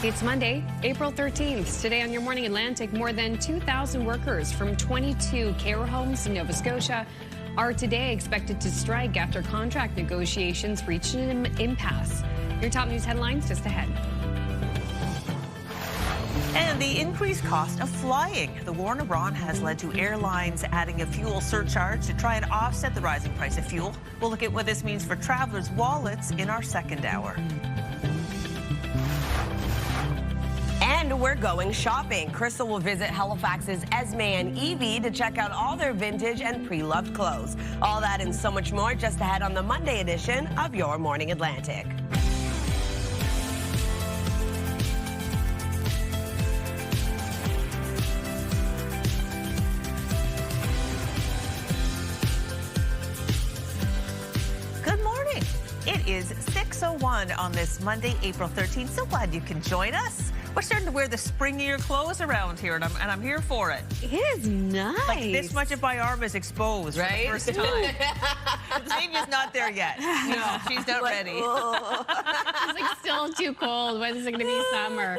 It's Monday, April 13th. Today on Your Morning Atlantic, more than 2,000 workers from 22 care homes in Nova Scotia are today expected to strike after contract negotiations reached an impasse. Your top news headlines just ahead. And the increased cost of flying. The war in Iran has led to airlines adding a fuel surcharge to try and offset the rising price of fuel. We'll look at what this means for travelers' wallets in our second hour. And we're going shopping. Crystal will visit Halifax's Esme and Evie to check out all their vintage and pre-loved clothes. All that and so much more just ahead on the Monday edition of Your Morning Atlantic. Good morning. It is 6:01 on this Monday, April 13th. So glad you can join us. We're starting to wear the springier clothes around here, and I'm here for it. It is nice. Like this much of my arm is exposed Right? for the first time. Xavier's not there yet. No, she's not ready. It's like still too cold. When is it going to be summer?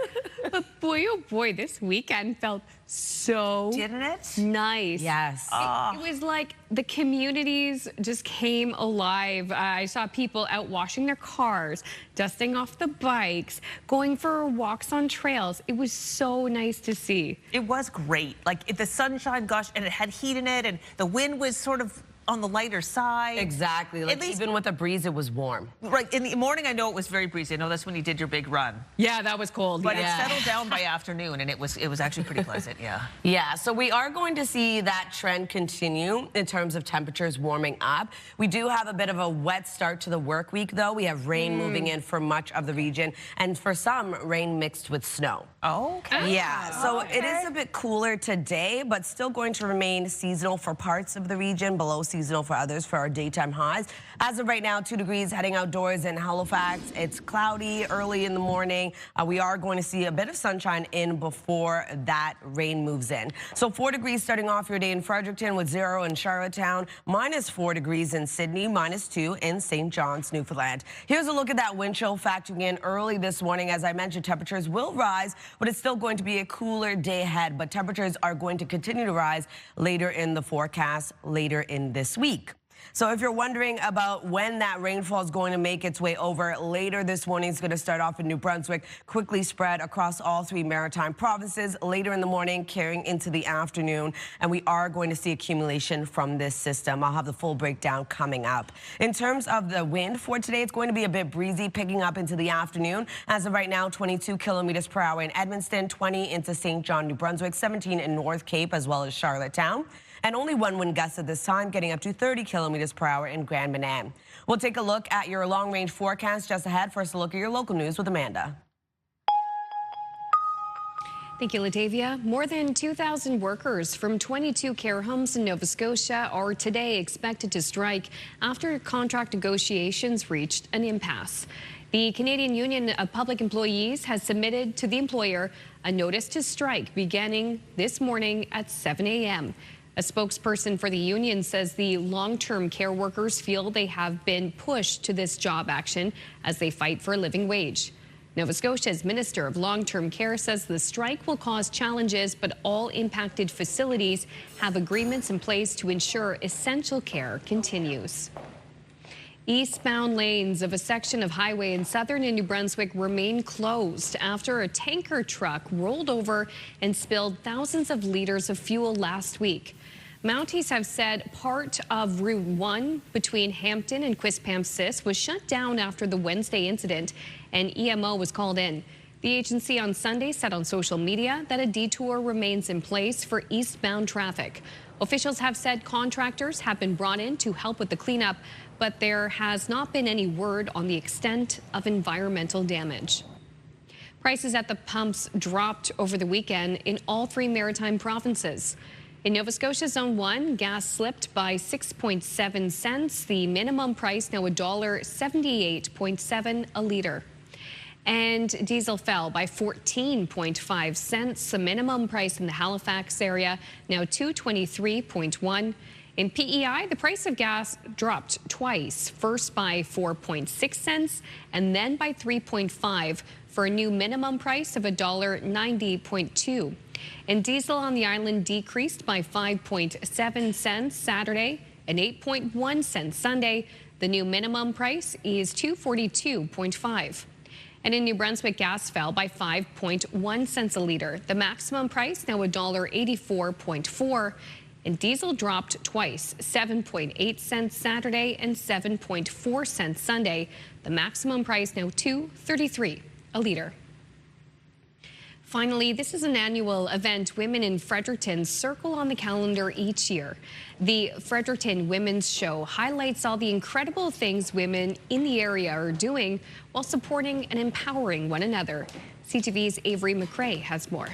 But boy, oh boy, this weekend felt so Didn't it? nice. Yes. It was like the communities just came alive. I saw people out washing their cars, dusting off the bikes, going for walks on trails. It was so nice to see. It was great. Like the sunshine, gosh, and it had heat in it, and the wind was sort of on the lighter side. Exactly. Like even with a breeze, it was warm. Right. In the morning, I know it was very breezy. I know that's when you did your big run. Yeah, that was cold. But yeah. it settled down by afternoon, and it was actually pretty pleasant. Yeah. Yeah, so we are going to see that trend continue in terms of temperatures warming up. We do have a bit of a wet start to the work week, though. We have rain moving in for much of the region, and for some, rain mixed with snow. Oh, okay. Yeah, so it is a bit cooler today, but still going to remain seasonal for parts of the region, below seasonal for others for our daytime highs. As of right now, 2 degrees heading outdoors in Halifax. It's cloudy early in the morning. We are going to see a bit of sunshine in before that rain moves in. So 4 degrees starting off your day in Fredericton with 0 in Charlottetown, -4 degrees in Sydney, -2 in St. John's, Newfoundland. Here's a look at that wind chill factoring in early this morning. As I mentioned, temperatures will rise, but it's still going to be a cooler day ahead. But temperatures are going to continue to rise later in the forecast, later in this week. So if you're wondering about when that rainfall is going to make its way over, later this morning is going to start off in New Brunswick, quickly spread across all 3 maritime provinces, later in the morning, carrying into the afternoon. And we are going to see accumulation from this system. I'll have the full breakdown coming up. In terms of the wind for today, it's going to be a bit breezy, picking up into the afternoon. As of right now, 22 kilometers per hour in Edmundston, 20 into St. John, New Brunswick, 17 in North Cape, as well as Charlottetown. And only 1 wind gust at this time, getting up to 30 kilometers per hour in Grand Manan. We'll take a look at your long-range forecast just ahead. First, a look at your local news with Amanda. Thank you, Latavia. More than 2,000 workers from 22 care homes in Nova Scotia are today expected to strike after contract negotiations reached an impasse. The Canadian Union of Public Employees has submitted to the employer a notice to strike beginning this morning at 7 a.m. A spokesperson for the union says the long-term care workers feel they have been pushed to this job action as they fight for a living wage. Nova Scotia's Minister of Long-Term Care says the strike will cause challenges, but all impacted facilities have agreements in place to ensure essential care continues. Eastbound lanes of a section of highway in southern New Brunswick remain closed after a tanker truck rolled over and spilled thousands of liters of fuel last week. Mounties have said part of Route 1 between Hampton and Quispamsis was shut down after the Wednesday incident, and EMO was called in. The agency on Sunday said on social media that a detour remains in place for eastbound traffic. Officials have said contractors have been brought in to help with the cleanup, but there has not been any word on the extent of environmental damage. Prices at the pumps dropped over the weekend in all 3 maritime provinces. In Nova Scotia Zone 1, gas slipped by 6.7 cents. The minimum price now $1.78.7 a litre. And diesel fell by 14.5 cents. The minimum price in the Halifax area now $2.23.1. In PEI, the price of gas dropped twice, first by 4.6 cents and then by 3.5 for a new minimum price of $1.90.2. And diesel on the island decreased by 5.7 cents Saturday and 8.1 cents Sunday. The new minimum price is $2.42.5. And in New Brunswick, gas fell by 5.1 cents a litre. The maximum price now $1.84.4. And diesel dropped twice, 7.8 cents Saturday and 7.4 cents Sunday. The maximum price now $2.33 a litre. Finally, this is an annual event women in Fredericton circle on the calendar each year. The Fredericton Women's Show highlights all the incredible things women in the area are doing while supporting and empowering one another. CTV's Avery McRae has more.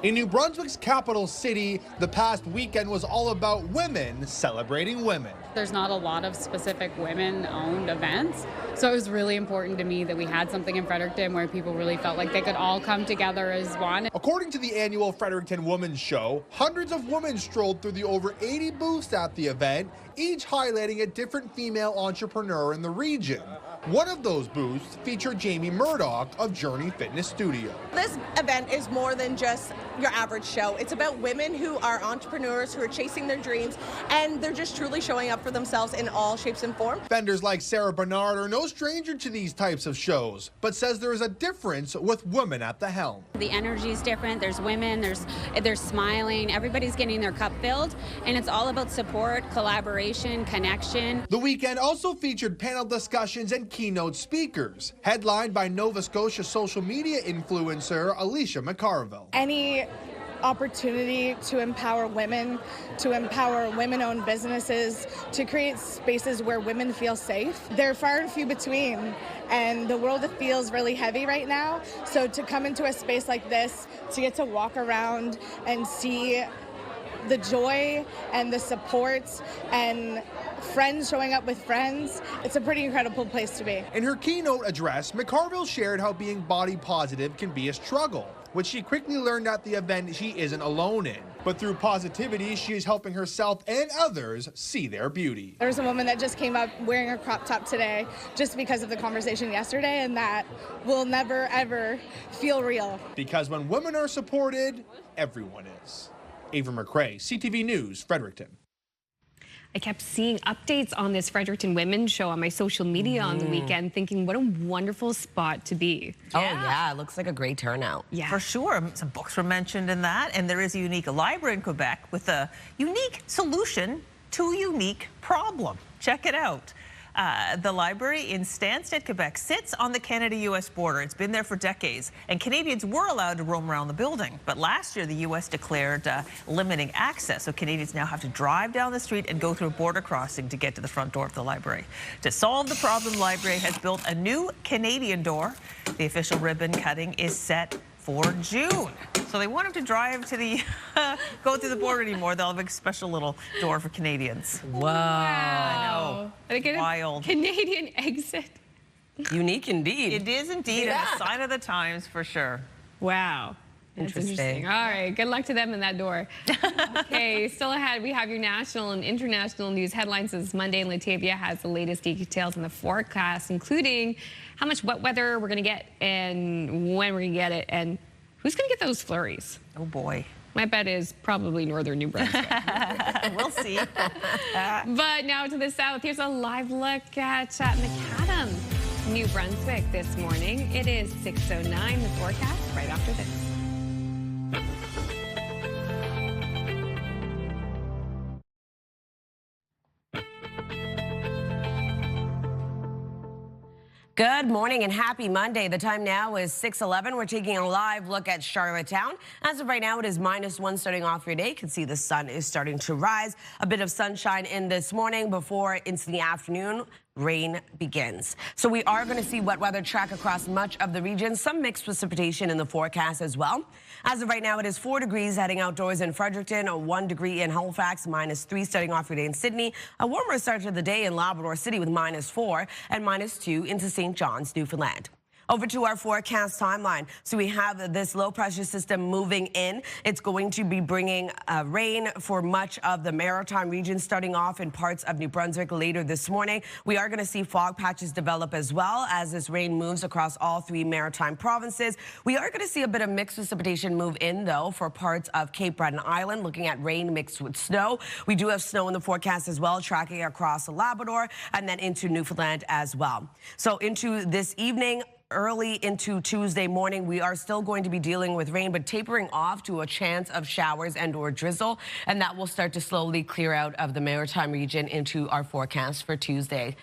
In New Brunswick's capital city, the past weekend was all about women celebrating women. There's not a lot of specific women-owned events, so it was really important to me that we had something in Fredericton where people really felt like they could all come together as one. According to the annual Fredericton Women's Show, hundreds of women strolled through the over 80 booths at the event, each highlighting a different female entrepreneur in the region. One of those booths featured Jamie Murdoch of Journey Fitness Studio. This event is more than just your average show. It's about women who are entrepreneurs, who are chasing their dreams, and they're just truly showing up for themselves in all shapes and forms. Vendors like Sarah Bernard are no stranger to these types of shows, but says there is a difference with women at the helm. The energy is different. There's women, there's smiling, everybody's getting their cup filled, and it's all about support, collaboration, connection. The weekend also featured panel discussions and keynote speakers, headlined by Nova Scotia social media influencer Alicia McCarville. Any opportunity to empower women-owned businesses, to create spaces where women feel safe. They're far and few between, and the world feels really heavy right now. So to come into a space like this, to get to walk around and see the joy and the support and friends showing up with friends, it's a pretty incredible place to be. In her keynote address, McCarville shared how being body positive can be a struggle, which she quickly learned at the event she isn't alone in. But through positivity, she is helping herself and others see their beauty. There's a woman that just came up wearing a crop top today just because of the conversation yesterday, and that will never, ever feel real. Because when women are supported, everyone is. Avery McRae, CTV News, Fredericton. I kept seeing updates on this Fredericton Women's Show on my social media on the weekend, thinking what a wonderful spot to be. Oh, yeah, it looks like a great turnout. Yeah. For sure. Some books were mentioned in that, and there is a unique library in Quebec with a unique solution to a unique problem. Check it out. The library in Stanstead, Quebec sits on the Canada-U.S. border. It's been there for decades, and Canadians were allowed to roam around the building. But last year, the U.S. declared limiting access, so Canadians now have to drive down the street and go through a border crossing to get to the front door of the library. To solve the problem, the library has built a new Canadian door. The official ribbon cutting is set for June. So they won't have to drive to the, go through the border anymore. They'll have a special little door for Canadians. Wow. I know. Wild. Canadian exit. Unique indeed. It is indeed a sign of the times for sure. Wow. That's interesting. All right, good luck to them in that door. Okay, still ahead, we have your national and international news headlines this Monday. Latavia has the latest details on the forecast, including how much wet weather we're going to get and when we're going to get it, and who's going to get those flurries. Oh, boy. My bet is probably northern New Brunswick. We'll see. But now to the south, here's a live look at Macadam, New Brunswick this morning. It is 6:09, the forecast right after this. Good morning and happy Monday. The time now is 6:11. We're taking a live look at Charlottetown. As of right now, it is -1 starting off your day. You can see the sun is starting to rise. A bit of sunshine in this morning before into the afternoon. Rain begins. So we are going to see wet weather track across much of the region. Some mixed precipitation in the forecast as well. As of right now, it is 4 degrees heading outdoors in Fredericton, 1 degree in Halifax, -3 starting off your day in Sydney. A warmer start to the day in Labrador City with -4 and -2 into St. John's, Newfoundland. Over to our forecast timeline. So we have this low pressure system moving in. It's going to be bringing rain for much of the maritime region, starting off in parts of New Brunswick later this morning. We are going to see fog patches develop as well as this rain moves across all 3 maritime provinces. We are going to see a bit of mixed precipitation move in, though, for parts of Cape Breton Island, looking at rain mixed with snow. We do have snow in the forecast as well, tracking across the Labrador and then into Newfoundland as well. So into this evening, early into Tuesday morning, we are still going to be dealing with rain, but tapering off to a chance of showers and or drizzle, and that will start to slowly clear out of the maritime region into our forecast for Tuesday.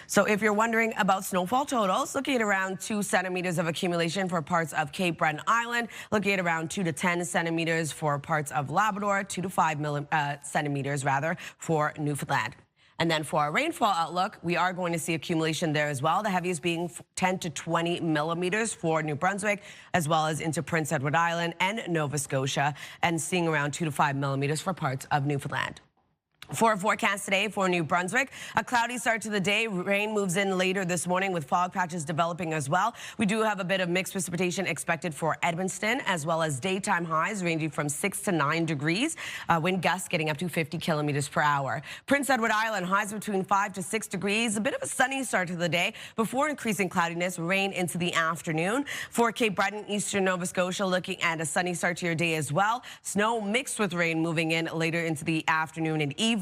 So if you're wondering about snowfall totals, looking at around 2 centimeters of accumulation for parts of Cape Breton Island, looking at around 2 to 10 centimeters for parts of Labrador, 2 to 5 centimeters rather for Newfoundland. And then for our rainfall outlook, we are going to see accumulation there as well, the heaviest being 10 to 20 millimeters for New Brunswick, as well as into Prince Edward Island and Nova Scotia, and seeing around 2 to 5 millimeters for parts of Newfoundland. For our forecast today for New Brunswick, a cloudy start to the day. Rain moves in later this morning with fog patches developing as well. We do have a bit of mixed precipitation expected for Edmundston, as well as daytime highs ranging from 6 to 9 degrees. Wind gusts getting up to 50 kilometers per hour. Prince Edward Island, highs between 5 to 6 degrees. A bit of a sunny start to the day before increasing cloudiness, rain into the afternoon. For Cape Breton, eastern Nova Scotia, looking at a sunny start to your day as well. Snow mixed with rain moving in later into the afternoon and evening.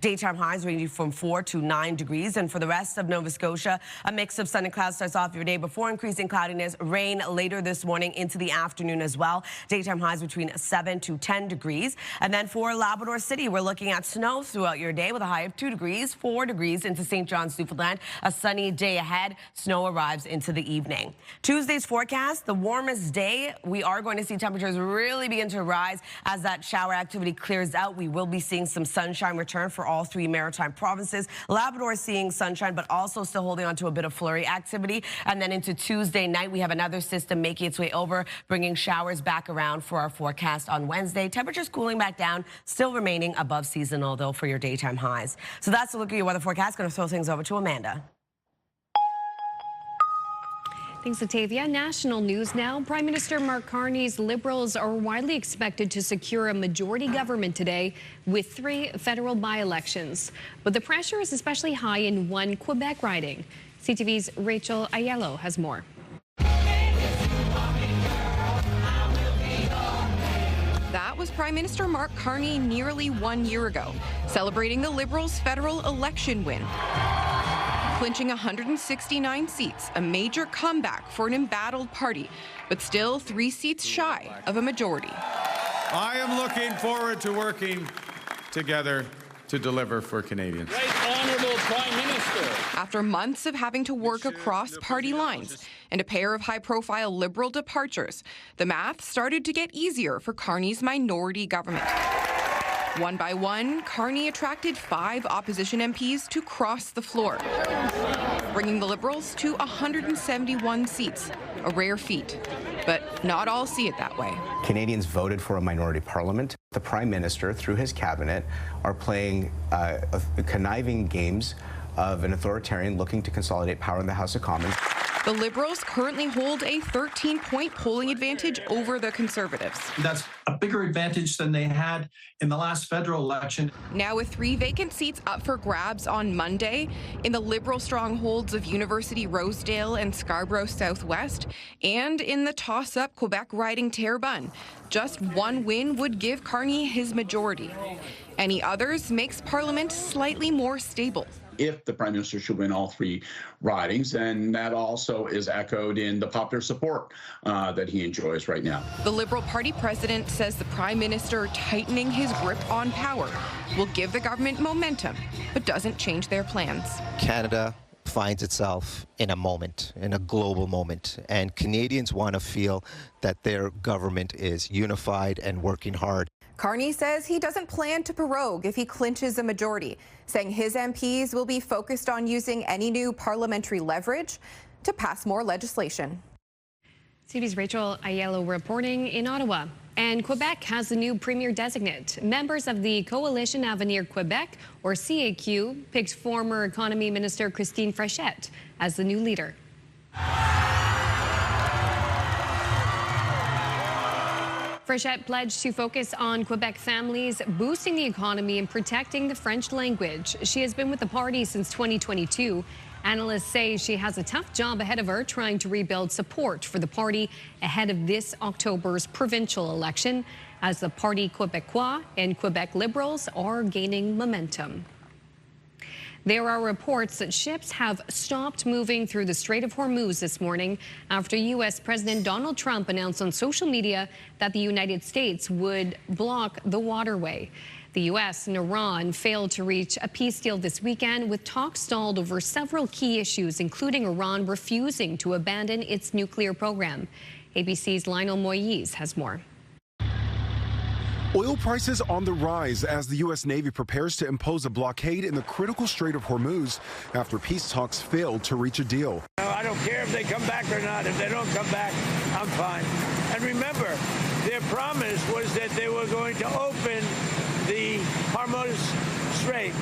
Daytime highs ranging from 4 to 9 degrees. And for the rest of Nova Scotia, a mix of sun and clouds starts off your day before increasing cloudiness. Rain later this morning into the afternoon as well. Daytime highs between 7 to 10 degrees. And then for Labrador City, we're looking at snow throughout your day with a high of 2 degrees, 4 degrees into St. John's, Newfoundland. A sunny day ahead. Snow arrives into the evening. Tuesday's forecast, the warmest day. We are going to see temperatures really begin to rise as that shower activity clears out. We will be seeing some sunshine return for all 3 maritime provinces. Labrador seeing sunshine, but also still holding on to a bit of flurry activity. And then into Tuesday night, we have another system making its way over, bringing showers back around for our forecast on Wednesday. Temperatures cooling back down, still remaining above seasonal, though, for your daytime highs. So that's a look at your weather forecast. Going to throw things over to Amanda. Thanks, Latavia. National news now. Prime Minister Mark Carney's Liberals are widely expected to secure a majority government today with 3 federal by-elections. But the pressure is especially high in one Quebec riding. CTV's Rachel Aiello has more. That was Prime Minister Mark Carney nearly 1 year ago, celebrating the Liberals' federal election win. Clinching 169 seats, a major comeback for an embattled party, but still 3 seats shy of a majority. I am looking forward to working together to deliver for Canadians. Right Honourable Prime Minister. After months of having to work across party lines and a pair of high-profile Liberal departures, the math started to get easier for Carney's minority government. One by one, Carney attracted 5 opposition MPs to cross the floor, bringing the Liberals to 171 seats, a rare feat. But not all see it that way. Canadians voted for a minority parliament. The Prime Minister, through his cabinet, are playing conniving games of an authoritarian looking to consolidate power in the House of Commons. The Liberals currently hold a 13-point polling advantage over the Conservatives. That's a bigger advantage than they had in the last federal election. Now with 3 vacant seats up for grabs on Monday in the Liberal strongholds of University Rosedale and Scarborough Southwest, and in the toss-up Quebec riding Terrebonne, just 1 win would give Carney his majority. Any others makes Parliament slightly more stable. If the Prime Minister should win all 3 ridings, and that also is echoed in the popular support that he enjoys right now. The Liberal Party president says the Prime Minister tightening his grip on power will give the government momentum, but doesn't change their plans. Canada finds itself in a moment, in a global moment, and Canadians want to feel that their government is unified and working hard. Carney says he doesn't plan to prorogue if he clinches a majority, saying his MPs will be focused on using any new parliamentary leverage to pass more legislation. CTV's Rachel Aiello reporting in Ottawa. And Quebec has a new premier designate. Members of the Coalition Avenir Quebec, or CAQ, picked former Economy Minister Christine Frechette as the new leader. Frechette pledged to focus on Quebec families, boosting the economy and protecting the French language. She has been with the party since 2022. Analysts say she has a tough job ahead of her trying to rebuild support for the party ahead of this October's provincial election, as the Parti Québécois and Quebec Liberals are gaining momentum. There are reports that ships have stopped moving through the Strait of Hormuz this morning after U.S. President Donald Trump announced on social media that the United States would block the waterway. The U.S. and Iran failed to reach a peace deal this weekend, with talks stalled over several key issues, including Iran refusing to abandon its nuclear program. ABC's Lionel Moyes has more. Oil prices on the rise as the U.S. Navy prepares to impose a blockade in the critical Strait of Hormuz after peace talks failed to reach a deal. I don't care if they come back or not. If they don't come back, I'm fine. And remember, their promise was that they were going to open the Hormuz Strait.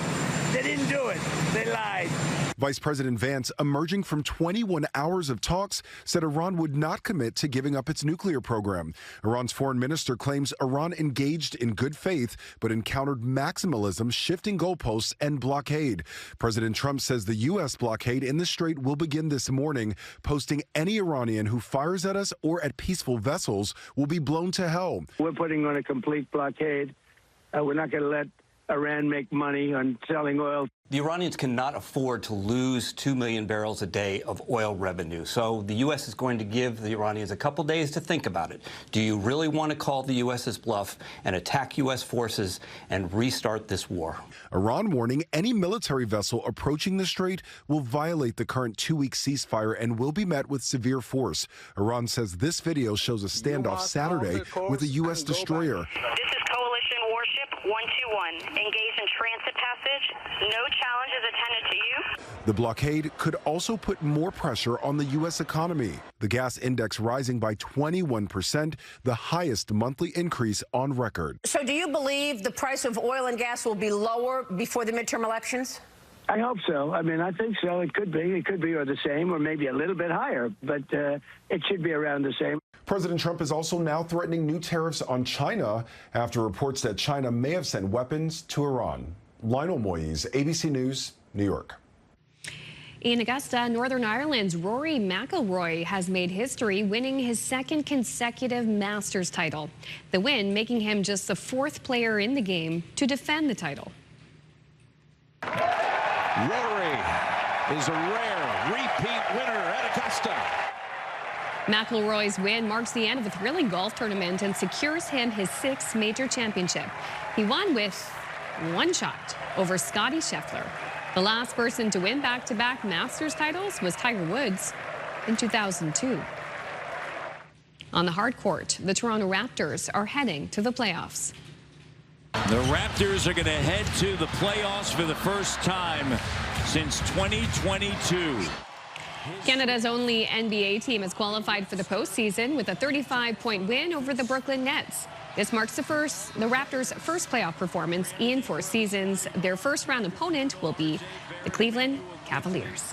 They didn't do it. They lied. Vice President Vance, emerging from 21 hours of talks, said Iran would not commit to giving up its nuclear program. Iran's foreign minister claims Iran engaged in good faith, but encountered maximalism, shifting goalposts, and blockade. President Trump says the U.S. blockade in the strait will begin this morning, posting any Iranian who fires at us or at peaceful vessels will be blown to hell. We're putting on a complete blockade. We're not going to let Iran make money on selling oil. The Iranians cannot afford to lose 2 million barrels a day of oil revenue. So the U.S. is going to give the Iranians a couple days to think about it. Do you really want to call the U.S.'s bluff and attack U.S. forces and restart this war? Iran warning any military vessel approaching the strait will violate the current 2-week ceasefire and will be met with severe force. Iran says this video shows a standoff Saturday with a U.S. destroyer. This is Coalition Warship 121, engaged in transit passage. No challenges attended to you. The blockade could also put more pressure on the U.S. economy. The gas index rising by 21%, the highest monthly increase on record. So do you believe the price of oil and gas will be lower before the midterm elections? I hope so. I mean, I think so. It could be. It could be or the same or maybe a little bit higher, but it should be around the same. President Trump is also now threatening new tariffs on China after reports that China may have sent weapons to Iran. Lionel Moyes, ABC News, New York. In Augusta, Northern Ireland's Rory McIlroy has made history, winning his second consecutive Masters title. The win making him just the 4th player in the game to defend the title. Rory is a rare repeat winner at Augusta. McIlroy's win marks the end of a thrilling golf tournament and secures him his 6th major championship. He won with 1 shot over Scottie Scheffler. The last person to win back-to-back Masters titles was Tiger Woods in 2002. On the hard court, the Toronto Raptors are heading to the playoffs. The Raptors are going to head to the playoffs for the first time since 2022. Canada's only NBA team has qualified for the postseason with a 35-point win over the Brooklyn Nets. This marks the Raptors' first playoff performance in 4 seasons. Their first-round opponent will be the Cleveland Cavaliers.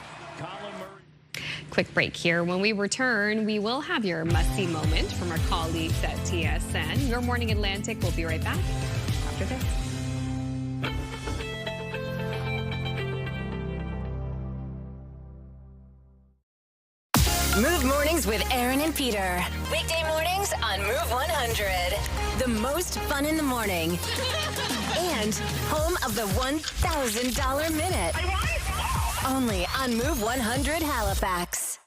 Quick break here. When we return, we will have your must-see moment from our colleagues at TSN. Your Morning Atlantic will be right back after this. Move Mornings with Aaron and Peter. Weekday mornings on Move 100. The most fun in the morning. And home of the $1,000 minute. Only on Move 100 Halifax.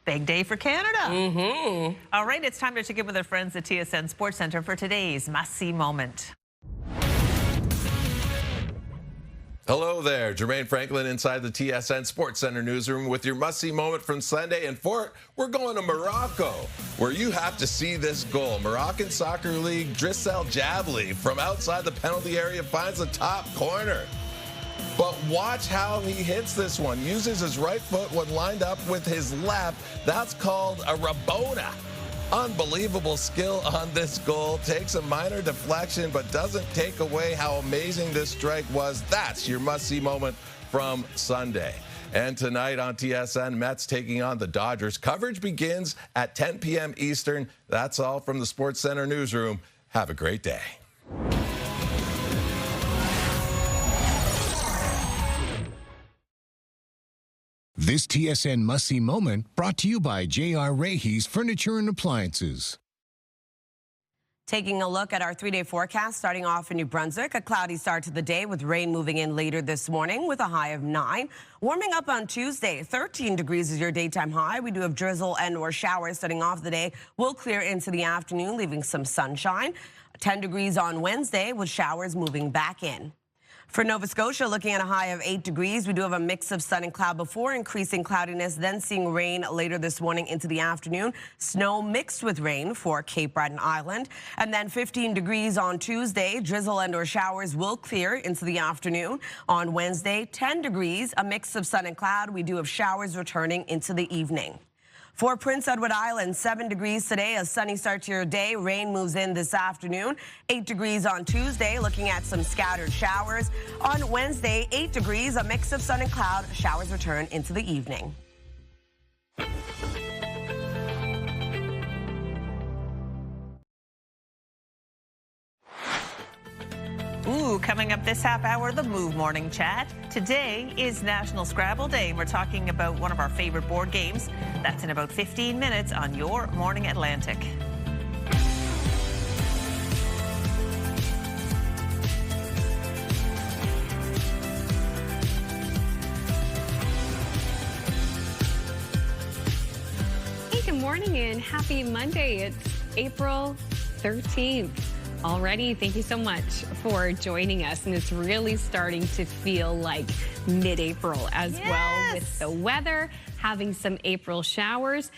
Big day for Canada. All right, it's time to check in with our friends at TSN Sports Centre for today's must-see moment. Hello there, Jermaine Franklin inside the TSN Sports Center newsroom with your must-see moment from Sunday. And for it, we're going to Morocco, where you have to see this goal. Moroccan Soccer League Drissel Jabli from outside the penalty area finds the top corner. But watch how he hits this one. Uses his right foot when lined up with his left. That's called a Rabona. Unbelievable skill on this goal. Takes a minor deflection, but doesn't take away how amazing this strike was. That's your must-see moment from Sunday. And tonight on TSN, Mets taking on the Dodgers. Coverage begins at 10 p.m. Eastern. That's all from the Sports Center newsroom. Have a great day. This TSN must-see moment brought to you by J.R. Rahe's Furniture and Appliances. Taking a look at our 3-day forecast, starting off in New Brunswick, a cloudy start to the day with rain moving in later this morning with a high of 9. Warming up on Tuesday, 13 degrees is your daytime high. We do have drizzle and or showers starting off the day. We'll clear into the afternoon, leaving some sunshine. 10 degrees on Wednesday with showers moving back in. For Nova Scotia, looking at a high of 8 degrees. We do have a mix of sun and cloud before increasing cloudiness, then seeing rain later this morning into the afternoon. Snow mixed with rain for Cape Breton Island. And then 15 degrees on Tuesday. Drizzle and or showers will clear into the afternoon. On Wednesday, 10 degrees, a mix of sun and cloud. We do have showers returning into the evening. For Prince Edward Island, 7 degrees today, a sunny start to your day. Rain moves in this afternoon. 8 degrees on Tuesday, looking at some scattered showers. On Wednesday, 8 degrees, a mix of sun and cloud. Showers return into the evening. Ooh, coming up this half hour, the Move Morning Chat. Today is National Scrabble Day, and we're talking about one of our favorite board games. That's in about 15 minutes on Your Morning Atlantic. Hey, good morning and happy Monday. It's April 13th. Already, thank you so much for joining us. And it's really starting to feel like mid-April as well with the weather, having some April showers.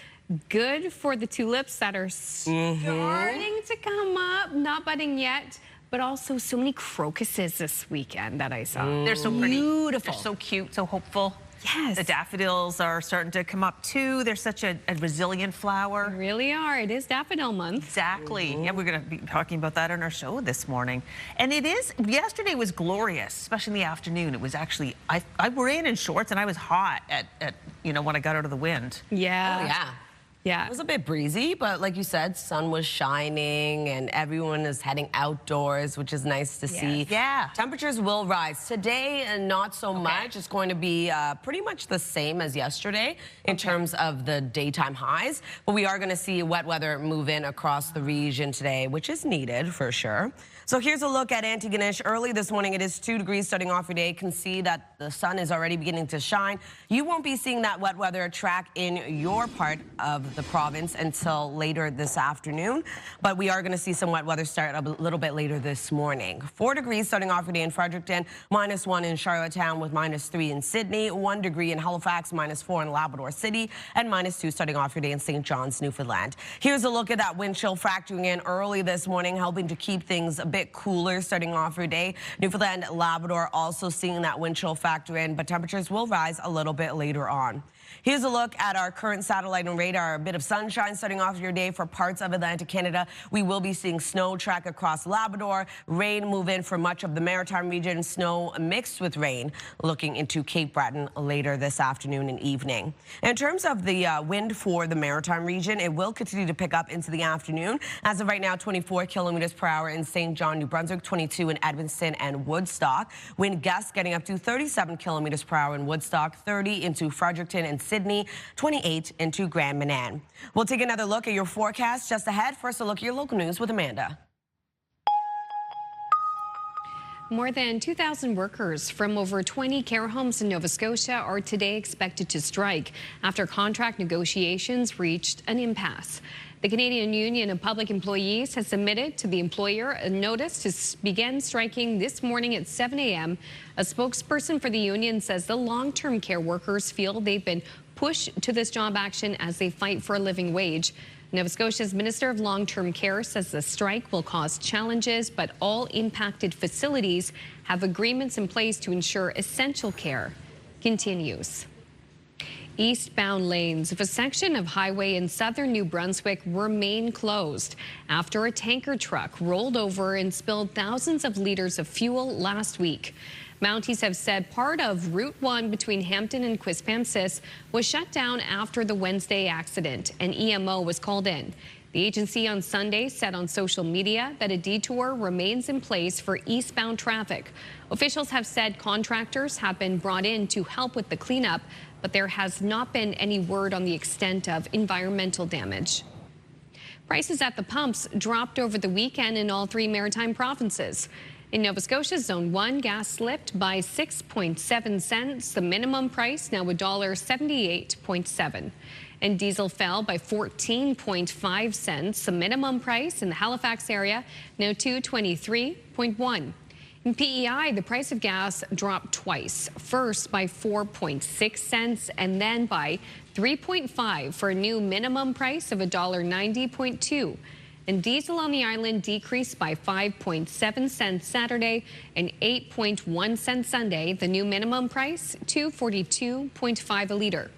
Good for the tulips that are starting to come up, not budding yet, but also so many crocuses this weekend that I saw. They're so pretty. Beautiful. They're so cute, so hopeful. Yes. The daffodils are starting to come up too. They're such a resilient flower. They really are. It is daffodil month. Exactly. Yeah, we're going to be talking about that on our show this morning. And it is, yesterday was glorious, especially in the afternoon. It was actually, I were in shorts and I was hot at when I got out of the wind. Yeah. Oh, yeah. Yeah. It was a bit breezy, but like you said, sun was shining and everyone is heading outdoors, which is nice to see. Yeah. Temperatures will rise. Today, and not so much. It's going to be pretty much the same as yesterday in terms of the daytime highs. But we are going to see wet weather move in across the region today, which is needed for sure. So here's a look at Antigonish. Early this morning, it is 2 degrees starting off your day. You can see that the sun is already beginning to shine. You won't be seeing that wet weather track in your part of the province until later this afternoon. But we are going to see some wet weather start a little bit later this morning. 4 degrees starting off your day in Fredericton, -1 in Charlottetown with -3 in Sydney, 1 degree in Halifax, -4 in Labrador City, and -2 starting off your day in St. John's, Newfoundland. Here's a look at that wind chill factoring in early this morning, helping to keep things a bit cooler starting off your day. Newfoundland, Labrador also seeing that wind chill factor in, but temperatures will rise a little bit later on. Here's a look at our current satellite and radar. A bit of sunshine starting off your day for parts of Atlantic Canada. We will be seeing snow track across Labrador. Rain move in for much of the maritime region. Snow mixed with rain looking into Cape Breton later this afternoon and evening. In terms of the wind for the maritime region, it will continue to pick up into the afternoon. As of right now, 24 kilometers per hour in St. John, New Brunswick, 22 in Edmonton and Woodstock. Wind gusts getting up to 37 kilometers per hour in Woodstock, 30 into Fredericton and Sydney, 28 into Grand Manan. We'll take another look at your forecast just ahead. First, a look at your local news with Amanda. More than 2,000 workers from over 20 care homes in Nova Scotia are today expected to strike after contract negotiations reached an impasse. The Canadian Union of Public Employees has submitted to the employer a notice to begin striking this morning at 7 a.m. A spokesperson for the union says the long-term care workers feel they've been pushed to this job action as they fight for a living wage. Nova Scotia's Minister of Long-Term Care says the strike will cause challenges, but all impacted facilities have agreements in place to ensure essential care continues. Eastbound lanes of a section of highway in southern New Brunswick remain closed after a tanker truck rolled over and spilled thousands of liters of fuel last week. Mounties have said part of Route 1 between Hampton and Quispamsis was shut down after the Wednesday accident, and EMO was called in. The agency on Sunday said on social media that a detour remains in place for eastbound traffic. Officials have said contractors have been brought in to help with the cleanup, but there has not been any word on the extent of environmental damage. Prices at the pumps dropped over the weekend in all 3 maritime provinces. In Nova Scotia, Zone 1, gas slipped by 6.7 cents. The minimum price now $1.78.7. And diesel fell by 14.5 cents. The minimum price in the Halifax area now $2.23.1. In PEI, the price of gas dropped twice, first by 4.6 cents and then by 3.5 for a new minimum price of $1.90.2. And diesel on the island decreased by 5.7 cents Saturday and 8.1 cents Sunday. The new minimum price, $2.42.5 a litre.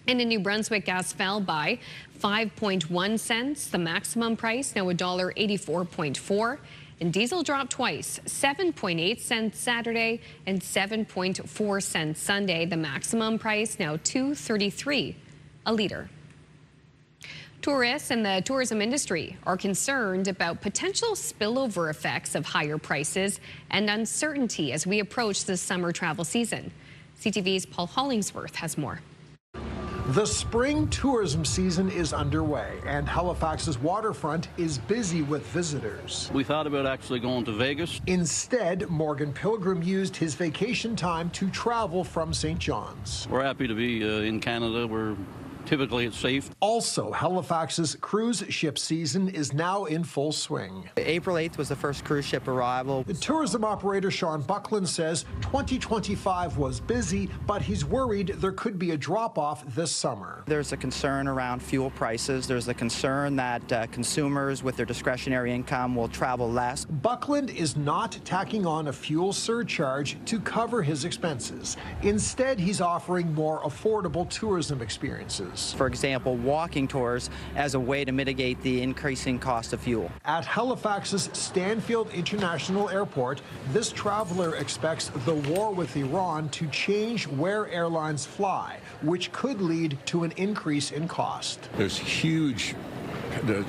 And in New Brunswick, gas fell by 5.1 cents. The maximum price now $1.84.4. And diesel dropped twice, 7.8 cents Saturday and 7.4 cents Sunday. The maximum price now $2.33 a litre. Tourists and the tourism industry are concerned about potential spillover effects of higher prices and uncertainty as we approach the summer travel season. CTV's Paul Hollingsworth has more. The spring tourism season is underway, and Halifax's waterfront is busy with visitors. We thought about actually going to Vegas. Instead, Morgan Pilgrim used his vacation time to travel from St. John's. We're happy to be in Canada. Typically, it's safe. Also, Halifax's cruise ship season is now in full swing. April 8th was the first cruise ship arrival. The tourism operator Sean Buckland says 2025 was busy, but he's worried there could be a drop-off this summer. There's a concern around fuel prices. There's a concern that consumers with their discretionary income will travel less. Buckland is not tacking on a fuel surcharge to cover his expenses. Instead, he's offering more affordable tourism experiences. For example, walking tours as a way to mitigate the increasing cost of fuel. At Halifax's Stanfield International Airport, this traveler expects the war with Iran to change where airlines fly, which could lead to an increase in cost. There's huge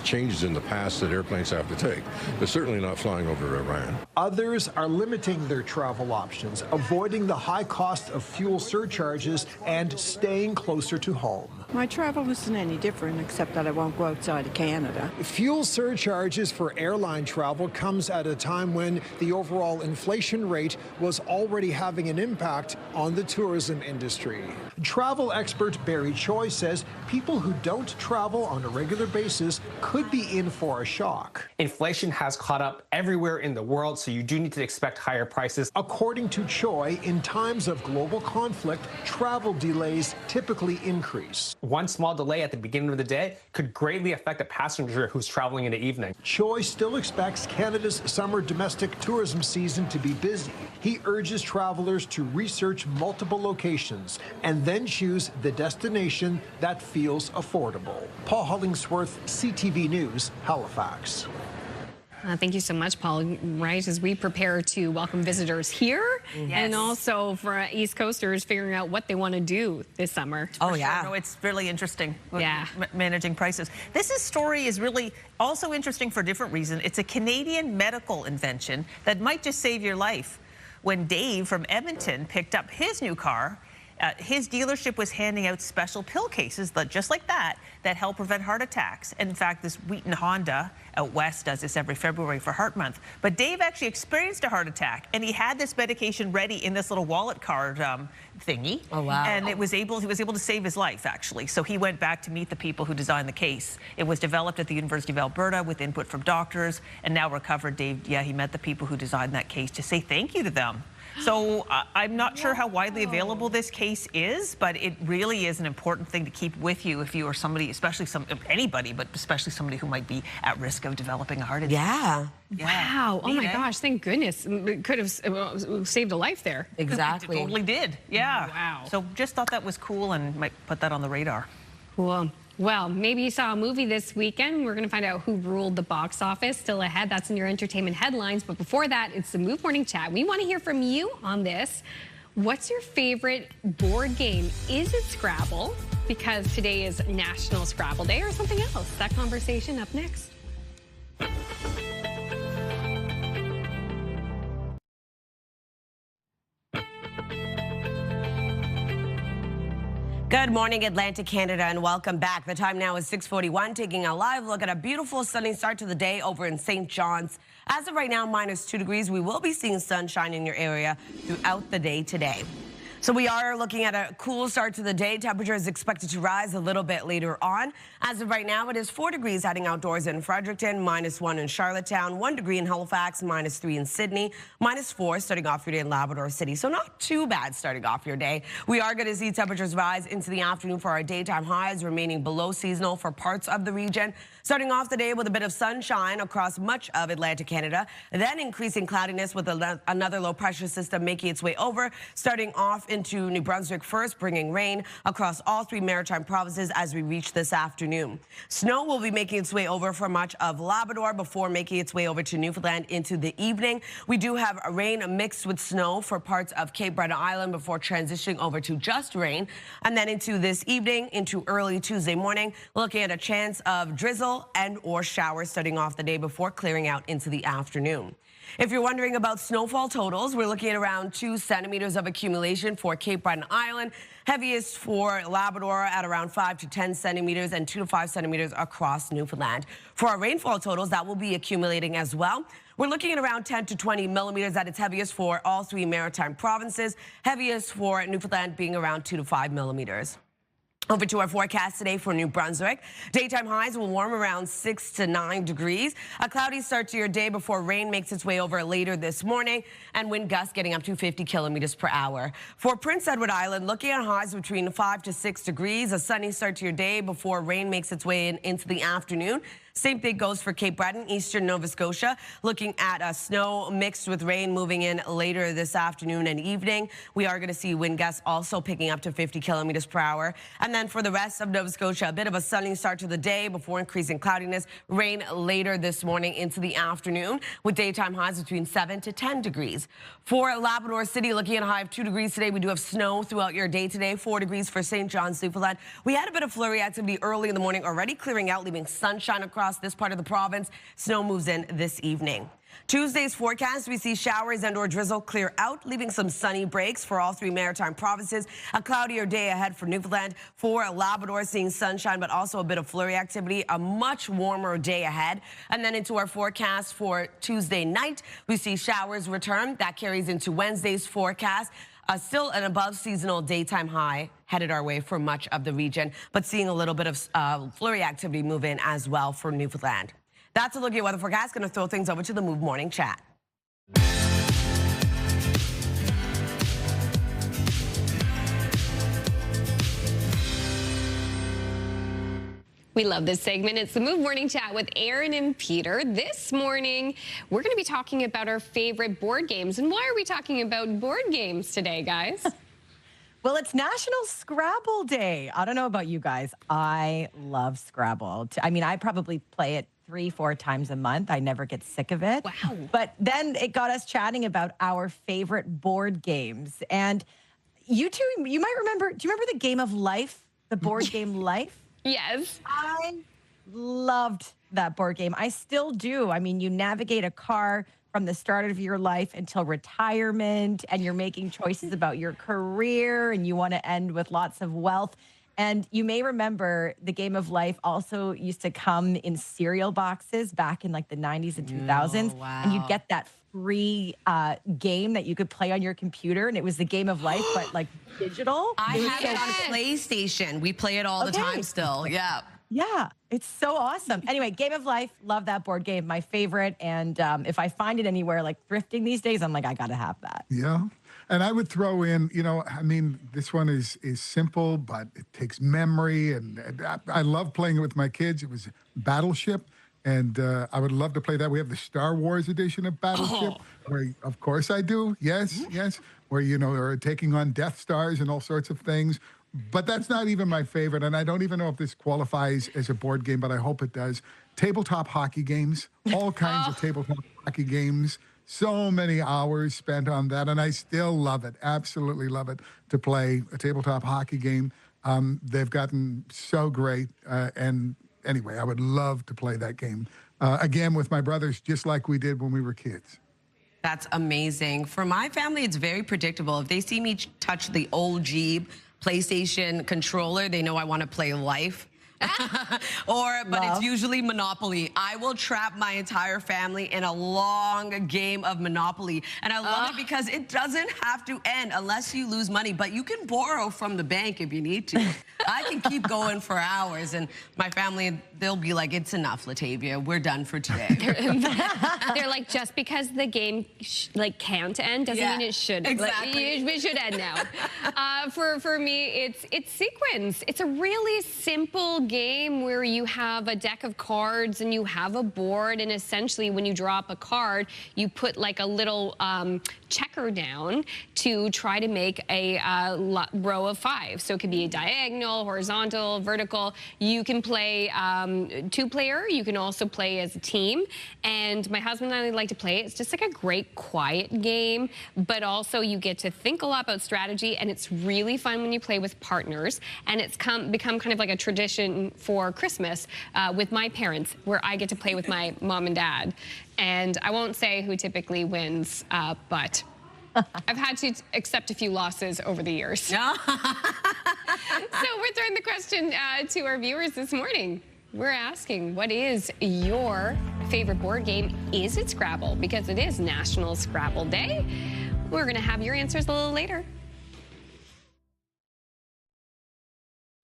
changes in the paths that airplanes have to take. They're certainly not flying over Iran. Others are limiting their travel options, avoiding the high cost of fuel surcharges and staying closer to home. My travel isn't any different except that I won't go outside of Canada. Fuel surcharges for airline travel comes at a time when the overall inflation rate was already having an impact on the tourism industry. Travel expert Barry Choi says people who don't travel on a regular basis could be in for a shock. Inflation has caught up everywhere in the world, so you do need to expect higher prices. According to Choi, in times of global conflict, travel delays typically increase. One small delay at the beginning of the day could greatly affect a passenger who's traveling in the evening. Choi still expects Canada's summer domestic tourism season to be busy. He urges travelers to research multiple locations and then choose the destination that feels affordable. Paul Hollingsworth, CTV News, Halifax. Thank you so much, Paul. Right, as we prepare to welcome visitors here, and also for East Coasters figuring out what they want to do this summer. Oh, yeah. No, it's really interesting. Yeah. Managing prices. This story is really also interesting for a different reason. It's a Canadian medical invention that might just save your life. When Dave from Edmonton picked up his new car, his dealership was handing out special pill cases, just like that help prevent heart attacks. And in fact, this Wheaton Honda out west does this every February for Heart Month. But Dave actually experienced a heart attack, and he had this medication ready in this little wallet card thingy. Oh, wow. And he was able to save his life, actually. So he went back to meet the people who designed the case. It was developed at the University of Alberta with input from doctors, and now recovered. Dave, he met the people who designed that case to say thank you to them. So I'm not sure how widely available this case is, but it really is an important thing to keep with you if you are somebody, especially anybody, but especially somebody who might be at risk of developing a heart attack. Yeah. Wow. Oh my gosh. Thank goodness. It could have saved a life there. Exactly. It totally did. Yeah. Wow. So just thought that was cool and might put that on the radar. Cool. Well, maybe you saw a movie this weekend. We're going to find out who ruled the box office. Still ahead, that's in your entertainment headlines. But before that, it's the Move Morning Chat. We want to hear from you on this. What's your favorite board game? Is it Scrabble? Because today is National Scrabble Day, or something else? That conversation up next. Good morning, Atlantic Canada, and welcome back. The time now is 6:41, taking a live look at a beautiful sunny start to the day over in St. John's. As of right now, -2 degrees. We will be seeing sunshine in your area throughout the day today. So we are looking at a cool start to the day. Temperature is expected to rise a little bit later on. As of right now, it is 4 degrees heading outdoors in Fredericton, -1 in Charlottetown, 1 degree in Halifax, -3 in Sydney, -4 starting off your day in Labrador City. So not too bad starting off your day. We are going to see temperatures rise into the afternoon for our daytime highs, remaining below seasonal for parts of the region. Starting off the day with a bit of sunshine across much of Atlantic Canada, then increasing cloudiness with another low pressure system making its way over, starting off into New Brunswick first, bringing rain across all 3 maritime provinces as we reach this afternoon. Snow will be making its way over for much of Labrador before making its way over to Newfoundland into the evening. We do have rain mixed with snow for parts of Cape Breton Island before transitioning over to just rain. And then into this evening, into early Tuesday morning, looking at a chance of drizzle and or showers starting off the day before clearing out into the afternoon. If you're wondering about snowfall totals, we're looking at around 2 centimeters of accumulation for Cape Breton Island, heaviest for Labrador at around 5 to 10 centimeters and 2 to 5 centimeters across Newfoundland. For our rainfall totals, that will be accumulating as well. We're looking at around 10 to 20 millimeters at its heaviest for all 3 maritime provinces, heaviest for Newfoundland being around 2 to 5 millimeters. Over to our forecast today for New Brunswick. Daytime highs will warm around 6 to 9 degrees. A cloudy start to your day before rain makes its way over later this morning, and wind gusts getting up to 50 kilometers per hour. For Prince Edward Island, looking at highs between 5 to 6 degrees. A sunny start to your day before rain makes its way into the afternoon. Same thing goes for Cape Breton, eastern Nova Scotia. Looking at snow mixed with rain moving in later this afternoon and evening. We are going to see wind gusts also picking up to 50 kilometers per hour. And then for the rest of Nova Scotia, a bit of a sunny start to the day before increasing cloudiness. Rain later this morning into the afternoon with daytime highs between 7 to 10 degrees. For Labrador City, looking at a high of 2 degrees today. We do have snow throughout your day today. 4 degrees for St. John's, Newfoundland. We had a bit of flurry activity early in the morning, already clearing out, leaving sunshine across this part of the province. Snow moves in this evening. Tuesday's forecast, we see showers and or drizzle clear out, leaving some sunny breaks for all 3 maritime provinces. A cloudier day ahead for Newfoundland. For Labrador, seeing sunshine, but also a bit of flurry activity. A much warmer day ahead. And then into our forecast for Tuesday night, we see showers return. That carries into Wednesday's forecast. Still an above seasonal daytime high headed our way for much of the region, but seeing a little bit of flurry activity move in as well for Newfoundland. That's a look at weather forecast. Going to throw things over to the Move Morning Chat. We love this segment. It's the Move Morning Chat with Aaron and Peter. This morning, we're going to be talking about our favorite board games. And why are we talking about board games today, guys? Well, it's National Scrabble Day. I don't know about you guys. I love Scrabble. I mean, I probably play it 3-4 times a month. I never get sick of it. Wow. But then it got us chatting about our favorite board games. And you two, you might remember, do you remember the game of life? The board game Life? Yes. I loved that board game. I still do. I mean, you navigate a car from the start of your life until retirement, and you're making choices about your career, and you want to end with lots of wealth. And you may remember the game of life also used to come in cereal boxes back in like the 90s and 2000s. Oh, wow. And you'd get that free game that you could play on your computer, and it was the game of life, but like digital. I have it on PlayStation. We play it all the time still. Yeah. Yeah, it's so awesome. Anyway, Game of Life, love that board game, my favorite. And if I find it anywhere like thrifting these days, I'm like, I got to have that. Yeah. And I would throw in, I mean, this one is simple, but it takes memory. And I love playing it with my kids. It was Battleship. And I would love to play that. We have the Star Wars edition of Battleship, where, of course I do. Yes, yes. Where, are taking on Death Stars and all sorts of things. But that's not even my favorite, and I don't even know if this qualifies as a board game, but I hope it does. Tabletop hockey games, all kinds of tabletop hockey games. So many hours spent on that, and I still love it, absolutely love it, to play a tabletop hockey game. They've gotten so great, and anyway, I would love to play that game again with my brothers, just like we did when we were kids. That's amazing. For my family, it's very predictable. If they see me touch the old Jeep PlayStation controller, they know I want to play Life. But it's usually Monopoly. I will trap my entire family in a long game of Monopoly. And I love it because it doesn't have to end unless you lose money, but you can borrow from the bank if you need to. I can keep going for hours, and my family, they'll be like, it's enough, Latavia. We're done for today. They're like, just because the game can't end doesn't mean it should. Exactly. It should end now. For me, it's Sequins. It's a really simple game where you have a deck of cards and you have a board, and essentially when you drop a card, you put like a little checker down to try to make a row of 5. So it could be a diagonal, horizontal, vertical. You can play 2-player. You can also play as a team. And my husband and I like to play it. It's just like a great quiet game, but also you get to think a lot about strategy, and it's really fun when you play with partners. And it's become kind of like a tradition for Christmas with my parents, where I get to play with my mom and dad. And I won't say who typically wins, but I've had to accept a few losses over the years. So we're throwing the question to our viewers this morning. We're asking, what is your favorite board game? Is it Scrabble? Because it is National Scrabble Day. We're going to have your answers a little later.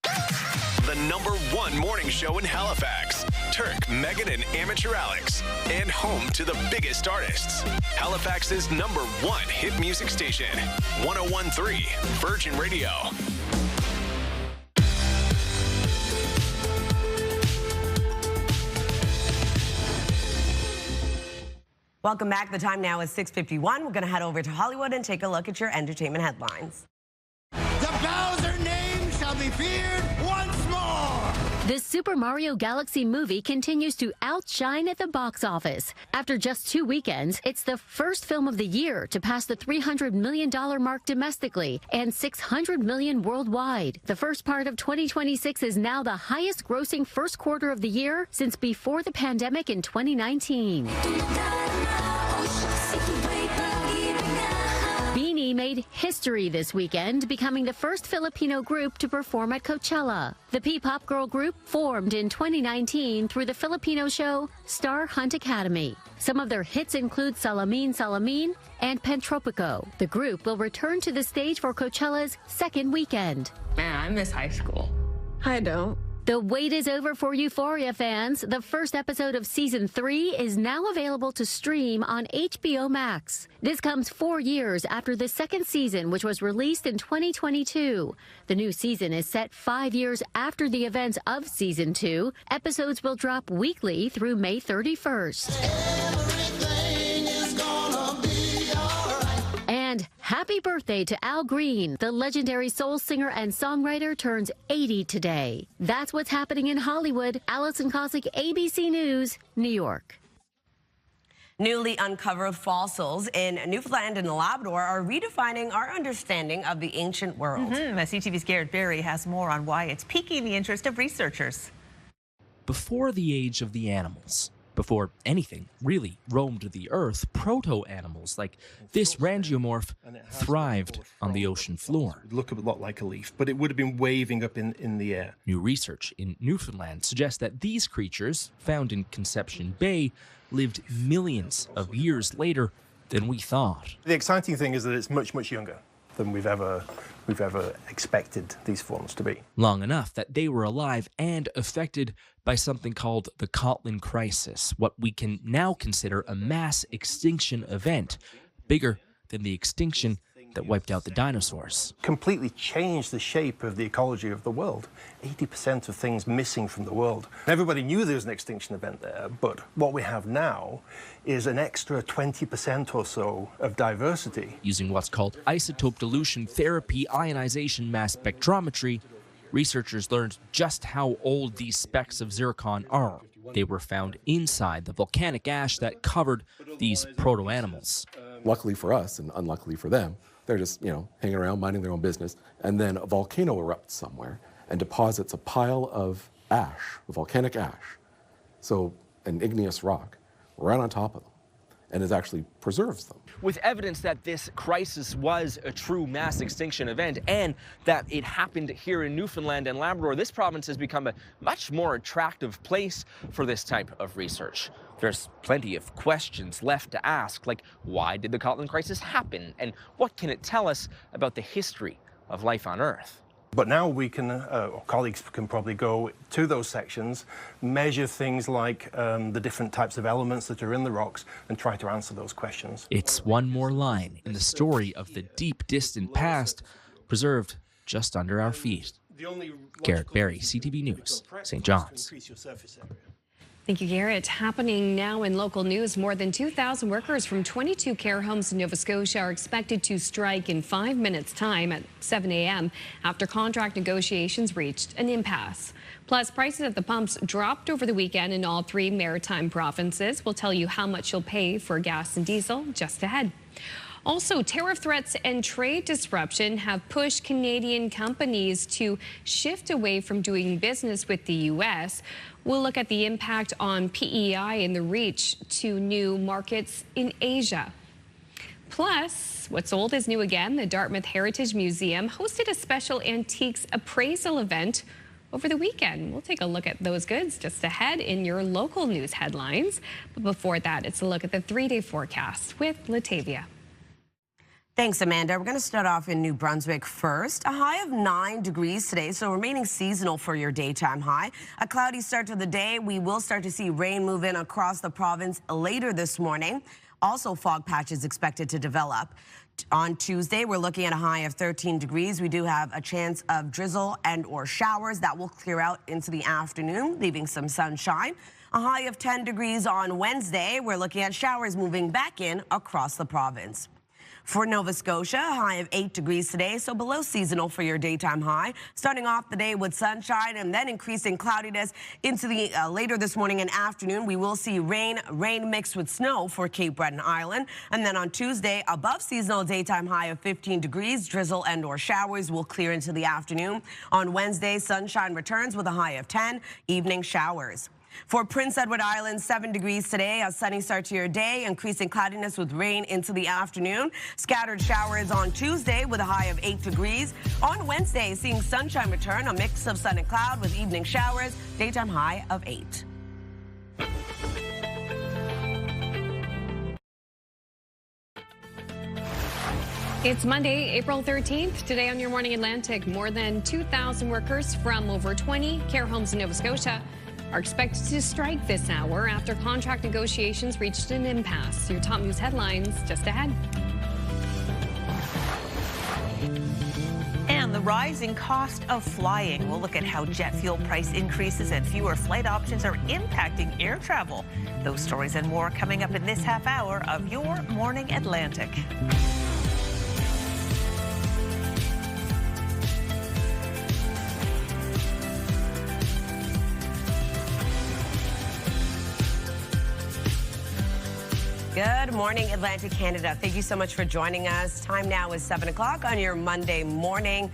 The #1 morning show in Halifax. Turk, Megan, and Amateur Alex. And home to the biggest artists. Halifax's #1 hit music station. 101.3 Virgin Radio. Welcome back. The time now is 6:51. We're going to head over to Hollywood and take a look at your entertainment headlines. The Bowser name shall be feared once more. The Super Mario Galaxy movie continues to outshine at the box office. After just 2 weekends, it's the first film of the year to pass the $300 million mark domestically and $600 million worldwide. The first part of 2026 is now the highest grossing first quarter of the year since before the pandemic in 2019. Beanie made history this weekend, becoming the first Filipino group to perform at Coachella. The P-pop girl group formed in 2019 through the Filipino show Star Hunt Academy. Some of their hits include Salamin Salamin and Pentropico. The group will return to the stage for Coachella's second weekend. Man, I miss high school. I don't. The wait is over for Euphoria fans. The first episode of Season 3 is now available to stream on HBO Max. This comes 4 years after the second season, which was released in 2022. The new season is set 5 years after the events of Season 2. Episodes will drop weekly through May 31st. And happy birthday to Al Green. The legendary soul singer and songwriter turns 80 today. That's what's happening in Hollywood. Allison Kosick, ABC News, New York. Newly uncovered fossils in Newfoundland and Labrador are redefining our understanding of the ancient world. CTV's Garrett Berry has more on why it's piquing the interest of researchers. Before the age of the animals, before anything really roamed the earth, proto-animals like this rangeomorph thrived on the ocean floor. It would look a lot like a leaf, but it would have been waving up in the air. New research in Newfoundland suggests that these creatures, found in Conception Bay, lived millions of years later than we thought. The exciting thing is that it's much, much younger than we've ever we've ever expected these forms to be. Long enough that they were alive and affected by something called the Cotton crisis, what we can now consider a mass extinction event, bigger than the extinction that wiped out the dinosaurs. Completely changed the shape of the ecology of the world. 80% of things missing from the world. Everybody knew there was an extinction event there, but what we have now is an extra 20% or so of diversity. Using what's called isotope dilution therapy ionization mass spectrometry, researchers learned just how old these specks of zircon are. They were found inside the volcanic ash that covered these proto-animals. Luckily for us and unluckily for them, they're just, hanging around, minding their own business, and then a volcano erupts somewhere and deposits a pile of ash, volcanic ash, so an igneous rock, right on top of them, and it actually preserves them. With evidence that this crisis was a true mass extinction event and that it happened here in Newfoundland and Labrador, this province has become a much more attractive place for this type of research. There's plenty of questions left to ask, like why did the Cotton crisis happen and what can it tell us about the history of life on Earth? But now we can, or colleagues can probably go to those sections, measure things like the different types of elements that are in the rocks and try to answer those questions. It's one more line in the story of the deep, distant past, preserved just under our feet. Garrett Berry, CTV News, St. John's. Thank you, Garrett. Happening now in local news, more than 2,000 workers from 22 care homes in Nova Scotia are expected to strike in 5 minutes' time at 7 a.m. after contract negotiations reached an impasse. Plus, prices at the pumps dropped over the weekend in all 3 maritime provinces. We'll tell you how much you'll pay for gas and diesel just ahead. Also, tariff threats and trade disruption have pushed Canadian companies to shift away from doing business with the U.S. We'll look at the impact on PEI and the reach to new markets in Asia. Plus, what's old is new again. The Dartmouth Heritage Museum hosted a special antiques appraisal event over the weekend. We'll take a look at those goods just ahead in your local news headlines. But before that, it's a look at the 3-day forecast with Latavia. Thanks, Amanda. We're going to start off in New Brunswick first. A high of 9 degrees today, so remaining seasonal for your daytime high. A cloudy start to the day. We will start to see rain move in across the province later this morning. Also, fog patches expected to develop. On Tuesday, we're looking at a high of 13 degrees. We do have a chance of drizzle and or showers that will clear out into the afternoon, leaving some sunshine. A high of 10 degrees on Wednesday. We're looking at showers moving back in across the province. For Nova Scotia, a high of 8 degrees today, so below seasonal for your daytime high. Starting off the day with sunshine and then increasing cloudiness into the later this morning and afternoon. We will see rain mixed with snow for Cape Breton Island. And then on Tuesday, above seasonal daytime high of 15 degrees, drizzle and or showers will clear into the afternoon. On Wednesday, sunshine returns with a high of 10, evening showers. For Prince Edward Island, 7 degrees today, a sunny start to your day, increasing cloudiness with rain into the afternoon. Scattered showers on Tuesday with a high of 8 degrees. On Wednesday, seeing sunshine return, a mix of sun and cloud with evening showers, daytime high of 8. It's Monday, April 13th. Today on Your Morning Atlantic, more than 2,000 workers from over 20 care homes in Nova Scotia are expected to strike this hour after contract negotiations reached an impasse. Your top news headlines just ahead. And the rising cost of flying. We'll look at how jet fuel price increases and fewer flight options are impacting air travel. Those stories and more coming up in this half hour of Your Morning Atlantic. Good morning, Atlantic Canada. Thank you so much for joining us. Time now is 7 o'clock on your Monday morning.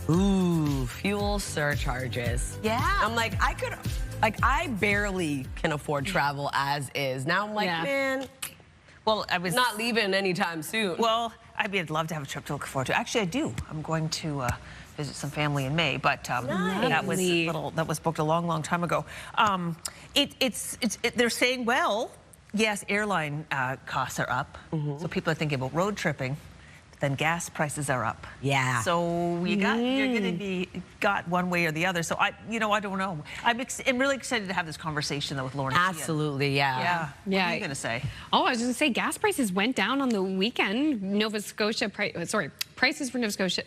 Ooh, fuel surcharges. Yeah. I'm like, I barely can afford travel as is. Now I'm like, man, well, I was not leaving anytime soon. Well, I'd love to have a trip to look forward to. Actually, I do. I'm going to visit some family in May, but that was booked a long time ago. They're saying, well, yes, airline costs are up, so people are thinking about road tripping. then gas prices are up. Yeah. So you're going to be got one way or the other. So I don't know. I'm really excited to have this conversation though with Lauren. Absolutely, yeah. What are you going to say? Oh, I was going to say gas prices went down on the weekend. Nova Scotia, prices for Nova Scotia.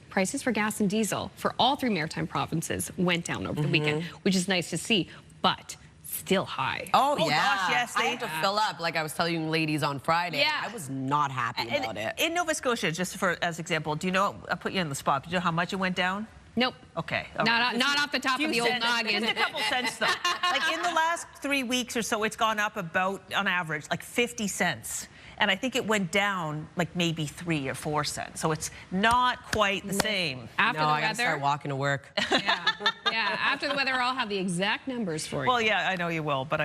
Prices for gas and diesel for all 3 maritime provinces went down over the weekend, which is nice to see, but still high. Oh, yeah. gosh, yes. I had to fill up, like I was telling you ladies on Friday. Yeah. I was not happy about it. In Nova Scotia, just as example, do you know, I'll put you on the spot, do you know how much it went down? Nope. Okay. Not off the top of the old noggin. Just a couple cents, though. Like in the last 3 weeks or so, it's gone up about, on average, like 50 cents. And I think it went down like maybe 3 or 4 cents. So it's not quite the same. After the I weather, gotta start walking to work. yeah. After the weather, I'll have the exact numbers for you. Well, yeah, I know you will, but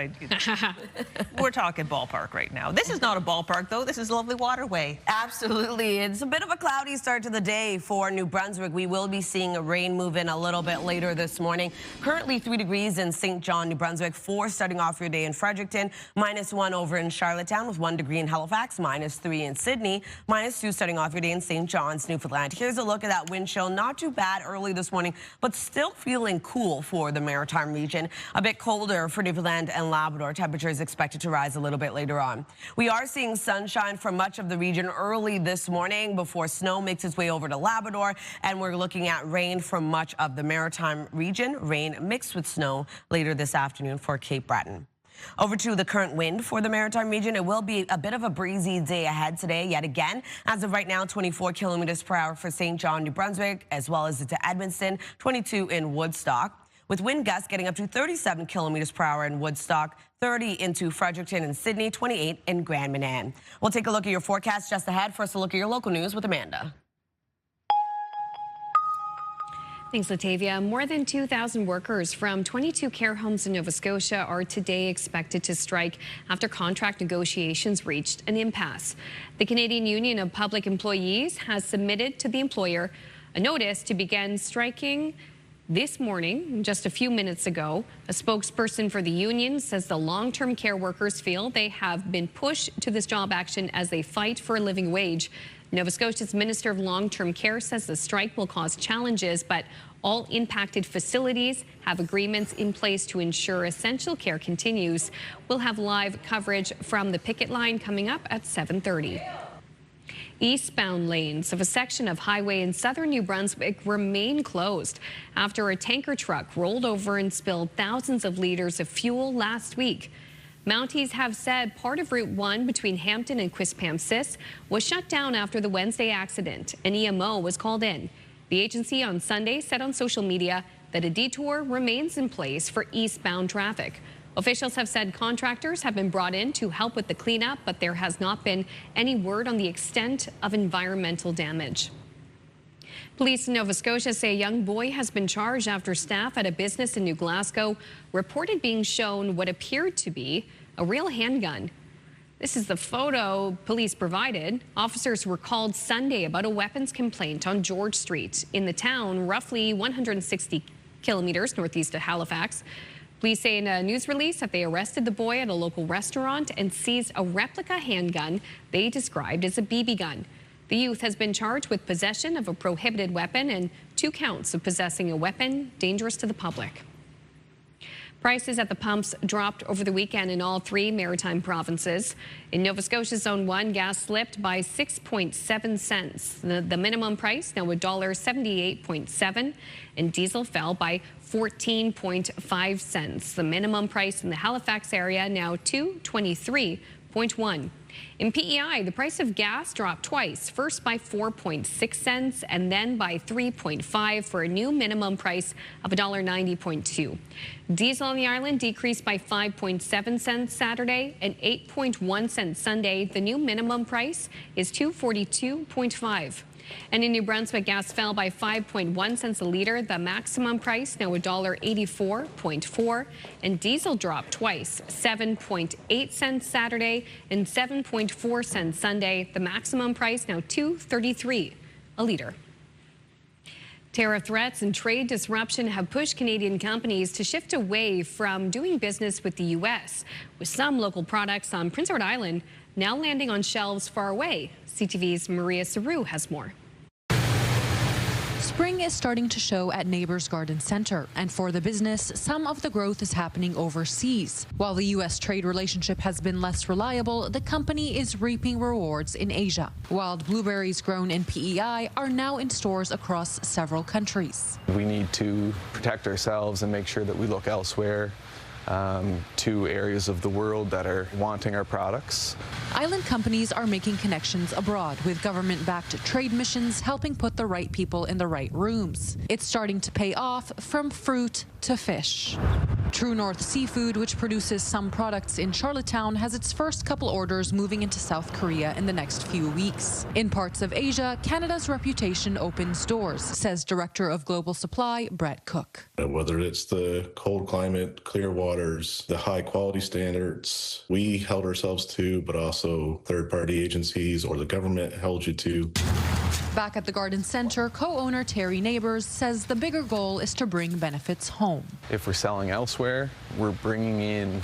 we're talking ballpark right now. This is not a ballpark, though. This is a lovely waterway. Absolutely. It's a bit of a cloudy start to the day for New Brunswick. We will be seeing rain move in a little bit later this morning. Currently 3 degrees in St. John, New Brunswick. 4 starting off your day in Fredericton. -1 over in Charlottetown with 1 degree in Halifax. -3 in Sydney. -2 starting off your day in St. John's, Newfoundland. Here's a look at that wind chill. Not too bad early this morning, but still feeling cool for the maritime region. A bit colder for Newfoundland and Labrador. Temperatures expected to rise a little bit later on. We are seeing sunshine for much of the region early this morning before snow makes its way over to Labrador, and we're looking at rain for much of the maritime region. Rain mixed with snow later this afternoon for Cape Breton. Over to the current wind for the maritime region. It will be a bit of a breezy day ahead today yet again. As of right now, 24 kilometers per hour for St. John, New Brunswick, as well as to Edmonton, 22 in Woodstock. With wind gusts getting up to 37 kilometers per hour in Woodstock, 30 into Fredericton and Sydney, 28 in Grand Manan. We'll take a look at your forecast just ahead. First, a look at your local news with Amanda. Thanks, Latavia. More than 2,000 workers from 22 care homes in Nova Scotia are today expected to strike after contract negotiations reached an impasse. The Canadian Union of Public Employees has submitted to the employer a notice to begin striking this morning, just a few minutes ago. A spokesperson for the union says the long-term care workers feel they have been pushed to this job action as they fight for a living wage. Nova Scotia's Minister of Long-Term Care says the strike will cause challenges, but all impacted facilities have agreements in place to ensure essential care continues. We'll have live coverage from the picket line coming up at 7:30. Eastbound lanes of a section of highway in southern New Brunswick remain closed after a tanker truck rolled over and spilled thousands of liters of fuel last week. Mounties have said part of Route 1 between Hampton and Quispamsis was shut down after the Wednesday accident. An EMO was called in. The agency on Sunday said on social media that a detour remains in place for eastbound traffic. Officials have said contractors have been brought in to help with the cleanup, but there has not been any word on the extent of environmental damage. Police in Nova Scotia say a young boy has been charged after staff at a business in New Glasgow reported being shown what appeared to be a real handgun. This is the photo police provided. Officers were called Sunday about a weapons complaint on George Street in the town, roughly 160 kilometers northeast of Halifax. Police say in a news release that they arrested the boy at a local restaurant and seized a replica handgun they described as a BB gun. The youth has been charged with possession of a prohibited weapon and 2 counts of possessing a weapon dangerous to the public. Prices at the pumps dropped over the weekend in all 3 maritime provinces. In Nova Scotia Zone 1, gas slipped by 6.7 cents. The minimum price now $1.78.7, and diesel fell by 14.5 cents. The minimum price in the Halifax area now $2.23.1. In PEI, the price of gas dropped twice, first by 4.6 cents and then by 3.5 for a new minimum price of $1.90.2. Diesel on the island decreased by 5.7 cents Saturday and 8.1 cents Sunday. The new minimum price is $2.42.5. And in New Brunswick, gas fell by 5.1 cents a liter. The maximum price now $1.84.4. And diesel dropped twice, 7.8 cents Saturday and 7.4 cents Sunday. The maximum price now $2.33 a liter. Tariff threats and trade disruption have pushed Canadian companies to shift away from doing business with the U.S., with some local products on Prince Edward Island now landing on shelves far away. CTV's Maria Saru has more. Spring is starting to show at Neighbors Garden Center, and for the business, some of the growth is happening overseas. While the U.S. trade relationship has been less reliable, the company is reaping rewards in Asia. Wild blueberries grown in PEI are now in stores across several countries. We need to protect ourselves and make sure that we look elsewhere to areas of the world that are wanting our products. Island companies are making connections abroad, with government-backed trade missions helping put the right people in the right rooms. It's starting to pay off, from fruit to fish. True North Seafood, which produces some products in Charlottetown, has its first couple orders moving into South Korea in the next few weeks. In parts of Asia, Canada's reputation opens doors, says Director of Global Supply, Brett Cook. Whether it's the cold climate, clear waters, the high quality standards we held ourselves to, but also third-party agencies or the government held you to. Back at the Garden Center, co-owner Terry Neighbors says the bigger goal is to bring benefits home. If we're selling elsewhere, we're bringing in,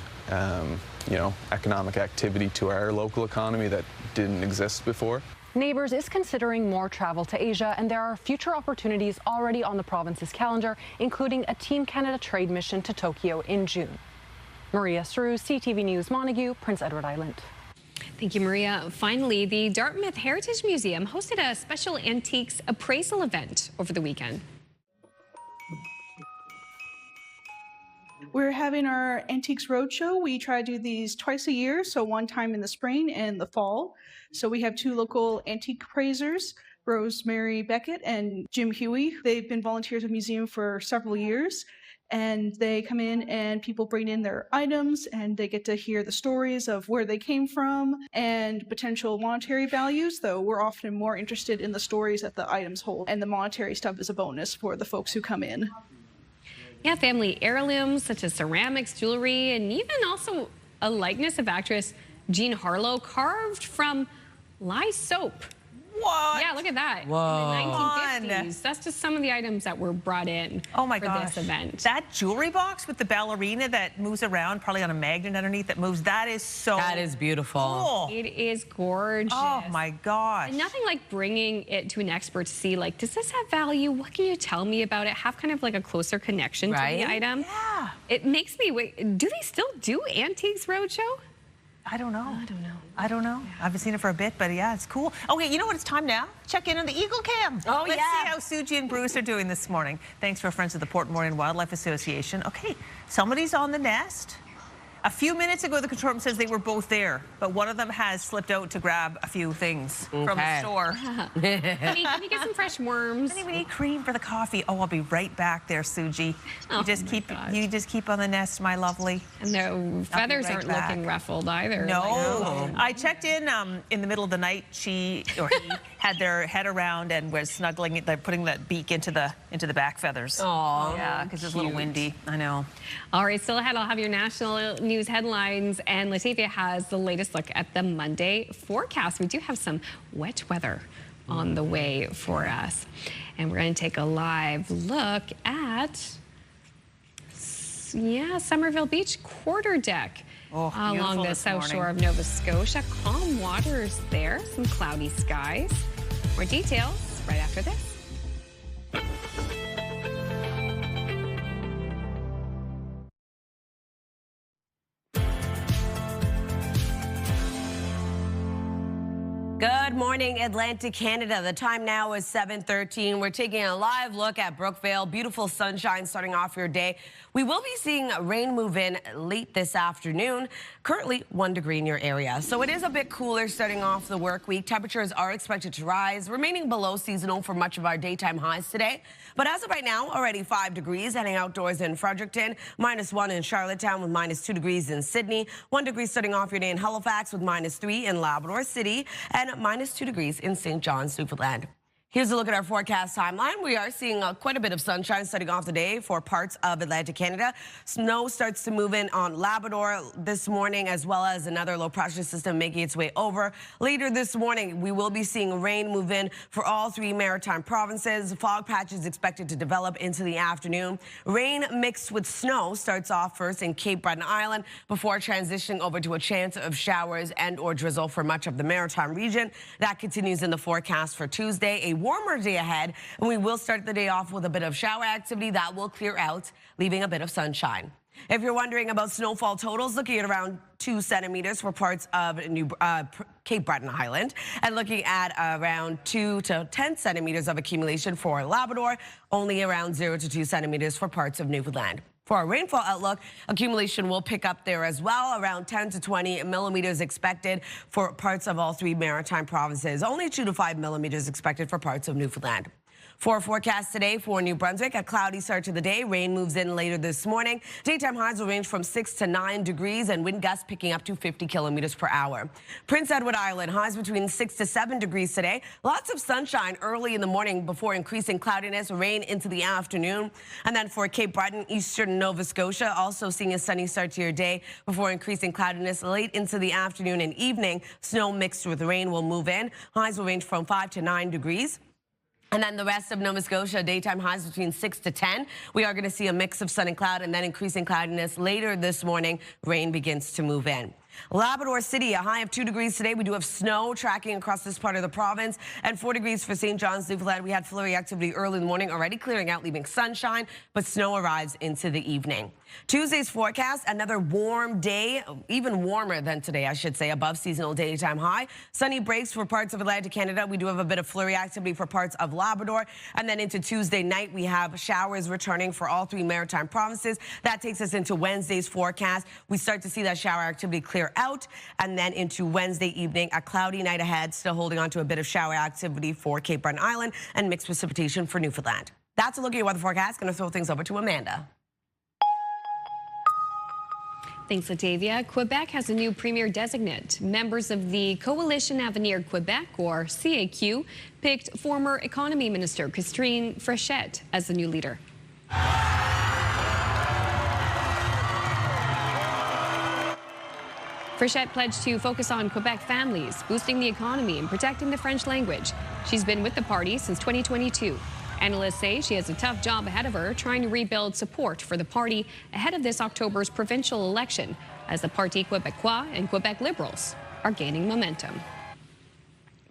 economic activity to our local economy that didn't exist before. Neighbors is considering more travel to Asia, and there are future opportunities already on the province's calendar, including a Team Canada trade mission to Tokyo in June. Maria Saru, CTV News Montague, Prince Edward Island. Thank you, Maria. Finally, the Dartmouth Heritage Museum hosted a special antiques appraisal event over the weekend. We're having our Antiques Roadshow. We try to do these twice a year, so one time in the spring and the fall. So we have two local antique appraisers, Rosemary Beckett and Jim Huey. They've been volunteers at the museum for several years, and they come in and people bring in their items and they get to hear the stories of where they came from and potential monetary values, though we're often more interested in the stories that the items hold, and the monetary stuff is a bonus for the folks who come in. Yeah, family heirlooms such as ceramics, jewelry, and even also a likeness of actress Jean Harlow carved from lye soap. What? Yeah, look at that. Whoa. In the 1950s. That's just some of the items that were brought in for this event. That jewelry box with the ballerina that moves around, probably on a magnet underneath that moves, that is beautiful. Cool. It is gorgeous. Oh my gosh. And nothing like bringing it to an expert to see, like, does this have value? What can you tell me about it? Have kind of like a closer connection to the item. Yeah. It makes me wait. Do they still do Antiques Roadshow? I don't know. I don't know. I haven't seen it for a bit, but yeah, it's cool. Okay, you know what? It's time now. Check in on the Eagle Cam. Oh, Let's see how Suji and Bruce are doing this morning. Thanks to our friends at the Port Moreton Wildlife Association. Okay, somebody's on the nest. A few minutes ago, the control room says they were both there, but one of them has slipped out to grab a few things from the store. Can you get some fresh worms? Honey, we need cream for the coffee. Oh, I'll be right back there, Suji. You just keep on the nest, my lovely. No, feathers aren't looking ruffled either. No. I checked in the middle of the night. She or he had their head around and was snuggling it. They're putting that beak into the back feathers. Oh, yeah, because it's a little windy. I know. All right, still ahead, I'll have your national news headlines, and Latavia has the latest look at the Monday forecast. We do have some wet weather on the way for us, and we're going to take a live look at Somerville Beach quarter deck along the south shore of Nova Scotia. Calm waters there, some cloudy skies. More details right after this. Good morning, Atlantic Canada. The time now is 7:13. We're taking a live look at Brookvale. Beautiful sunshine starting off your day. We will be seeing rain move in late this afternoon. Currently 1 degree in your area. So it is a bit cooler starting off the work week. Temperatures are expected to rise, remaining below seasonal for much of our daytime highs today. But as of right now, already 5 degrees heading outdoors in Fredericton, -1 in Charlottetown with -2 degrees in Sydney, 1 degree starting off your day in Halifax with -3 in Labrador City, and -2 degrees in St. John's, Newfoundland. Here's a look at our forecast timeline. We are seeing quite a bit of sunshine starting off the day for parts of Atlantic Canada. Snow starts to move in on Labrador this morning, as well as another low pressure system making its way over. Later this morning, we will be seeing rain move in for all three maritime provinces. Fog patches expected to develop into the afternoon. Rain mixed with snow starts off first in Cape Breton Island before transitioning over to a chance of showers and or drizzle for much of the maritime region. That continues in the forecast for Tuesday. A warmer day ahead, and we will start the day off with a bit of shower activity that will clear out, leaving a bit of sunshine. If you're wondering about snowfall totals, looking at around 2 centimeters for parts of Cape Breton Island, and looking at around 2 to 10 centimeters of accumulation for Labrador, only around 0 to 2 centimeters for parts of Newfoundland. For our rainfall outlook, accumulation will pick up there as well, around 10 to 20 millimeters expected for parts of all three maritime provinces. Only 2 to 5 millimeters expected for parts of Newfoundland. For our forecast today for New Brunswick, a cloudy start to the day. Rain moves in later this morning. Daytime highs will range from 6 to 9 degrees and wind gusts picking up to 50 kilometers per hour. Prince Edward Island, highs between 6 to 7 degrees today. Lots of sunshine early in the morning before increasing cloudiness, rain into the afternoon. And then for Cape Breton, eastern Nova Scotia, also seeing a sunny start to your day before increasing cloudiness late into the afternoon and evening. Snow mixed with rain will move in. Highs will range from 5 to 9 degrees. And then the rest of Nova Scotia, daytime highs between 6 to 10. We are going to see a mix of sun and cloud and then increasing cloudiness later this morning. Rain begins to move in. Labrador City, a high of 2 degrees today. We do have snow tracking across this part of the province, and 4 degrees for St. John's, Newfoundland. We had flurry activity early in the morning, already clearing out, leaving sunshine, but snow arrives into the evening. Tuesday's forecast, another warm day, even warmer than today, I should say, above seasonal daytime high. Sunny breaks for parts of Atlantic Canada. We do have a bit of flurry activity for parts of Labrador. And then into Tuesday night, we have showers returning for all three maritime provinces. That takes us into Wednesday's forecast. We start to see that shower activity clear out. And then into Wednesday evening, a cloudy night ahead, still holding on to a bit of shower activity for Cape Breton Island and mixed precipitation for Newfoundland. That's a look at your weather forecast. Going to throw things over to Amanda. Thanks, Latavia. Quebec has a new premier designate. Members of the Coalition Avenir Quebec, or CAQ, picked former Economy Minister Christine Frechette as the new leader. Frechette pledged to focus on Quebec families, boosting the economy and protecting the French language. She's been with the party since 2022. Analysts say she has a tough job ahead of her, trying to rebuild support for the party ahead of this October's provincial election, as the Parti Québécois and Quebec Liberals are gaining momentum.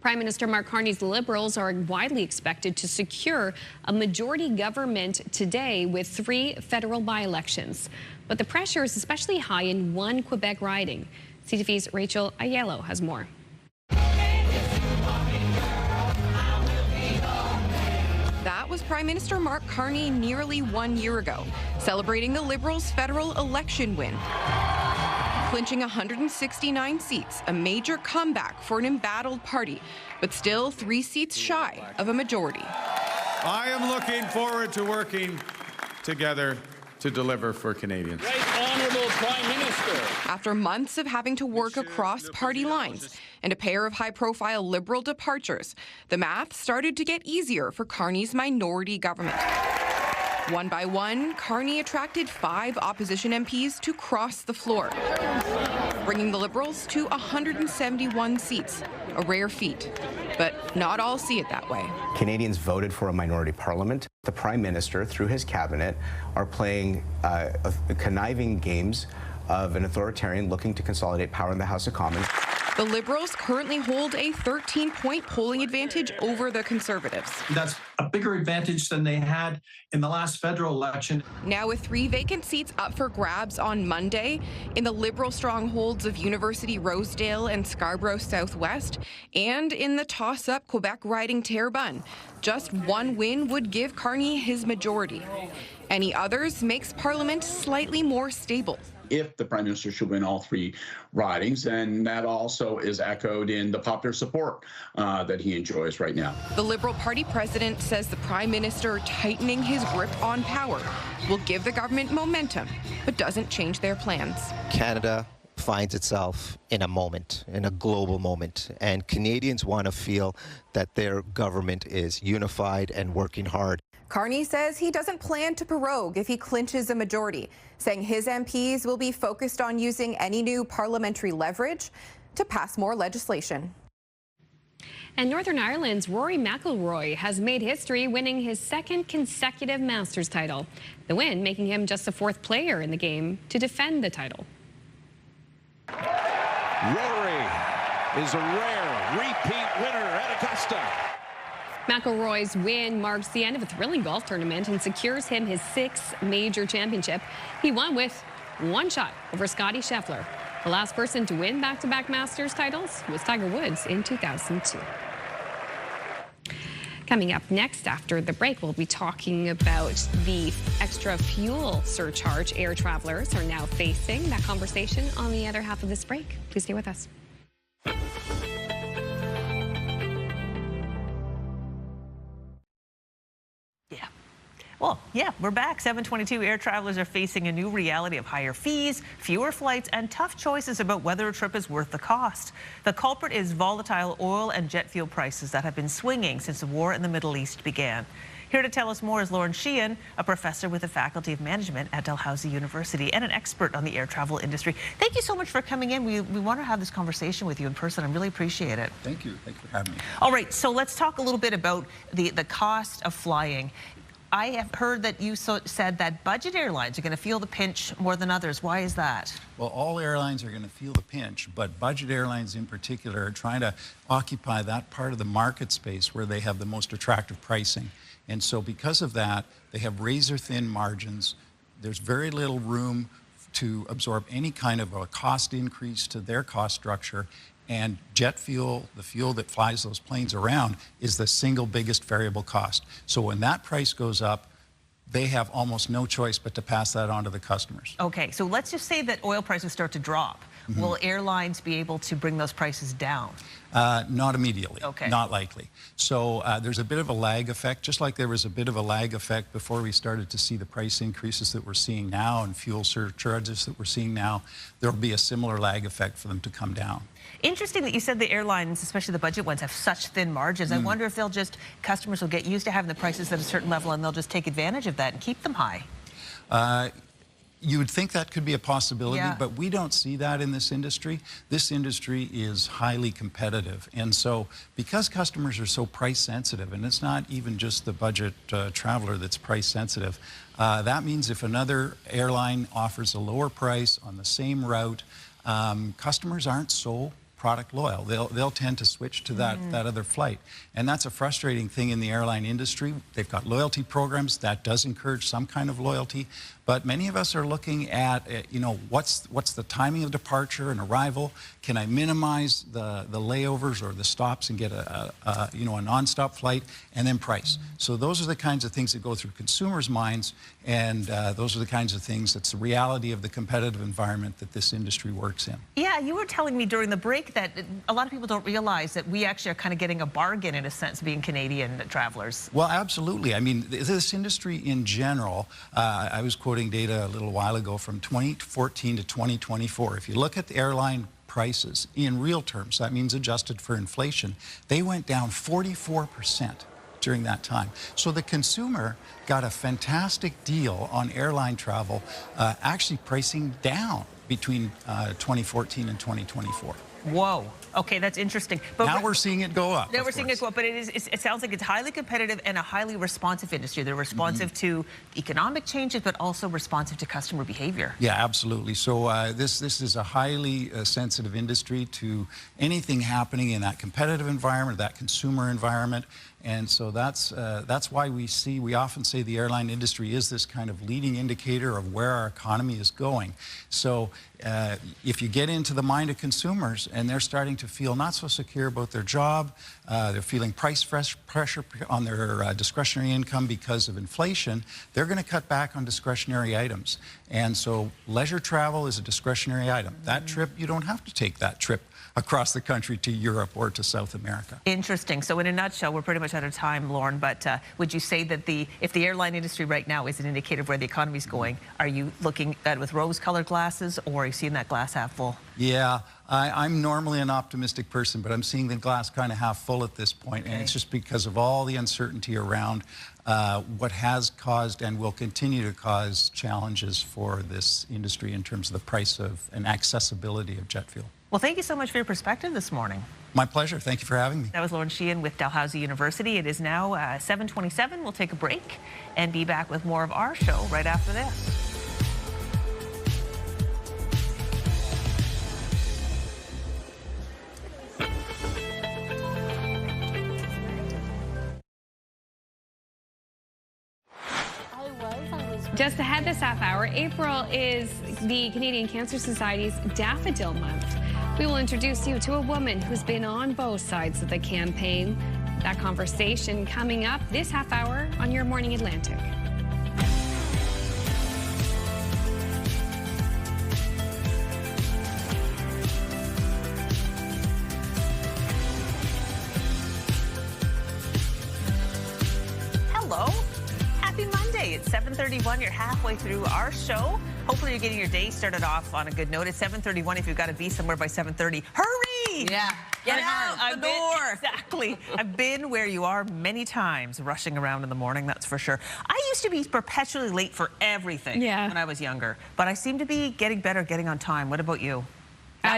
Prime Minister Mark Carney's Liberals are widely expected to secure a majority government today with 3 federal by-elections. But the pressure is especially high in one Quebec riding. CTV's Rachel Aiello has more. That was Prime Minister Mark Carney nearly 1 year ago, celebrating the Liberals' federal election win. Clinching 169 seats, a major comeback for an embattled party, but still 3 seats shy of a majority. I am looking forward to working together to deliver for Canadians. Right Honourable Prime Minister. After months of having to work across party lines and a pair of high-profile Liberal departures, the math started to get easier for Carney's minority government. One by one, Carney attracted 5 opposition MPs to cross the floor, bringing the Liberals to 171 seats, a rare feat. But not all see it that way. Canadians voted for a minority parliament. The Prime Minister, through his cabinet, are playing conniving games of an authoritarian looking to consolidate power in the House of Commons. The Liberals currently hold a 13-point polling advantage over the Conservatives. That's a bigger advantage than they had in the last federal election. Now with 3 vacant seats up for grabs on Monday in the Liberal strongholds of University Rosedale and Scarborough Southwest, and in the toss-up Quebec riding Terrebonne, just 1 win would give Carney his majority. Any others makes Parliament slightly more stable. If the Prime Minister should win all 3 ridings, and that also is echoed in the popular support that he enjoys right now. The Liberal Party president says the Prime Minister tightening his grip on power will give the government momentum, but doesn't change their plans. Canada finds itself in a moment, in a global moment, and Canadians want to feel that their government is unified and working hard. Carney says he doesn't plan to prorogue if he clinches a majority, saying his MPs will be focused on using any new parliamentary leverage to pass more legislation. And Northern Ireland's Rory McIlroy has made history, winning his second consecutive Masters title. The win making him just the fourth player in the game to defend the title. Rory is a rare repeat winner at Augusta. McIlroy's win marks the end of a thrilling golf tournament and secures him his 6th major championship. He won with one shot over Scottie Scheffler. The last person to win back-to-back Masters titles was Tiger Woods in 2002. Coming up next after the break, we'll be talking about the extra fuel surcharge air travelers are now facing. That conversation on the other half of this break. Please stay with us. Well, yeah, we're back. 7:22 air travelers are facing a new reality of higher fees, fewer flights, and tough choices about whether a trip is worth the cost. The culprit is volatile oil and jet fuel prices that have been swinging since the war in the Middle East began. Here to tell us more is Lauren Sheehan, a professor with the Faculty of Management at Dalhousie University and an expert on the air travel industry. Thank you so much for coming in. We want to have this conversation with you in person. I really appreciate it. Thank you. Thanks for having me. All right, so let's talk a little bit about the cost of flying. I have heard that you said that budget airlines are going to feel the pinch more than others. Why is that? Well, all airlines are going to feel the pinch, but budget airlines in particular are trying to occupy that part of the market space where they have the most attractive pricing. And so because of that, they have razor-thin margins. There's very little room to absorb any kind of a cost increase to their cost structure. And jet fuel, the fuel that flies those planes around, is the single biggest variable cost. So when that price goes up, they have almost no choice but to pass that on to the customers. Okay, so let's just say that oil prices start to drop. Mm-hmm. Will airlines be able to bring those prices down? Not immediately, okay. Not likely. So there's a bit of a lag effect, just like there was a bit of a lag effect before we started to see the price increases that we're seeing now and fuel surcharges that we're seeing now. There'll be a similar lag effect for them to come down. Interesting that you said the airlines, especially the budget ones, have such thin margins. I wonder if customers will get used to having the prices at a certain level and they'll just take advantage of that and keep them high. You would think that could be a possibility, yeah. But we don't see that in this industry. This industry is highly competitive. And so because customers are so price sensitive, and it's not even just the budget traveler that's price sensitive, that means if another airline offers a lower price on the same route, customers aren't so product loyal. They'll tend to switch to that other flight. And that's a frustrating thing in the airline industry. They've got loyalty programs that does encourage some kind of loyalty, but many of us are looking at, what's the timing of departure and arrival? Can I minimize the layovers or the stops and get a non-stop flight, and then price? So those are the kinds of things that go through consumers' minds, and those are the kinds of things that's the reality of the competitive environment that this industry works in. Yeah, you were telling me during the break that a lot of people don't realize that we actually are kind of getting a bargain in a sense being Canadian travelers. Well, absolutely. I mean, this industry in general, I was quoting data a little while ago from 2014 to 2024. If you look at the airline prices in real terms, that means adjusted for inflation, they went down 44% during that time. So the consumer got a fantastic deal on airline travel, actually pricing down between 2014 and 2024. Whoa. Okay, that's interesting. But now we're seeing it go up. Now we're seeing it go up, but it sounds like it's highly competitive and a highly responsive industry. They're responsive to economic changes, but also responsive to customer behavior. Yeah, absolutely. So this is a highly sensitive industry to anything happening in that competitive environment, that consumer environment. And so that's why we often say the airline industry is this kind of leading indicator of where our economy is going. So if you get into the mind of consumers and they're starting to feel not so secure about their job, they're feeling price pressure on their discretionary income because of inflation, they're going to cut back on discretionary items. And so leisure travel is a discretionary item. That trip, you don't have to take that trip across the country to Europe or to South America. Interesting. So in a nutshell, we're pretty much out of time, Lauren, but would you say that if the airline industry right now is an indicator of where the economy is going, are you looking at it with rose-colored glasses, or are you seeing that glass half full? Yeah, I'm normally an optimistic person, but I'm seeing the glass kind of half full at this point, and it's just because of all the uncertainty around what has caused and will continue to cause challenges for this industry in terms of the price of and accessibility of jet fuel. Well, thank you so much for your perspective this morning. My pleasure. Thank you for having me. That was Lauren Sheehan with Dalhousie University. It is now 7:27. We'll take a break and be back with more of our show right after this. Just ahead this half hour, April is the Canadian Cancer Society's Daffodil Month. We will introduce you to a woman who's been on both sides of the campaign. That conversation coming up this half hour on Your Morning Atlantic. Hello. Happy Monday. It's 7:31. You're halfway through our show. Hopefully you're getting your day started off on a good note. It's 7:31. If you've got to be somewhere by 7:30, hurry! Yeah, get out the door. Exactly. I've been where you are many times, rushing around in the morning, that's for sure. I used to be perpetually late for everything when I was younger, but I seem to be getting better getting on time. What about you?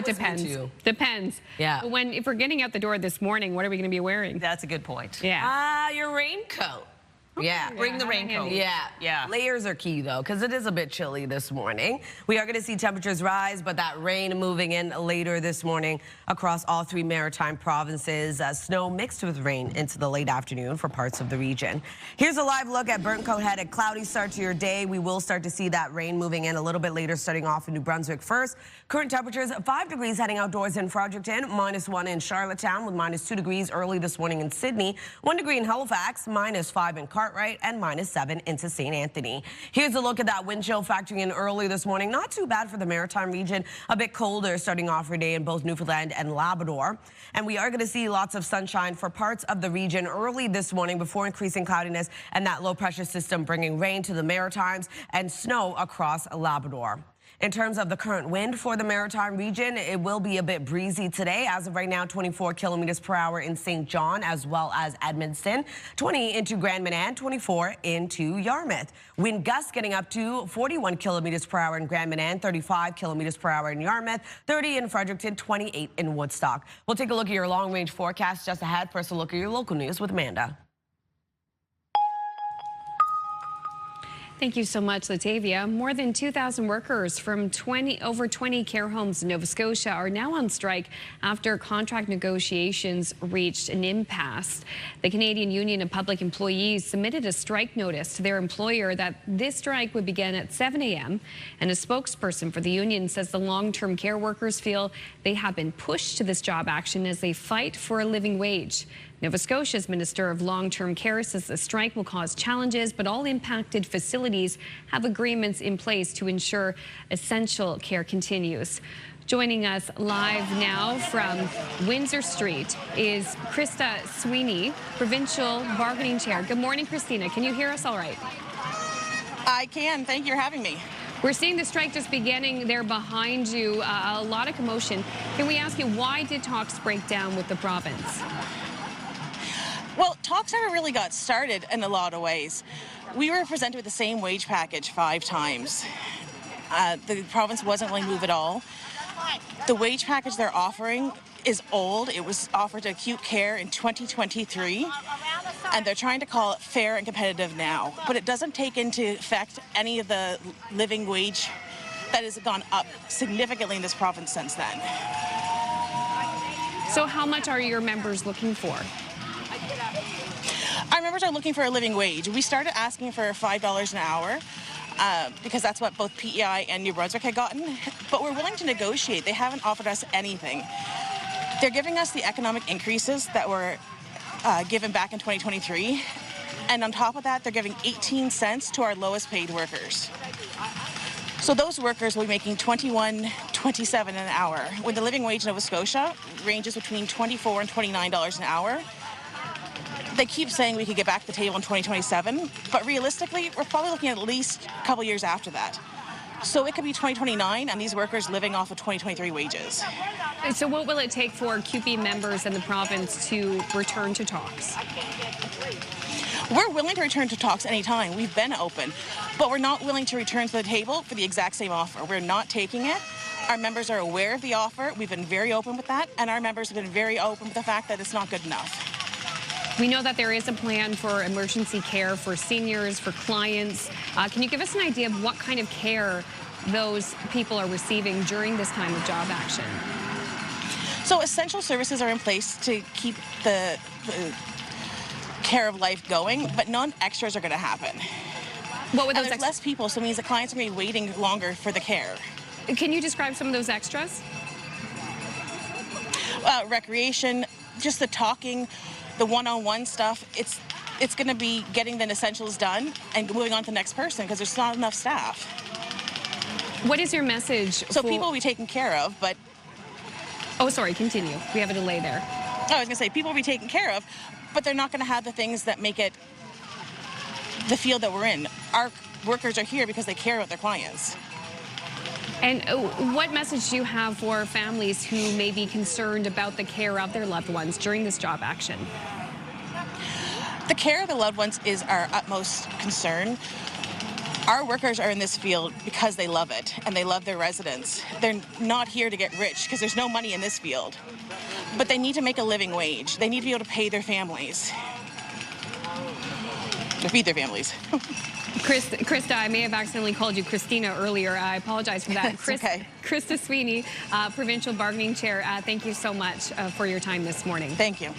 Depends. Depends. Yeah. But if we're getting out the door this morning, what are we going to be wearing? That's a good point. Yeah. Your raincoat. Yeah. Bring the raincoat. Yeah. Layers are key, though, because it is a bit chilly this morning. We are going to see temperatures rise, but that rain moving in later this morning across all three maritime provinces. Snow mixed with rain into the late afternoon for parts of the region. Here's a live look at Burntcoat Head. A cloudy start to your day. We will start to see that rain moving in a little bit later, starting off in New Brunswick first. Current temperatures, 5 degrees heading outdoors in Fredericton, -1 in Charlottetown, with -2 degrees early this morning in Sydney, 1 degree in Halifax, -5 in Cartwright, and -7 into St. Anthony. Here's a look at that wind chill factoring in early this morning. Not too bad for the maritime region. A bit colder starting off your day in both Newfoundland and Labrador. And we are going to see lots of sunshine for parts of the region early this morning before increasing cloudiness and that low pressure system bringing rain to the Maritimes and snow across Labrador. In terms of the current wind for the maritime region, it will be a bit breezy today. As of right now, 24 kilometers per hour in St. John as well as Edmundston, 20 into Grand Manan, 24 into Yarmouth. Wind gusts getting up to 41 kilometers per hour in Grand Manan, 35 kilometers per hour in Yarmouth, 30 in Fredericton, 28 in Woodstock. We'll take a look at your long-range forecast just ahead. First, a look at your local news with Amanda. Thank you so much, Latavia. More than 2,000 workers from over 20 care homes in Nova Scotia are now on strike after contract negotiations reached an impasse. The Canadian Union of Public Employees submitted a strike notice to their employer that this strike would begin at 7 a.m. And a spokesperson for the union says the long-term care workers feel they have been pushed to this job action as they fight for a living wage. Nova Scotia's Minister of Long-Term Care says the strike will cause challenges, but all impacted facilities have agreements in place to ensure essential care continues. Joining us live now from Windsor Street is Krista Sweeney, Provincial Bargaining Chair. Good morning, Christina. Can you hear us all right? I can. Thank you for having me. We're seeing the strike just beginning there behind you, a lot of commotion. Can we ask you, why did talks break down with the province? Well, talks never really got started in a lot of ways. We were presented with the same wage package 5 times. The province wasn't willing to move at all. The wage package they're offering is old. It was offered to acute care in 2023, and they're trying to call it fair and competitive now. But it doesn't take into effect any of the living wage that has gone up significantly in this province since then. So how much are your members looking for? Our members are looking for a living wage. We started asking for $5 an hour because that's what both PEI and New Brunswick had gotten, but we're willing to negotiate. They haven't offered us anything. They're giving us the economic increases that were given back in 2023, and on top of that, they're giving 18 cents to our lowest paid workers. So those workers will be making $21.20 $27 an hour, when the living wage in Nova Scotia ranges between $24 and $29 an hour. They keep saying we could get back to the table in 2027, but realistically, we're probably looking at least a couple years after that. So it could be 2029, and these workers living off of 2023 wages. So what will it take for CUPE members and the province to return to talks? We're willing to return to talks anytime. We've been open, but we're not willing to return to the table for the exact same offer. We're not taking it. Our members are aware of the offer. We've been very open with that, and our members have been very open with the fact that it's not good enough. We know that there is a plan for emergency care for seniors, for clients. Can you give us an idea of what kind of care those people are receiving during this time of job action? So essential services are in place to keep the care of life going, but non-extras are going to happen. What would those there's less people, so it means the clients are going to be waiting longer for the care. Can you describe some of those extras? Recreation, just the talking, the one-on-one stuff. It's going to be getting the essentials done and moving on to the next person because there's not enough staff. What is your message? So people will be taken care of, but... Oh, sorry, continue. We have a delay there. I was going to say, people will be taken care of, but they're not going to have the things that make it the field that we're in. Our workers are here because they care about their clients. And what message do you have for families who may be concerned about the care of their loved ones during this job action? The care of the loved ones is our utmost concern. Our workers are in this field because they love it and they love their residents. They're not here to get rich because there's no money in this field. But they need to make a living wage. They need to be able to pay their families. To feed their families. Krista, I may have accidentally called you Christina earlier. I apologize for that. Okay. Krista Sweeney, Provincial Bargaining Chair, thank you so much for your time this morning. Thank you.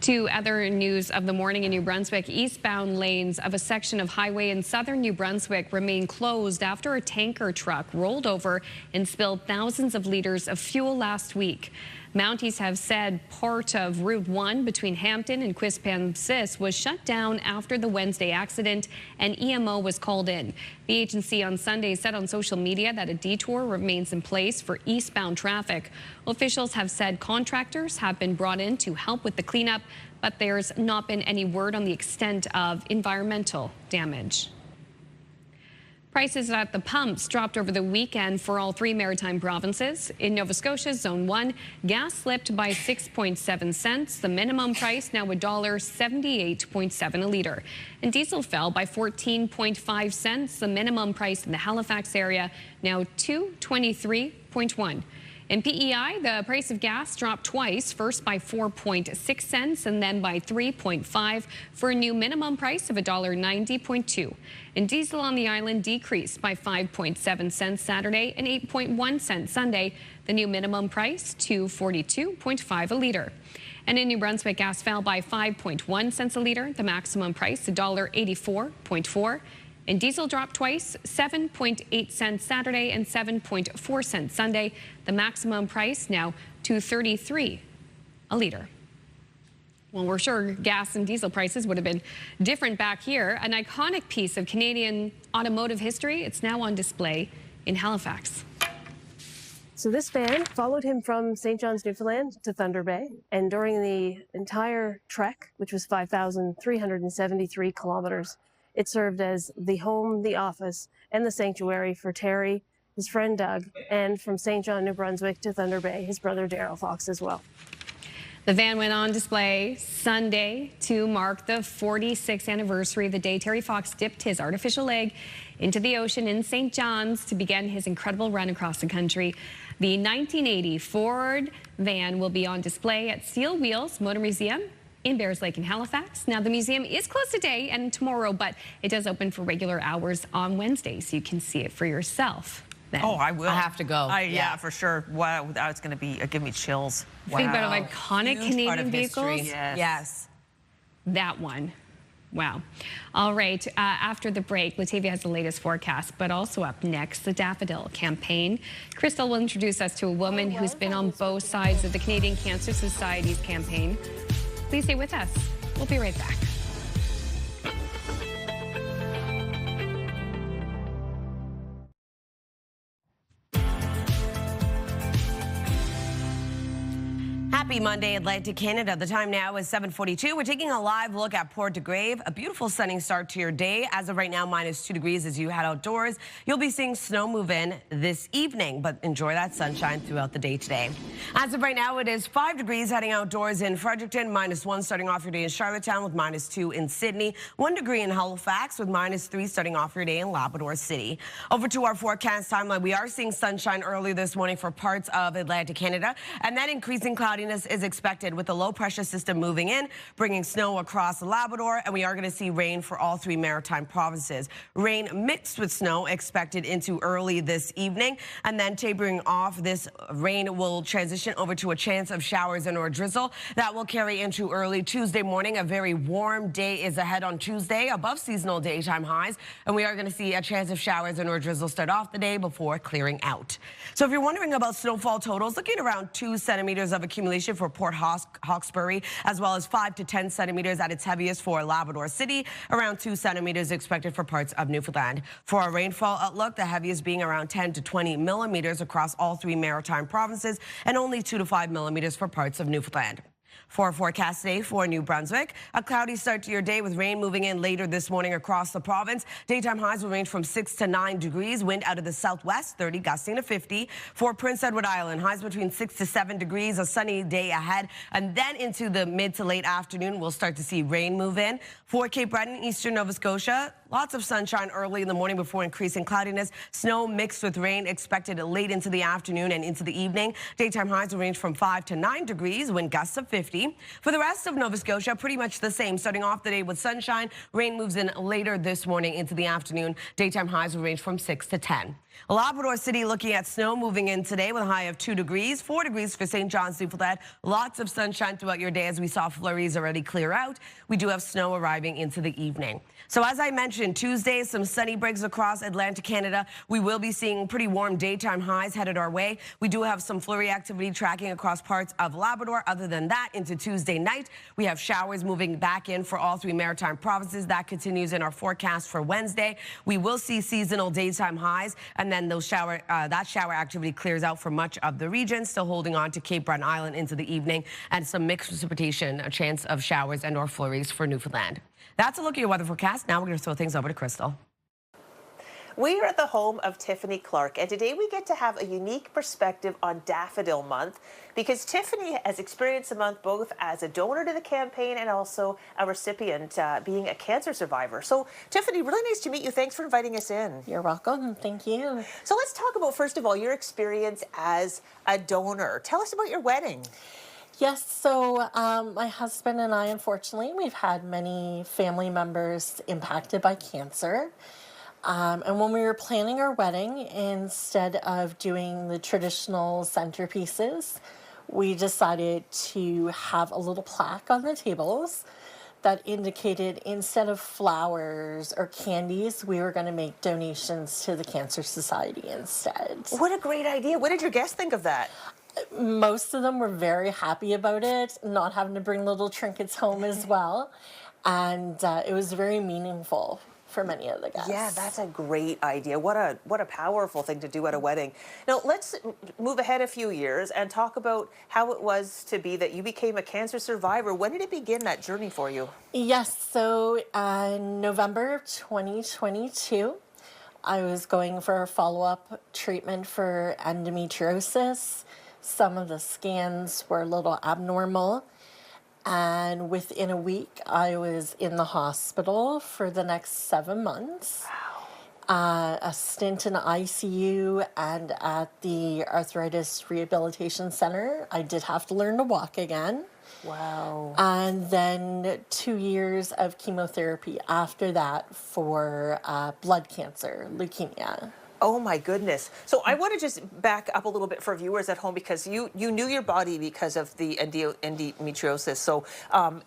To other news of the morning in New Brunswick, eastbound lanes of a section of highway in southern New Brunswick remain closed after a tanker truck rolled over and spilled thousands of liters of fuel last week. Mounties have said part of Route 1 between Hampton and Quispamsis was shut down after the Wednesday accident, and EMO was called in. The agency on Sunday said on social media that a detour remains in place for eastbound traffic. Officials have said contractors have been brought in to help with the cleanup, but there's not been any word on the extent of environmental damage. Prices at the pumps dropped over the weekend for all three maritime provinces. In Nova Scotia, Zone 1, gas slipped by 6.7 cents. The minimum price now $1.78.7 a litre. And diesel fell by 14.5 cents. The minimum price in the Halifax area now $2.23.1. In PEI, the price of gas dropped twice, first by 4.6 cents and then by 3.5 for a new minimum price of $1.90.2. And diesel on the island decreased by 5.7 cents Saturday and 8.1 cents Sunday. The new minimum price $2.42.5 a litre. And in New Brunswick, gas fell by 5.1 cents a litre. The maximum price $1.84.4. And diesel dropped twice, 7.8 cents Saturday and 7.4 cents Sunday. The maximum price now $2.33 a litre. Well, we're sure gas and diesel prices would have been different back here. An iconic piece of Canadian automotive history. It's now on display in Halifax. So this van followed him from St. John's, Newfoundland to Thunder Bay. And during the entire trek, which was 5,373 kilometers, it served as the home, the office, and the sanctuary for Terry, his friend Doug, and from St. John, New Brunswick to Thunder Bay, his brother Daryl Fox as well. The van went on display Sunday to mark the 46th anniversary of the day Terry Fox dipped his artificial leg into the ocean in St. John's to begin his incredible run across the country. The 1980 Ford van will be on display at Steel Wheels Motor Museum in Bears Lake in Halifax. Now, the museum is closed today and tomorrow, but it does open for regular hours on Wednesday, so you can see it for yourself then. Oh, I will. I have to go. Yeah, for sure. Wow, that's going to be, give me chills. Wow. Think about iconic Canadian vehicles. Yes. That one. Wow. All right. After the break, Latavia has the latest forecast, but also up next, the Daffodil campaign. Crystal will introduce us to a woman who's been on both sides of the Canadian Cancer Society's campaign. Please stay with us. We'll be right back. Happy Monday, Atlantic Canada. The time now is 7:42. We're taking a live look at Port de Grave. A beautiful sunny start to your day. As of right now, -2 degrees as you head outdoors. You'll be seeing snow move in this evening, but enjoy that sunshine throughout the day today. As of right now, it is 5 degrees heading outdoors in Fredericton, -1 starting off your day in Charlottetown with -2 in Sydney, 1 degree in Halifax with -3 starting off your day in Labrador City. Over to our forecast timeline. We are seeing sunshine early this morning for parts of Atlantic Canada, and then increasing cloudiness is expected with the low pressure system moving in, bringing snow across Labrador, and we are going to see rain for all 3 maritime provinces. Rain mixed with snow expected into early this evening, and then tapering off. This rain will transition over to a chance of showers and or drizzle that will carry into early Tuesday morning. A very warm day is ahead on Tuesday, above seasonal daytime highs, and we are going to see a chance of showers and or drizzle start off the day before clearing out. So if you're wondering about snowfall totals, looking around 2 centimeters of accumulation for Port Hawkesbury, as well as 5 to 10 centimeters at its heaviest for Labrador City. Around 2 centimeters expected for parts of Newfoundland. For our rainfall outlook, the heaviest being around 10 to 20 millimeters across all 3 maritime provinces, and only 2 to 5 millimeters for parts of Newfoundland. For our forecast today for New Brunswick, a cloudy start to your day with rain moving in later this morning across the province. Daytime highs will range from 6 to 9 degrees. Wind out of the southwest, 30 gusting to 50. For Prince Edward Island, highs between 6 to 7 degrees. A sunny day ahead, and then into the mid to late afternoon, we'll start to see rain move in. For Cape Breton, eastern Nova Scotia, lots of sunshine early in the morning before increasing cloudiness. Snow mixed with rain expected late into the afternoon and into the evening. Daytime highs will range from 5 to 9 degrees. Wind gusts of 50. For the rest of Nova Scotia, pretty much the same. Starting off the day with sunshine, rain moves in later this morning into the afternoon. Daytime highs will range from 6 to 10. Labrador City looking at snow moving in today with a high of 2 degrees, 4 degrees for St. John's, Newfoundland. Lots of sunshine throughout your day as we saw flurries already clear out. We do have snow arriving into the evening. So as I mentioned, Tuesday, some sunny breaks across Atlantic Canada. We will be seeing pretty warm daytime highs headed our way. We do have some flurry activity tracking across parts of Labrador. Other than that, into Tuesday night, we have showers moving back in for all 3 maritime provinces. That continues in our forecast for Wednesday. We will see seasonal daytime highs, and then those that shower activity clears out for much of the region, still holding on to Cape Breton Island into the evening, and some mixed precipitation, a chance of showers and or flurries for Newfoundland. That's a look at your weather forecast. Now we're going to throw things over to Crystal. We are at the home of Tiffany Clark, and today we get to have a unique perspective on Daffodil Month, because Tiffany has experienced the month both as a donor to the campaign and also a recipient, being a cancer survivor. So, Tiffany, really nice to meet you. Thanks for inviting us in. You're welcome. Thank you. So let's talk about, first of all, your experience as a donor. Tell us about your wedding. Yes, so my husband and I, unfortunately, we've had many family members impacted by cancer. And when we were planning our wedding, instead of doing the traditional centerpieces, we decided to have a little plaque on the tables that indicated instead of flowers or candies, we were going to make donations to the Cancer Society instead. What a great idea. What did your guests think of that? Most of them were very happy about it, not having to bring little trinkets home as well. And it was very meaningful for many of the guests. Yeah, that's a great idea. What a powerful thing to do at a wedding. Now, let's move ahead a few years and talk about how it was to be that you became a cancer survivor. When did it begin, that journey for you? Yes, so November of 2022, I was going for a follow-up treatment for endometriosis. Some of the scans were a little abnormal. And within a week, I was in the hospital for the next 7 months. Wow. A stint in ICU, and at the Arthritis Rehabilitation Center, I did have to learn to walk again. Wow. And then 2 years of chemotherapy after that for blood cancer, leukemia. Oh my goodness. So I want to just back up a little bit for viewers at home, because you knew your body because of the endometriosis. So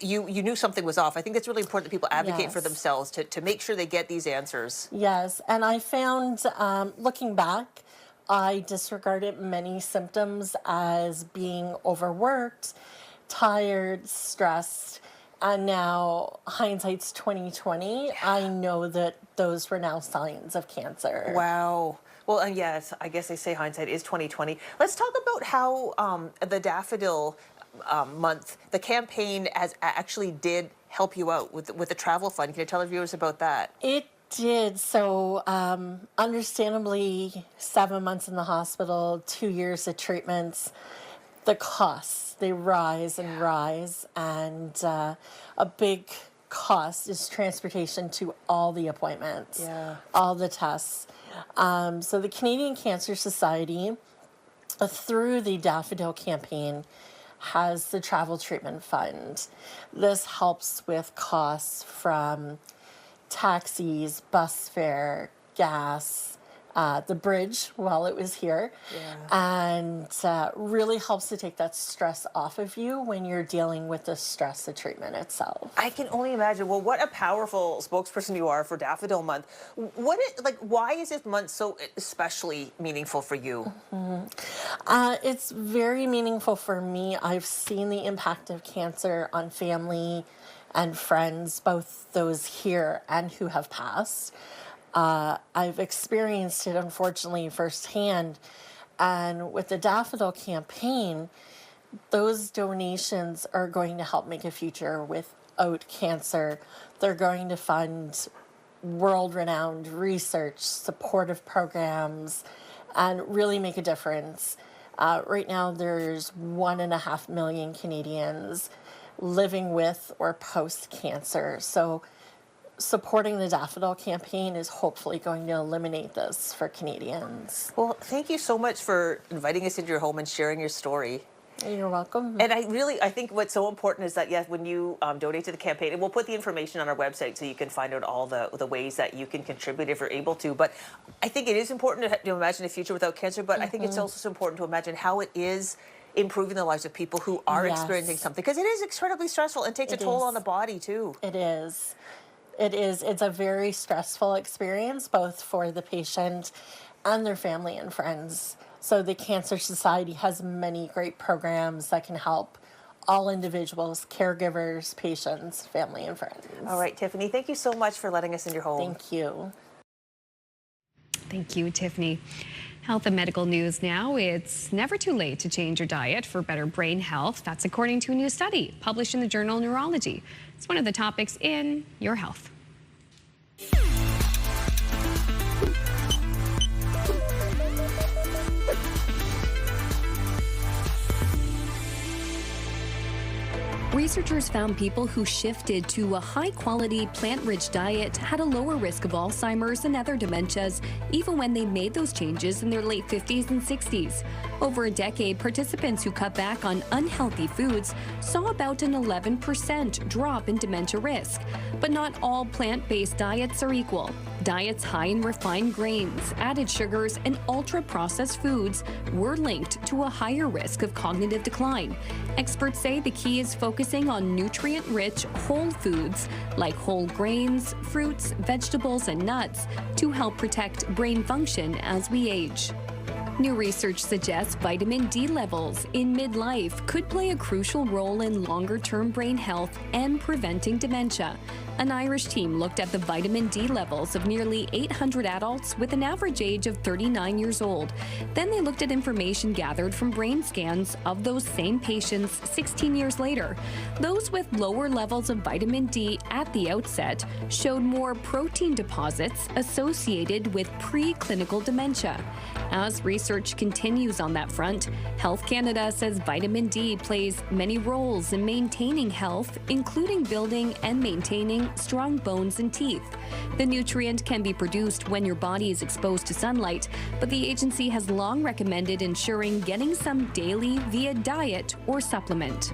you knew something was off. I think it's really important that people advocate for themselves to make sure they get these answers. Yes, and I found, looking back, I disregarded many symptoms as being overworked, tired, stressed. And now, hindsight's 2020. Yeah. I know that those were now signs of cancer. Wow. Well, and yes, I guess they say hindsight is 2020. Let's talk about how the Daffodil month, the campaign actually did help you out with the travel fund. Can you tell our viewers about that? It did. So, understandably, 7 months in the hospital, 2 years of treatments, the costs, they rise and rise. And a big cost is transportation to all the appointments, all the tests. So the Canadian Cancer Society, through the Daffodil campaign, has the travel treatment fund. This helps with costs from taxis, bus fare, gas, the bridge while it was here, and really helps to take that stress off of you when you're dealing with the stress of treatment itself. I can only imagine. Well, what a powerful spokesperson you are for Daffodil Month. Why is this month so especially meaningful for you? It's very meaningful for me. I've seen the impact of cancer on family and friends, both those here and who have passed. I've experienced it, unfortunately, firsthand. And with the Daffodil campaign, those donations are going to help make a future without cancer. They're going to fund world-renowned research, supportive programs, and really make a difference. Right now, there's 1.5 million Canadians living with or post-cancer. So supporting the Daffodil campaign is hopefully going to eliminate this for Canadians. Well, thank you so much for inviting us into your home and sharing your story. You're welcome. And I think what's so important is that, yes, when you donate to the campaign, and we'll put the information on our website so you can find out all the ways that you can contribute if you're able to. But I think it is important to imagine a future without cancer, but I think it's also so important to imagine how it is improving the lives of people who are experiencing something, because it is incredibly stressful and takes a toll on the body too. It is. It is. It's a very stressful experience, both for the patient and their family and friends. So the Cancer Society has many great programs that can help all individuals, caregivers, patients, family, and friends. All right, Tiffany, thank you so much for letting us in your home. Thank you. Thank you, Tiffany. Health and medical news now. It's never too late to change your diet for better brain health. That's according to a new study published in the journal Neurology. It's one of the topics in Your Health. Researchers found people who shifted to a high-quality, plant-rich diet had a lower risk of Alzheimer's and other dementias, even when they made those changes in their late 50s and 60s. Over a decade, participants who cut back on unhealthy foods saw about an 11% drop in dementia risk. But not all plant-based diets are equal. Diets high in refined grains, added sugars, and ultra-processed foods were linked to a higher risk of cognitive decline. Experts say the key is focusing on nutrient-rich whole foods like whole grains, fruits, vegetables, and nuts to help protect brain function as we age. New research suggests vitamin D levels in midlife could play a crucial role in longer-term brain health and preventing dementia. An Irish team looked at the vitamin D levels of nearly 800 adults with an average age of 39 years old. Then they looked at information gathered from brain scans of those same patients 16 years later. Those with lower levels of vitamin D at the outset showed more protein deposits associated with preclinical dementia. As research continues on that front, Health Canada says vitamin D plays many roles in maintaining health, including building and maintaining strong bones and teeth. The nutrient can be produced when your body is exposed to sunlight, but the agency has long recommended ensuring getting some daily via diet or supplement.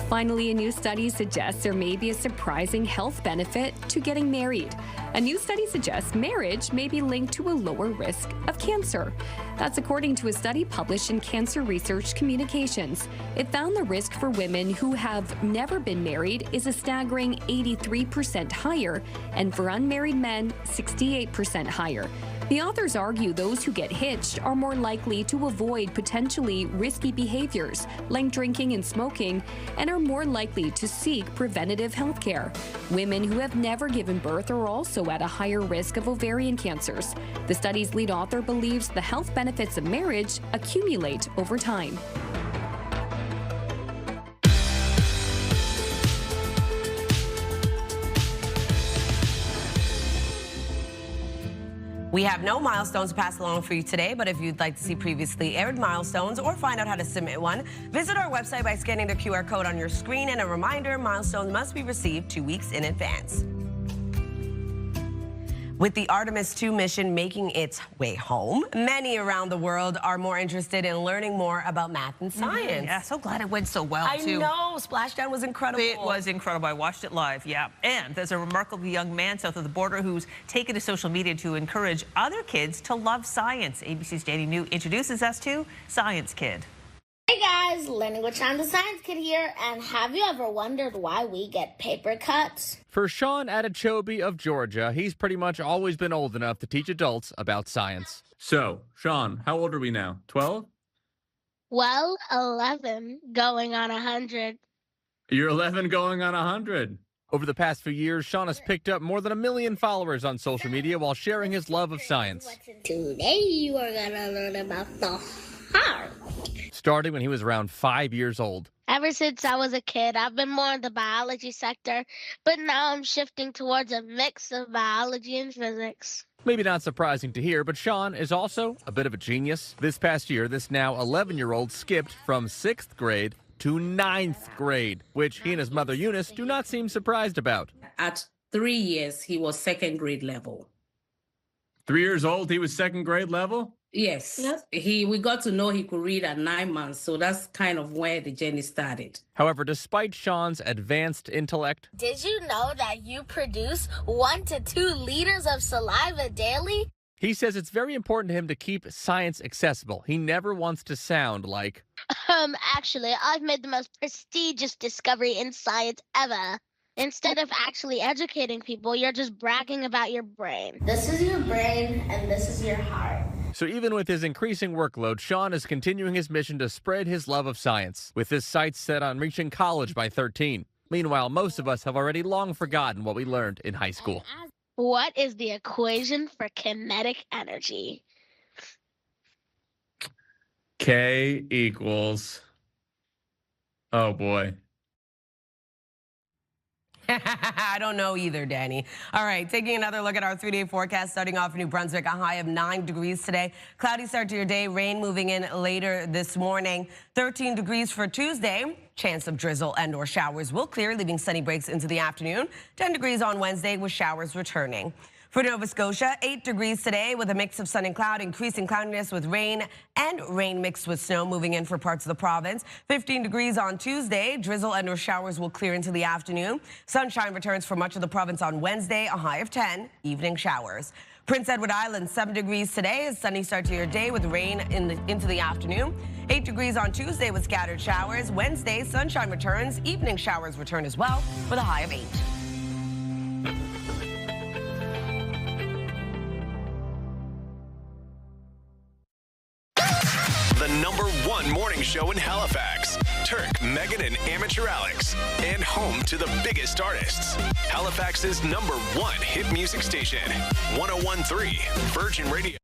Finally, a new study suggests there may be a surprising health benefit to getting married. A new study suggests marriage may be linked to a lower risk of cancer. That's according to a study published in Cancer Research Communications. It found the risk for women who have never been married is a staggering 83% higher, and for unmarried men, 68% higher. The authors argue those who get hitched are more likely to avoid potentially risky behaviors like drinking and smoking, and are more likely to seek preventative health care. Women who have never given birth are also at a higher risk of ovarian cancers. The study's lead author believes the health benefits of marriage accumulate over time. We have no milestones to pass along for you today, but if you'd like to see previously aired milestones or find out how to submit one, visit our website by scanning the QR code on your screen. And a reminder, milestones must be received 2 weeks in advance. With the Artemis II mission making its way home, many around the world are more interested in learning more about math and science. Yeah, so glad it went so well, too. I know. Splashdown was incredible. It was incredible. I watched it live, yeah. And there's a remarkable young man south of the border who's taken to social media to encourage other kids to love science. ABC's Danny New introduces us to Science Kid. Hey guys, Learning with Sean the Science Kid here, and have you ever wondered why we get paper cuts? For Sean Adechobi of Georgia, he's pretty much always been old enough to teach adults about science. So, Sean, how old are we now? 12? Well, 11 going on 100. You're 11 going on 100. Over the past few years, Sean has picked up more than 1 million followers on social media while sharing his love of science. Today you are going to learn about the heart. Starting when he was around 5 years old. Ever since I was a kid, I've been more in the biology sector, but now I'm shifting towards a mix of biology and physics. Maybe not surprising to hear, but Sean is also a bit of a genius. This past year, this now 11-year-old skipped from 6th grade to 9th grade, which he and his mother Eunice do not seem surprised about. At 3 years, he was 2nd grade level. 3 years old, he was 2nd grade level? Yes. We got to know he could read at 9 months, so that's kind of where the journey started. However, despite Sean's advanced intellect, did you know that you produce 1 to 2 liters of saliva daily? He says it's very important to him to keep science accessible. He never wants to sound like... Actually, I've made the most prestigious discovery in science ever. Instead of actually educating people, you're just bragging about your brain. This is your brain, and this is your heart. So even with his increasing workload, Sean is continuing his mission to spread his love of science, with his sights set on reaching college by 13. Meanwhile, most of us have already long forgotten what we learned in high school. What is the equation for kinetic energy? K equals... Oh, boy. I don't know either, Danny. All right, taking another look at our 3-day forecast, starting off in New Brunswick, a high of 9 degrees today. Cloudy start to your day, rain moving in later this morning. 13 degrees for Tuesday. Chance of drizzle and or showers will clear, leaving sunny breaks into the afternoon. 10 degrees on Wednesday with showers returning. For Nova Scotia, 8 degrees today with a mix of sun and cloud, increasing cloudiness with rain and rain mixed with snow moving in for parts of the province. 15 degrees on Tuesday. Drizzle and or showers will clear into the afternoon. Sunshine returns for much of the province on Wednesday, a high of 10. Evening showers. Prince Edward Island, 7 degrees today. A sunny start to your day with rain into the afternoon. 8 degrees on Tuesday with scattered showers. Wednesday, sunshine returns. Evening showers return as well with a high of 8. The #1 morning show in Halifax. Turk, Megan, and Amateur Alex. And home to the biggest artists. Halifax's #1 hit music station. 101.3 Virgin Radio.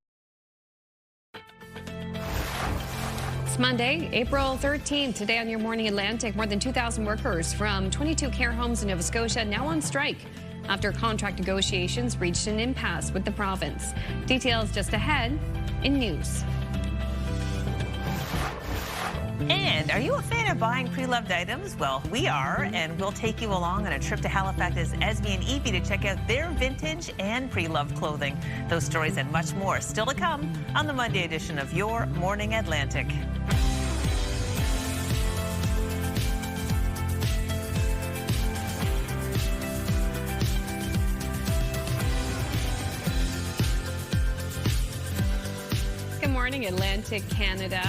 It's Monday, April 13th. Today on Your Morning Atlantic, more than 2,000 workers from 22 care homes in Nova Scotia now on strike after contract negotiations reached an impasse with the province. Details just ahead in news. And are you a fan of buying pre-loved items? Well, we are, and we'll take you along on a trip to Halifax's Esme and Evie to check out their vintage and pre-loved clothing. Those stories and much more still to come on the Monday edition of Your Morning Atlantic. Good morning, Atlantic Canada.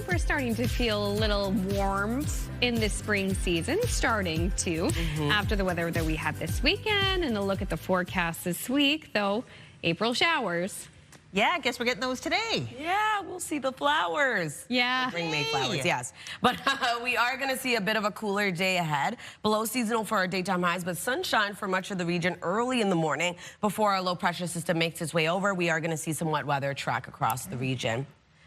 We're starting to feel a little warmth in the spring season, starting to after the weather that we had this weekend. And a look at the forecast this week, though, April showers. Yeah, I guess we're getting those today. Yeah, we'll see the flowers. Yeah. Spring May flowers, yes. But we are going to see a bit of a cooler day ahead. Below seasonal for our daytime highs, but sunshine for much of the region early in the morning. Before our low pressure system makes its way over, we are going to see some wet weather track across the region.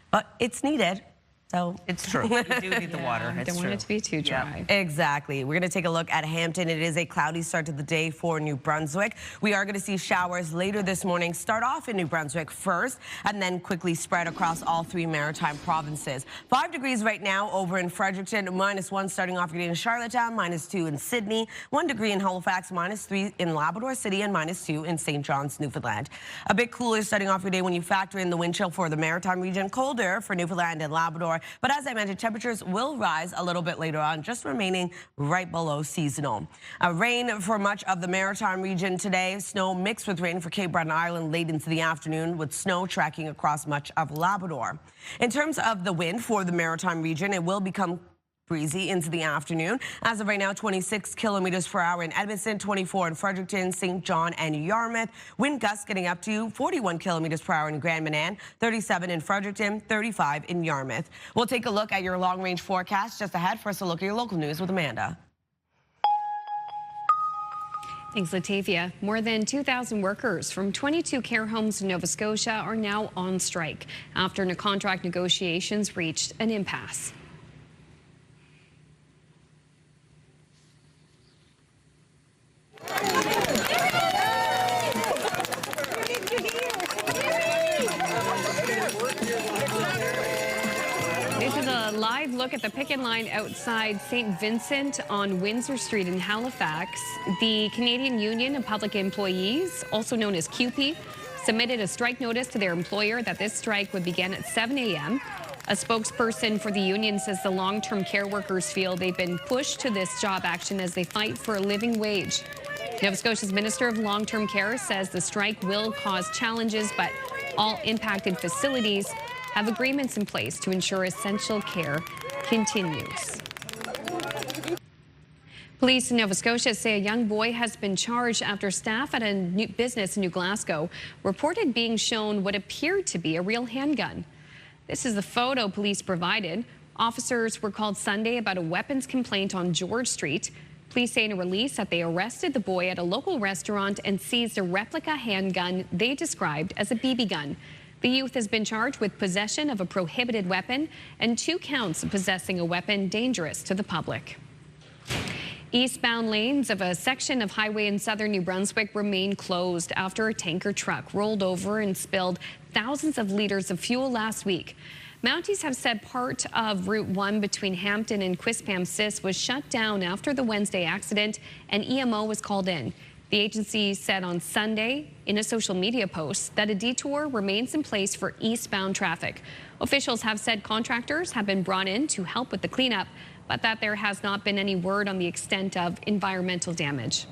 But it's needed. So it's true. You do need the water. Don't want it to be too dry. Exactly. We're going to take a look at Hampton. It is a cloudy start to the day for New Brunswick. We are going to see showers later this morning. Start off in New Brunswick first and then quickly spread across all 3 maritime provinces. 5 degrees right now over in Fredericton, -1 starting off in Charlottetown, -2 in Sydney, 1 degree in Halifax, -3 in Labrador City, and -2 in St. John's, Newfoundland. A bit cooler starting off your day when you factor in the wind chill for the maritime region. Colder for Newfoundland and Labrador. But as I mentioned, temperatures will rise a little bit later on, just remaining right below seasonal. Rain for much of the maritime region today. Snow mixed with rain for Cape Breton Island late into the afternoon, with snow tracking across much of Labrador. In terms of the wind for the maritime region, it will become breezy into the afternoon. As of right now, 26 kilometers per hour in Edmonton, 24 in Fredericton, St. John, and Yarmouth. Wind gusts getting up to 41 kilometers per hour in Grand Manan, 37 in Fredericton, 35 in Yarmouth. We'll take a look at your long-range forecast just ahead. First, a look at your local news with Amanda. Thanks, Latavia. More than 2,000 workers from 22 care homes in Nova Scotia are now on strike after contract negotiations reached an impasse. This is a live look at the picket line outside St. Vincent on Windsor Street in Halifax. The Canadian Union of Public Employees, also known as CUPE, submitted a strike notice to their employer that this strike would begin at 7 a.m. A spokesperson for the union says the long-term care workers feel they've been pushed to this job action as they fight for a living wage. Nova Scotia's Minister of Long-Term Care says the strike will cause challenges, but all impacted facilities have agreements in place to ensure essential care continues. Police in Nova Scotia say a young boy has been charged after staff at a new business in New Glasgow reported being shown what appeared to be a real handgun. This is the photo police provided. Officers were called Sunday about a weapons complaint on George Street. Police say in a release that they arrested the boy at a local restaurant and seized a replica handgun they described as a BB gun. The youth has been charged with possession of a prohibited weapon and 2 counts of possessing a weapon dangerous to the public. Eastbound lanes of a section of highway in southern New Brunswick remain closed after a tanker truck rolled over and spilled thousands of liters of fuel last week. Mounties have said part of Route 1 between Hampton and Quispam-Sis was shut down after the Wednesday accident, and EMO was called in. The agency said on Sunday in a social media post that a detour remains in place for eastbound traffic. Officials have said contractors have been brought in to help with the cleanup, but that there has not been any word on the extent of environmental damage.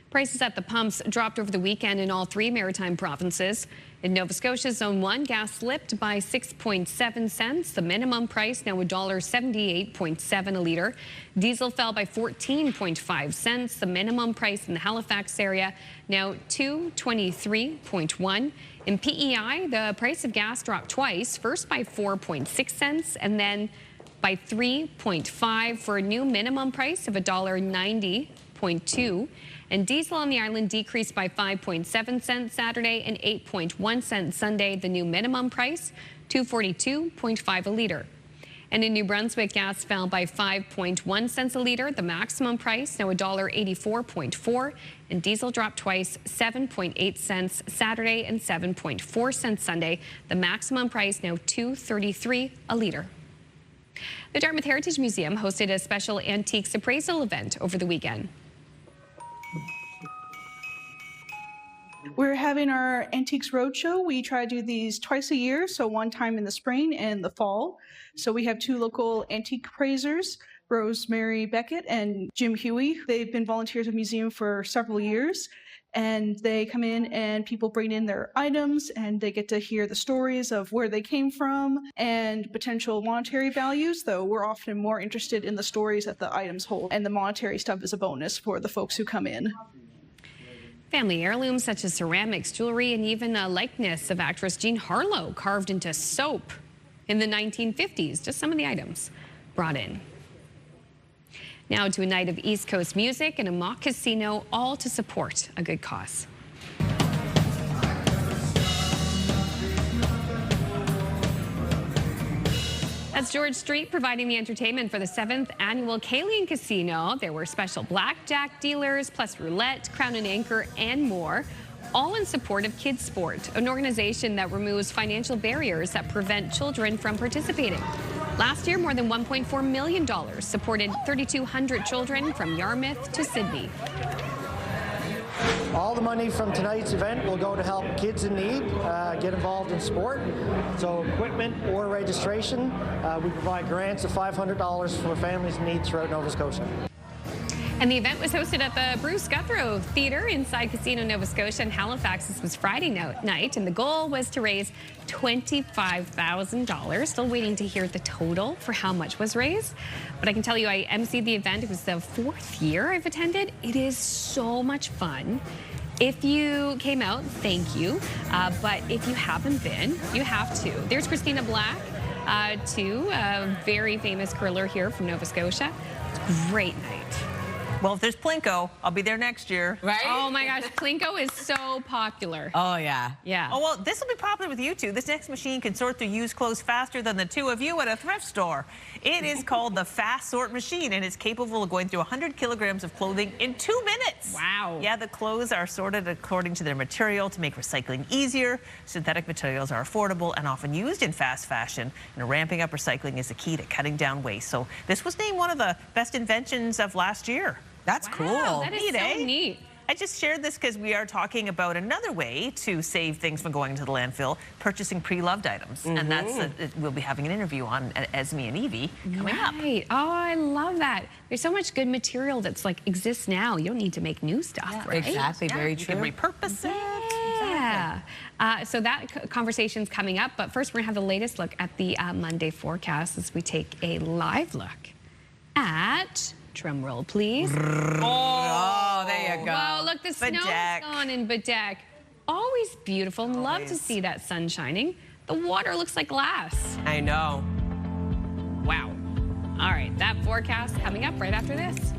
Prices at the pumps dropped over the weekend in all 3 maritime provinces. In Nova Scotia, Zone 1, gas slipped by 6.7 cents. The minimum price now $1.78.7 a litre. Diesel fell by 14.5 cents. The minimum price in the Halifax area now $2.23.1. In PEI, the price of gas dropped twice, first by 4.6 cents and then by 3.5 for a new minimum price of $1.90.2. And diesel on the island decreased by 5.7 cents Saturday and 8.1 cents Sunday. The new minimum price, $2.42.5 a litre. And in New Brunswick, gas fell by 5.1 cents a litre. The maximum price now $1.84.4. And diesel dropped twice, 7.8 cents Saturday and 7.4 cents Sunday. The maximum price now $2.33 a litre. The Dartmouth Heritage Museum hosted a special antiques appraisal event over the weekend. We're having our Antiques Roadshow. We try to do these twice a year, so one time in the spring and the fall. So we have 2 local antique appraisers, Rosemary Beckett and Jim Huey. They've been volunteers at the museum for several years, and they come in and people bring in their items and they get to hear the stories of where they came from and potential monetary values, though we're often more interested in the stories that the items hold, and the monetary stuff is a bonus for the folks who come in. Family heirlooms such as ceramics, jewelry, and even a likeness of actress Jean Harlow carved into soap in the 1950s. Just some of the items brought in. Now to a night of East Coast music and a mock casino, all to support a good cause. That's George Street providing the entertainment for the 7th annual Kaleen Casino. There were special blackjack dealers, plus roulette, crown and anchor, and more, all in support of Kids Sport, an organization that removes financial barriers that prevent children from participating. Last year, more than $1.4 million supported 3,200 children from Yarmouth to Sydney. All the money from tonight's event will go to help kids in need get involved in sport. So equipment or registration, we provide grants of $500 for families in need throughout Nova Scotia. And the event was hosted at the Bruce Guthrow Theatre inside Casino Nova Scotia in Halifax. This was Friday night, and the goal was to raise $25,000. Still waiting to hear the total for how much was raised. But I can tell you, I emceed the event. It was the 4th year I've attended. It is so much fun. If you came out, thank you. But if you haven't been, you have to. There's Christina Black, too, a very famous curler here from Nova Scotia. It's a great night. Well, if there's Plinko, I'll be there next year. Right? Oh, my gosh. Plinko is so popular. Oh, yeah. Yeah. Oh, well, this will be popular with you two. This next machine can sort through used clothes faster than the two of you at a thrift store. It is called the Fast Sort Machine, and it's capable of going through 100 kilograms of clothing in 2 minutes. Wow. Yeah, the clothes are sorted according to their material to make recycling easier. Synthetic materials are affordable and often used in fast fashion, and ramping up recycling is the key to cutting down waste. So this was named one of the best inventions of last year. That's cool. That is so neat. I just shared this because we are talking about another way to save things from going to the landfill, purchasing pre-loved items. And that's we'll be having an interview on Esme and Evie coming up. Right. Oh, I love that. There's so much good material that's like exists now. You don't need to make new stuff, right? Exactly. Very true. You can repurpose it. Yeah. So that conversation's coming up. But first, we're going to have the latest look at the Monday forecast as we take a live look at... Drum roll, please. Oh, there you go. Wow, look, the snow's gone in Bedeck. Always beautiful. Love to see that sun shining. The water looks like glass. I know. Wow. All right, that forecast coming up right after this.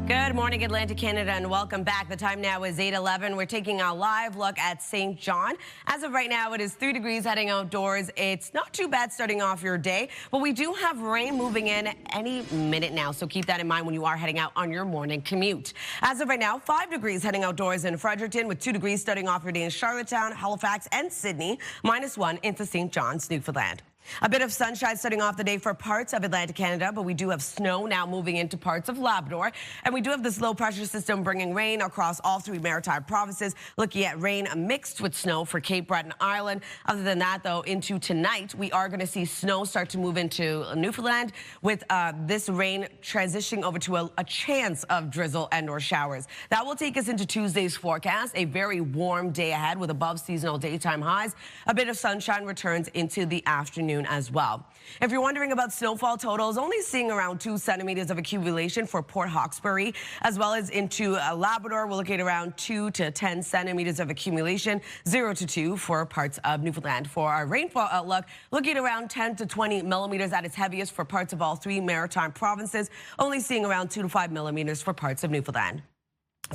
Good morning, Atlantic Canada, and welcome back. The time now is 8:11. We're taking a live look at St. John. As of right now, it is 3 degrees heading outdoors. It's not too bad starting off your day, but we do have rain moving in any minute now, so keep that in mind when you are heading out on your morning commute. As of right now, 5 degrees heading outdoors in Fredericton, with 2 degrees starting off your day in Charlottetown, Halifax, and Sydney, -1 into St. John's, Newfoundland. A bit of sunshine starting off the day for parts of Atlantic Canada, but we do have snow now moving into parts of Labrador. And we do have this low pressure system bringing rain across all 3 maritime provinces, looking at rain mixed with snow for Cape Breton Island. Other than that, though, into tonight, we are going to see snow start to move into Newfoundland, with this rain transitioning over to a chance of drizzle and or showers. That will take us into Tuesday's forecast, a very warm day ahead with above seasonal daytime highs. A bit of sunshine returns into the afternoon as well. If you're wondering about snowfall totals, only seeing around 2 centimeters of accumulation for Port Hawkesbury, as well as into Labrador. We'll look at around 2 to 10 centimeters of accumulation, 0 to 2 for parts of Newfoundland. For our rainfall outlook, looking at around 10 to 20 millimeters at its heaviest for parts of all 3 maritime provinces, only seeing around 2 to 5 millimeters for parts of Newfoundland.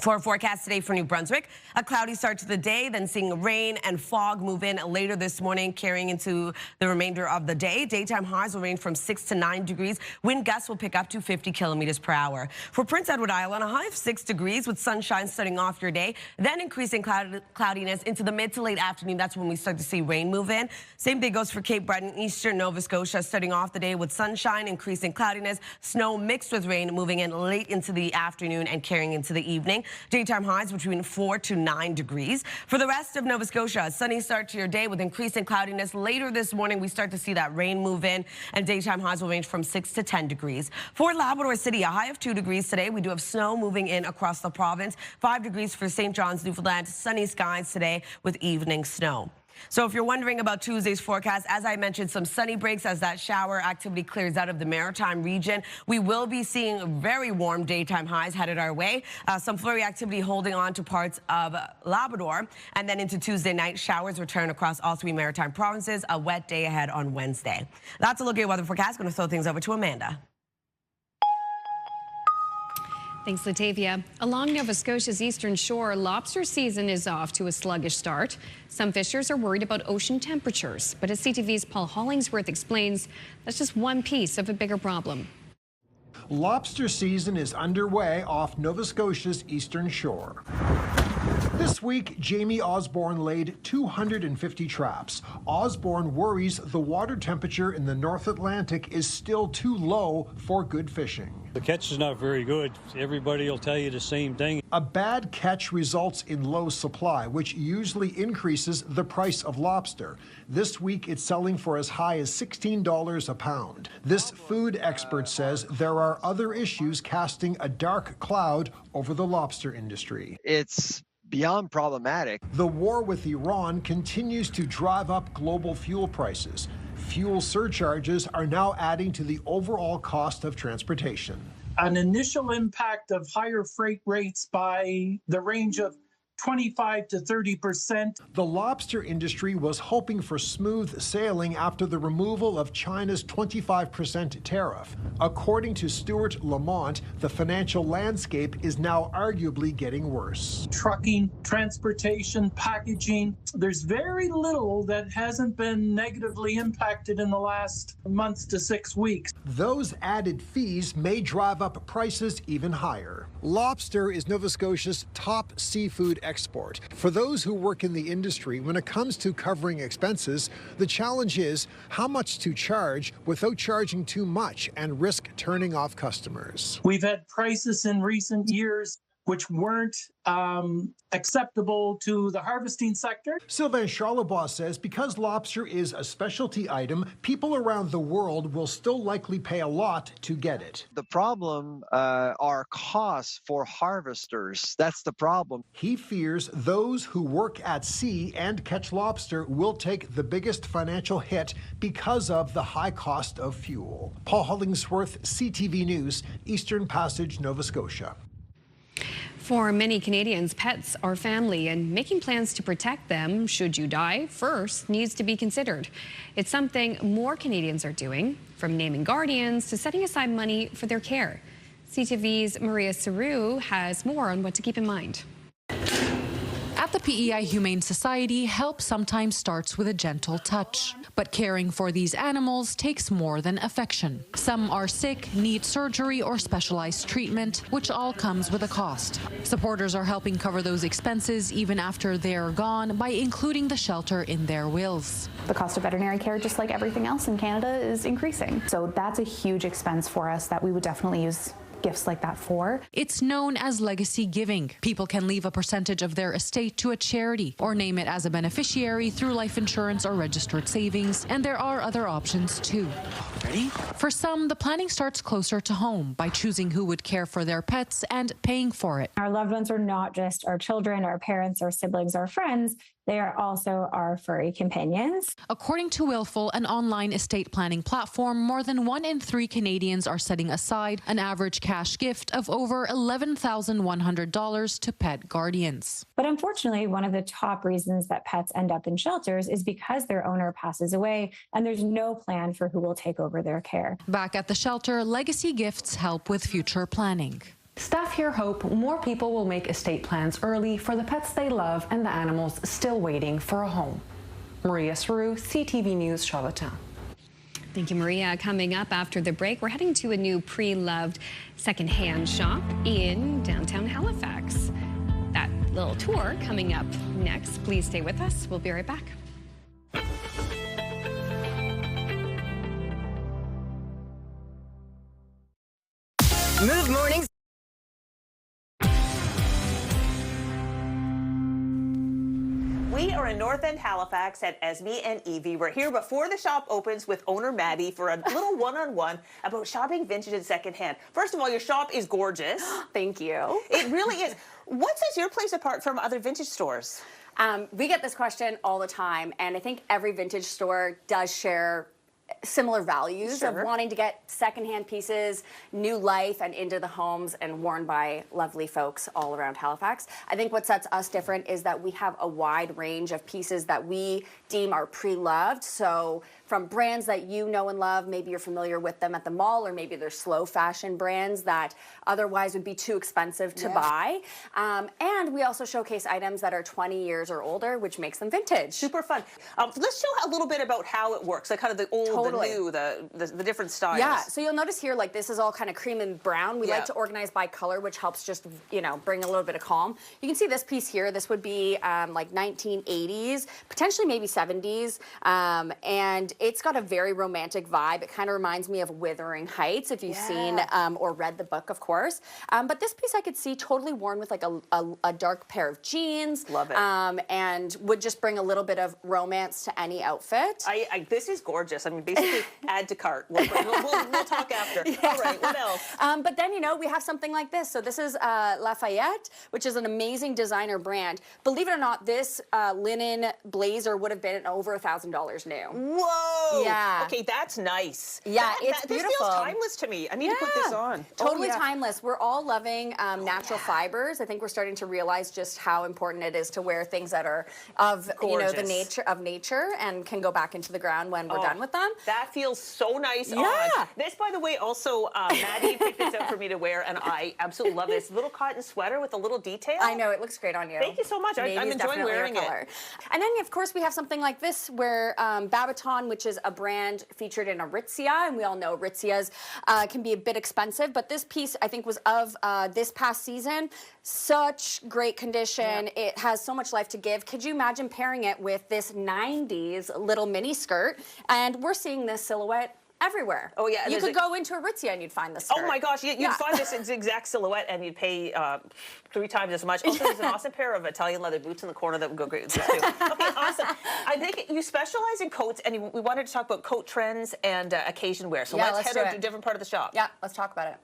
For our forecast today for New Brunswick, a cloudy start to the day, then seeing rain and fog move in later this morning, carrying into the remainder of the day. Daytime highs will range from 6 to 9 degrees. Wind gusts will pick up to 50 kilometers per hour. For Prince Edward Island, a high of 6 degrees with sunshine starting off your day, then increasing cloudiness into the mid to late afternoon. That's when we start to see rain move in. Same thing goes for Cape Breton, eastern Nova Scotia, starting off the day with sunshine, increasing cloudiness, snow mixed with rain moving in late into the afternoon and carrying into the evening. Daytime highs between 4 to 9 degrees. For the rest of Nova Scotia, a sunny start to your day with increasing cloudiness. Later this morning, we start to see that rain move in, and daytime highs will range from 6 to 10 degrees. For Labrador City, a high of 2 degrees today. We do have snow moving in across the province. 5 degrees for St. John's, Newfoundland. Sunny skies today with evening snow. So if you're wondering about Tuesday's forecast, as I mentioned, some sunny breaks as that shower activity clears out of the maritime region. We will be seeing very warm daytime highs headed our way. Some flurry activity holding on to parts of Labrador. And then into Tuesday night, showers return across all 3 maritime provinces. A wet day ahead on Wednesday. That's a look at your weather forecast. Going to throw things over to Amanda. Thanks, Latavia. Along Nova Scotia's eastern shore, lobster season is off to a sluggish start. Some fishers are worried about ocean temperatures, but as CTV's Paul Hollingsworth explains, that's just one piece of a bigger problem. Lobster season is underway off Nova Scotia's eastern shore. This week, Jamie Osborne laid 250 traps. Osborne worries the water temperature in the North Atlantic is still too low for good fishing. The catch is not very good. Everybody will tell you the same thing. A bad catch results in low supply, which usually increases the price of lobster. This week, it's selling for as high as $16 a pound. This food expert says there are other issues casting a dark cloud over the lobster industry. It's beyond problematic. The war with Iran continues to drive up global fuel prices. Fuel surcharges are now adding to the overall cost of transportation. An initial impact of higher freight rates by the range of 25 to 30%. The lobster industry was hoping for smooth sailing after the removal of China's 25% tariff. According to Stuart Lamont, the financial landscape is now arguably getting worse. Trucking, transportation, packaging, there's very little that hasn't been negatively impacted in the last month to 6 weeks. Those added fees may drive up prices even higher. Lobster is Nova Scotia's top seafood export. For those who work in the industry, when it comes to covering expenses, the challenge is how much to charge without charging too much and risk turning off customers. We've had prices in recent years which weren't acceptable to the harvesting sector. Sylvain Charlebois says because lobster is a specialty item, people around the world will still likely pay a lot to get it. The problem are costs for harvesters. That's the problem. He fears those who work at sea and catch lobster will take the biggest financial hit because of the high cost of fuel. Paul Hollingsworth, CTV News, Eastern Passage, Nova Scotia. For many Canadians, pets are family, and making plans to protect them should you die first needs to be considered. It's something more Canadians are doing, from naming guardians to setting aside money for their care. CTV's Maria Saru has more on what to keep in mind. At the PEI Humane Society, help sometimes starts with a gentle touch. But caring for these animals takes more than affection. Some are sick, need surgery or specialized treatment, which all comes with a cost. Supporters are helping cover those expenses even after they're gone by including the shelter in their wills. The cost of veterinary care, just like everything else in Canada, is increasing. So that's a huge expense for us that we would definitely use gifts like that for. It's known as legacy giving. People can leave a percentage of their estate to a charity or name it as a beneficiary through life insurance or registered savings, and there are other options too. Ready? For some, the planning starts closer to home by choosing who would care for their pets and paying for it. Our loved ones are not just our children, our parents, our siblings, our friends. They are also our furry companions. According to Willful, an online estate planning platform, more than 1 in 3 Canadians are setting aside an average cash gift of over $11,100 to pet guardians. But unfortunately, one of the top reasons that pets end up in shelters is because their owner passes away and there's no plan for who will take over their care. Back at the shelter, legacy gifts help with future planning. Staff here hope more people will make estate plans early for the pets they love and the animals still waiting for a home. Maria Saru, CTV News, Charlottetown. Thank you, Maria. Coming up after the break, we're heading to a new pre-loved secondhand shop in downtown Halifax. That little tour coming up next. Please stay with us. We'll be right back. Move Mornings. We are in North End Halifax at Esme and Evie. We're here before the shop opens with owner Maddie for a little one-on-one about shopping vintage and secondhand. First of all, your shop is gorgeous. Thank you. It really is. What sets your place apart from other vintage stores? We get this question all the time, and I think every vintage store does share similar values of wanting to get secondhand pieces, new life, and into the homes and worn by lovely folks all around Halifax. I think what sets us different is that we have a wide range of pieces that we deem are pre-loved. So from brands that you know and love, maybe you're familiar with them at the mall, or maybe they're slow fashion brands that otherwise would be too expensive to buy. And we also showcase items that are 20 years or older, which makes them vintage. Super fun. Let's show a little bit about how it works, like kind of the old, the new, the different styles. Yeah, so you'll notice here, like this is all kind of cream and brown. We like to organize by color, which helps just, you know, bring a little bit of calm. You can see this piece here. This would be like 1980s, potentially maybe 70s. And it's got a very romantic vibe. It kind of reminds me of Wuthering Heights, if you've seen or read the book, of course. But this piece I could see totally worn with like a dark pair of jeans. Love it. And would just bring a little bit of romance to any outfit. This is gorgeous. I mean, basically, add to cart. We'll talk after. All right, what else? But then, you know, we have something like this. So this is Lafayette, which is an amazing designer brand. Believe it or not, this linen blazer would have been over $1,000 new. Whoa! Yeah. Okay, that's nice. Yeah, it's beautiful. This feels timeless to me. I need to put this on. Totally timeless. We're all loving natural fibers. I think we're starting to realize just how important it is to wear things that are of you know, the nature and can go back into the ground when we're done with them. That feels so nice on. This, by the way, also Maddie picked this out for me to wear, and I absolutely love this little cotton sweater with a little detail. I know, it looks great on you. Thank you so much. I'm enjoying wearing it. And then, of course, we have something like this where Babaton, which is a brand featured in Aritzia, and we all know Aritzia's can be a bit expensive, but this piece, I think, was of this past season. Such great condition. It has so much life to give. Could you imagine pairing it with this 90s little mini skirt? And we're seeing this silhouette everywhere. Oh yeah, you could go into Aritzia and you'd find this skirt. Oh my gosh, you'd find this exact silhouette and you'd pay 3 times as much. Also, there's an awesome pair of Italian leather boots in the corner that would go great with this too. Okay, awesome. I think you specialize in coats, and we wanted to talk about coat trends and occasion wear. So let's head out to a different part of the shop. Yeah, let's talk about it.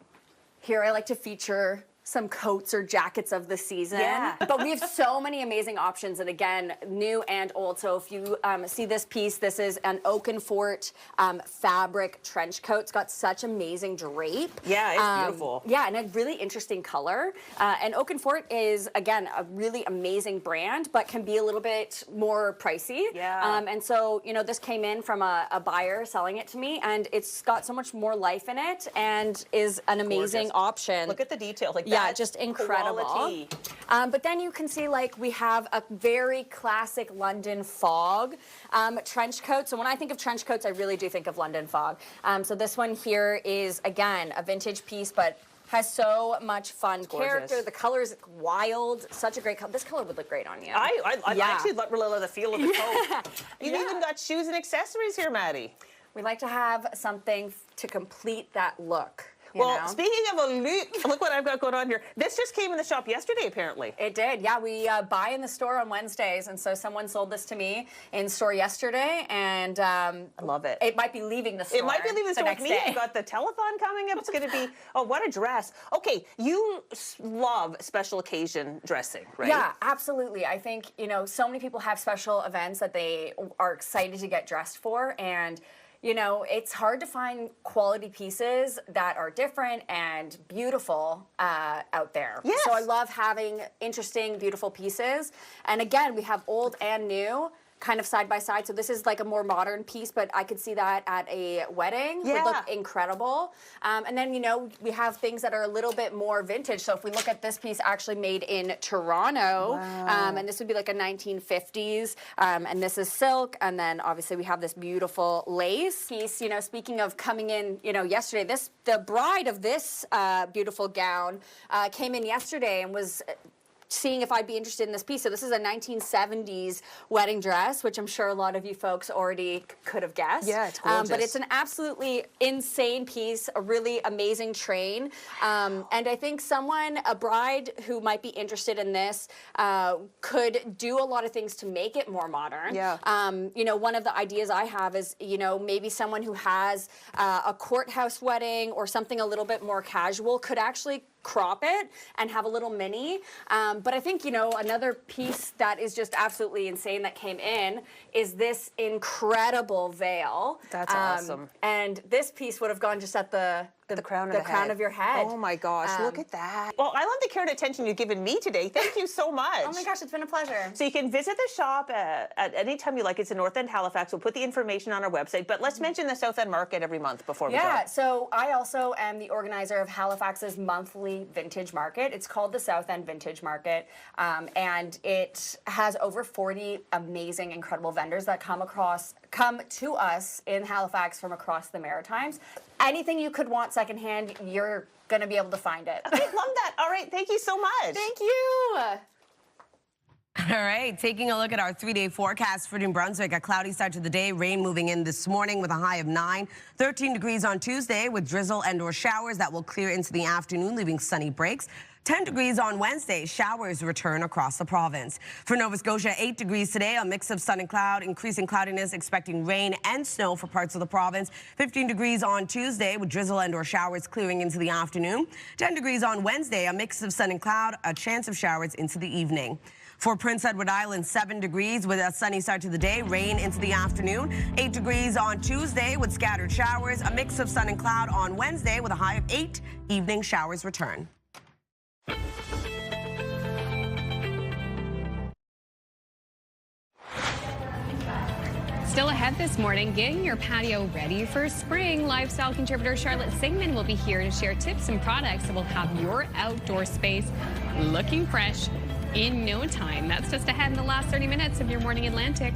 Here I like to feature some coats or jackets of the season. But we have so many amazing options, and again, new and old. So if you see this piece, this is an Oakenfort fabric trench coat. It's got such amazing drape. Yeah, it's beautiful. Yeah, and a really interesting color. And Oakenfort is, again, a really amazing brand, but can be a little bit more pricey. Yeah. And so, you know, this came in from a buyer selling it to me, and it's got so much more life in it and is an amazing option. Look at the detail. Like, yeah, just incredible. But then you can see, like, we have a very classic London fog trench coat. So when I think of trench coats, I really do think of London fog. So this one here is, again, a vintage piece, but has so much fun character. The color is wild. Such a great color. This color would look great on you. I actually really love the feel of the coat. You've even got shoes and accessories here, Maddie. We like to have something to complete that look. Well, speaking of a look what I've got going on here. This just came in the shop yesterday, apparently. It did, yeah. We buy in the store on Wednesdays, and so someone sold this to me in store yesterday, and I love it. It might be leaving the store. It might be leaving the store with me. You've got the telethon coming up. It's going to be, oh, what a dress. Okay, you love special occasion dressing, right? Yeah, absolutely. I think, you know, so many people have special events that they are excited to get dressed for, and you know, it's hard to find quality pieces that are different and beautiful out there. Yes. So I love having interesting, beautiful pieces. And again, we have old and new kind of side by side. So this is like a more modern piece, but I could see that at a wedding. Yeah. Would look incredible. And then, you know, we have things that are a little bit more vintage. So if we look at this piece actually made in Toronto, and this would be like a 1950s, and this is silk. And then obviously we have this beautiful lace piece. You know, speaking of coming in, you know, yesterday, the bride of this beautiful gown came in yesterday and was seeing if I'd be interested in this piece. So this is a 1970s wedding dress, which I'm sure a lot of you folks already could have guessed. Yeah, it's gorgeous. But it's an absolutely insane piece, a really amazing train. And I think a bride who might be interested in this could do a lot of things to make it more modern. Yeah. You know, one of the ideas I have is, you know, maybe someone who has a courthouse wedding or something a little bit more casual could actually crop it and have a little mini. But I think, you know, another piece that is just absolutely insane that came in is this incredible veil. That's awesome. And this piece would have gone just at the crown of your head. Oh my gosh, look at that. Well, I love the care and attention you've given me today. Thank you so much. Oh my gosh, it's been a pleasure. So you can visit the shop at any time you like. It's in North End, Halifax. We'll put the information on our website, but let's mention the South End Market every month before we go. Yeah, so I also am the organizer of Halifax's monthly vintage market. It's called the South End Vintage Market, and it has over 40 amazing, incredible vendors that come to us in Halifax from across the Maritimes. Anything you could want secondhand, you're going to be able to find it. I love that. All right, thank you so much. Thank you. All right, taking a look at our 3-day forecast for New Brunswick. A cloudy start to the day, rain moving in this morning with a high of 9. 13 degrees on Tuesday with drizzle and or showers that will clear into the afternoon, leaving sunny breaks. 10 degrees on Wednesday, showers return across the province. For Nova Scotia, 8 degrees today, a mix of sun and cloud, increasing cloudiness, expecting rain and snow for parts of the province. 15 degrees on Tuesday with drizzle and or showers clearing into the afternoon. 10 degrees on Wednesday, a mix of sun and cloud, a chance of showers into the evening. For Prince Edward Island, 7 degrees with a sunny start to the day, rain into the afternoon. 8 degrees on Tuesday with scattered showers, a mix of sun and cloud on Wednesday with a high of 8. Evening showers return. Still ahead this morning, getting your patio ready for spring. Lifestyle contributor Charlotte Singman will be here to share tips and products that will have your outdoor space looking fresh in no time. That's just ahead in the last 30 minutes of your Morning Atlantic.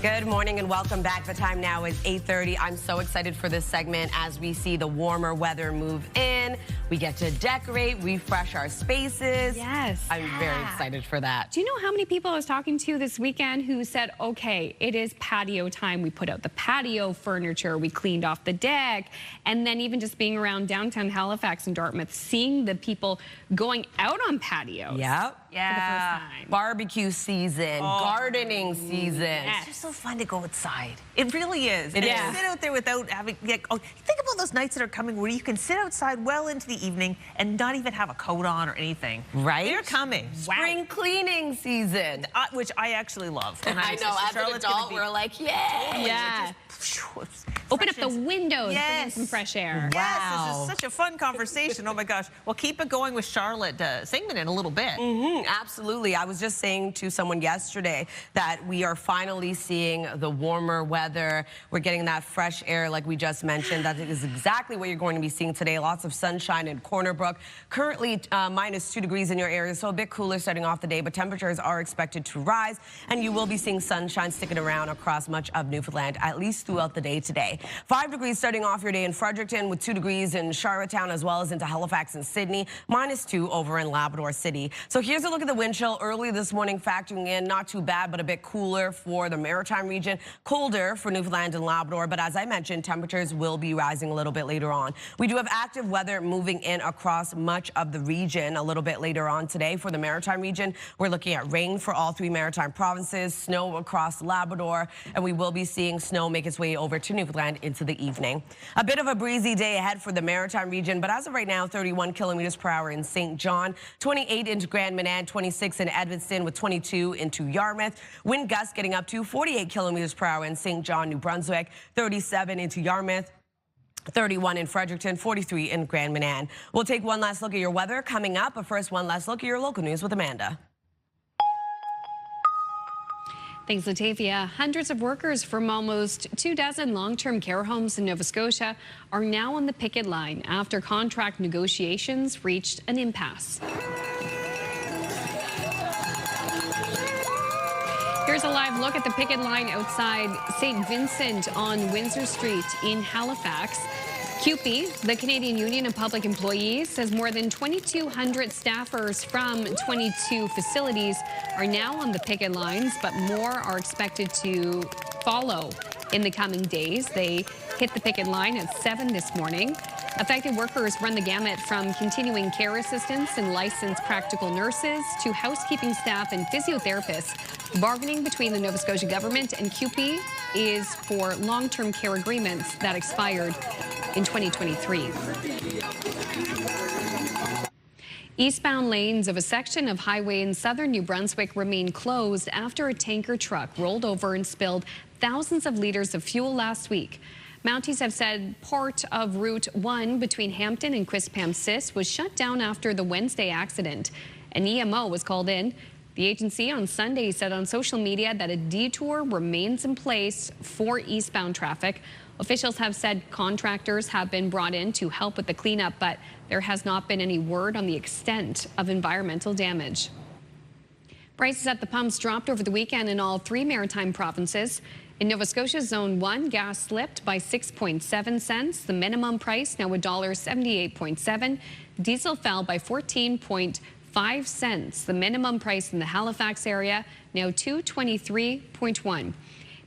Good morning and welcome back. The time now is 8:30. I'm so excited for this segment as we see the warmer weather move in. We get to decorate, refresh our spaces. Yes. I'm very excited for that. Do you know how many people I was talking to this weekend who said, okay, it is patio time. We put out the patio furniture, we cleaned off the deck, and then even just being around downtown Halifax and Dartmouth, seeing the people going out on patios. Yep. Yeah. For the first time. Barbecue season, gardening season. Yes. It's just so fun to go outside. It really is. It and is. Sit out there without having, think about those nights that are coming where you can sit outside well into the evening and not even have a coat on or anything. Right? They're coming. Spring cleaning season. Which I actually love. And I know, as an adult, we're like, yay. Yeah. Open up the windows, bring in some fresh air. Yes, this is such a fun conversation. Oh my gosh. Well, keep it going with Charlotte Singman in a little bit. Absolutely. I was just saying to someone yesterday that we are finally seeing the warmer weather. We're getting that fresh air like we just mentioned. That is exactly what you're going to be seeing today. Lots of sunshine in Corner Brook. Currently -2 degrees in your area, so a bit cooler starting off the day, but temperatures are expected to rise, and you will be seeing sunshine sticking around across much of Newfoundland, at least throughout the day today. 5 degrees starting off your day in Fredericton, with 2 degrees in Charlottetown, as well as into Halifax and Sydney, -2 over in Labrador City. So here's a look at the wind chill early this morning, factoring in not too bad, but a bit cooler for the Maritime region, colder for Newfoundland and Labrador. But as I mentioned, temperatures will be rising a little bit later on. We do have active weather moving in across much of the region a little bit later on today. For the Maritime region, we're looking at rain for all 3 Maritime provinces, snow across Labrador, and we will be seeing snow make its way over to Newfoundland into the evening. A bit of a breezy day ahead for the Maritime region, but as of right now, 31 kilometers per hour in St. John, 28 into Grand Manan, 26 in Edmundston, with 22 into Yarmouth. Wind gusts getting up to 48 kilometers per hour in St. John, New Brunswick, 37 into Yarmouth, 31 in Fredericton, 43 in Grand Manan. We'll take one last look at your weather coming up, but first one last look at your local news with Amanda. Thanks, Latavia. Hundreds of workers from almost 24 long-term care homes in Nova Scotia are now on the picket line after contract negotiations reached an impasse. Here's a live look at the picket line outside St. Vincent on Windsor Street in Halifax. CUPE, the Canadian Union of Public Employees, says more than 2,200 staffers from 22 facilities are now on the picket lines, but more are expected to follow. in the coming days. They hit the picket line at 7 this morning. Affected workers run the gamut from continuing care assistants and licensed practical nurses to housekeeping staff and physiotherapists. Bargaining between the Nova Scotia government and CUPE is for long-term care agreements that expired in 2023. Eastbound lanes of a section of highway in southern New Brunswick remain closed after a tanker truck rolled over and spilled thousands of liters of fuel last week. Mounties have said part of Route 1 between Hampton and Quispamsis was shut down after the Wednesday accident. An EMO was called in. The agency on Sunday said on social media that a detour remains in place for eastbound traffic. Officials have said contractors have been brought in to help with the cleanup, but there has not been any word on the extent of environmental damage. Prices at the pumps dropped over the weekend in all 3 maritime provinces. In Nova Scotia, Zone 1, gas slipped by 6.7 cents. The minimum price now $1.78.7. Diesel fell by 14.5 cents. The minimum price in the Halifax area now $2.23.1.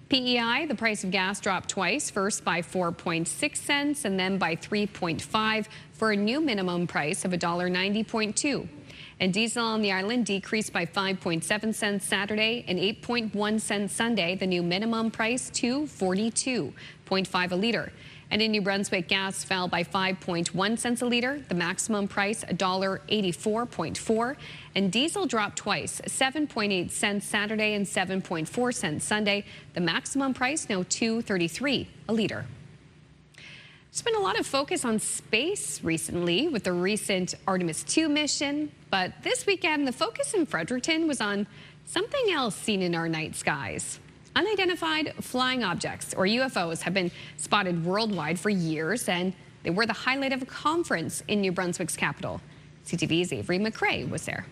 PEI, the price of gas dropped twice, first by 4.6 cents and then by 3.5 for a new minimum price of $1.90.2. And diesel on the island decreased by 5.7 cents Saturday and 8.1 cents Sunday. The new minimum price $2.42.5 a liter. And in New Brunswick, gas fell by 5.1 cents a liter. The maximum price $1.84.4. And diesel dropped twice, 7.8 cents Saturday and 7.4 cents Sunday. The maximum price now $2.33 a liter. There's been a lot of focus on space recently with the recent Artemis 2 mission. But this weekend, the focus in Fredericton was on something else seen in our night skies. Unidentified flying objects, or UFOs, have been spotted worldwide for years, and they were the highlight of a conference in New Brunswick's capital. CTV's Avery McRae was there.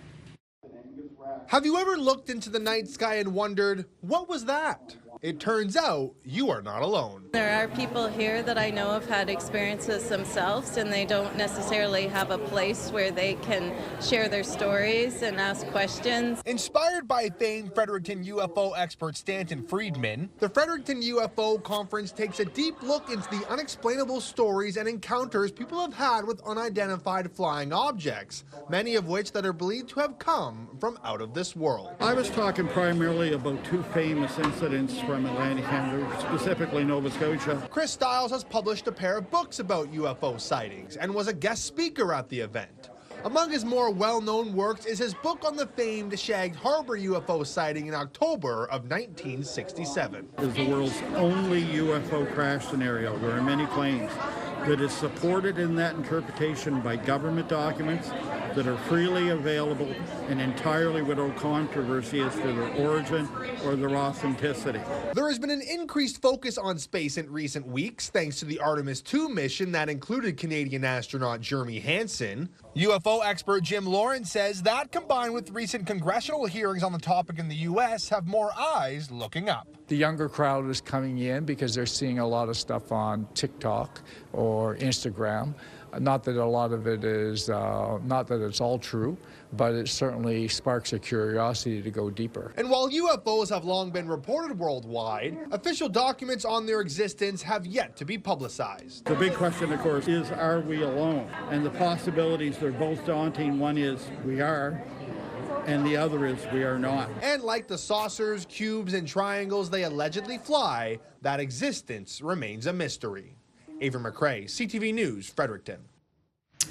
Have you ever looked into the night sky and wondered, what was that? It turns out you are not alone. There are people here that I know have had experiences themselves, and they don't necessarily have a place where they can share their stories and ask questions. Inspired by famed Fredericton UFO expert Stanton Friedman, the Fredericton UFO Conference takes a deep look into the unexplainable stories and encounters people have had with unidentified flying objects, many of which that are believed to have come from out of this world. I was talking primarily about 2 famous incidents from Atlantic Canada, specifically Nova Scotia. Chris Stiles has published a pair of books about UFO sightings and was a guest speaker at the event. Among his more well-known works is his book on the famed Shag Harbor UFO sighting in October of 1967. It is the world's only UFO crash scenario. There are many claims that is supported in that interpretation by government documents that are freely available and entirely without controversy as to their origin or their authenticity. There has been an increased focus on space in recent weeks thanks to the Artemis 2 mission that included Canadian astronaut Jeremy Hansen. UFO expert Jim Lawrence says that, combined with recent congressional hearings on the topic in the U.S., have more eyes looking up. The younger crowd is coming in because they're seeing a lot of stuff on TikTok or Instagram. Not that a lot of it is, not that it's all true, but it certainly sparks a curiosity to go deeper. And while UFOs have long been reported worldwide, official documents on their existence have yet to be publicized. The big question, of course, is, are we alone? And the possibilities, they're both daunting. One is we are, and the other is we are not. And like the saucers, cubes, and triangles they allegedly fly, that existence remains a mystery. Avery McRae, CTV News, Fredericton.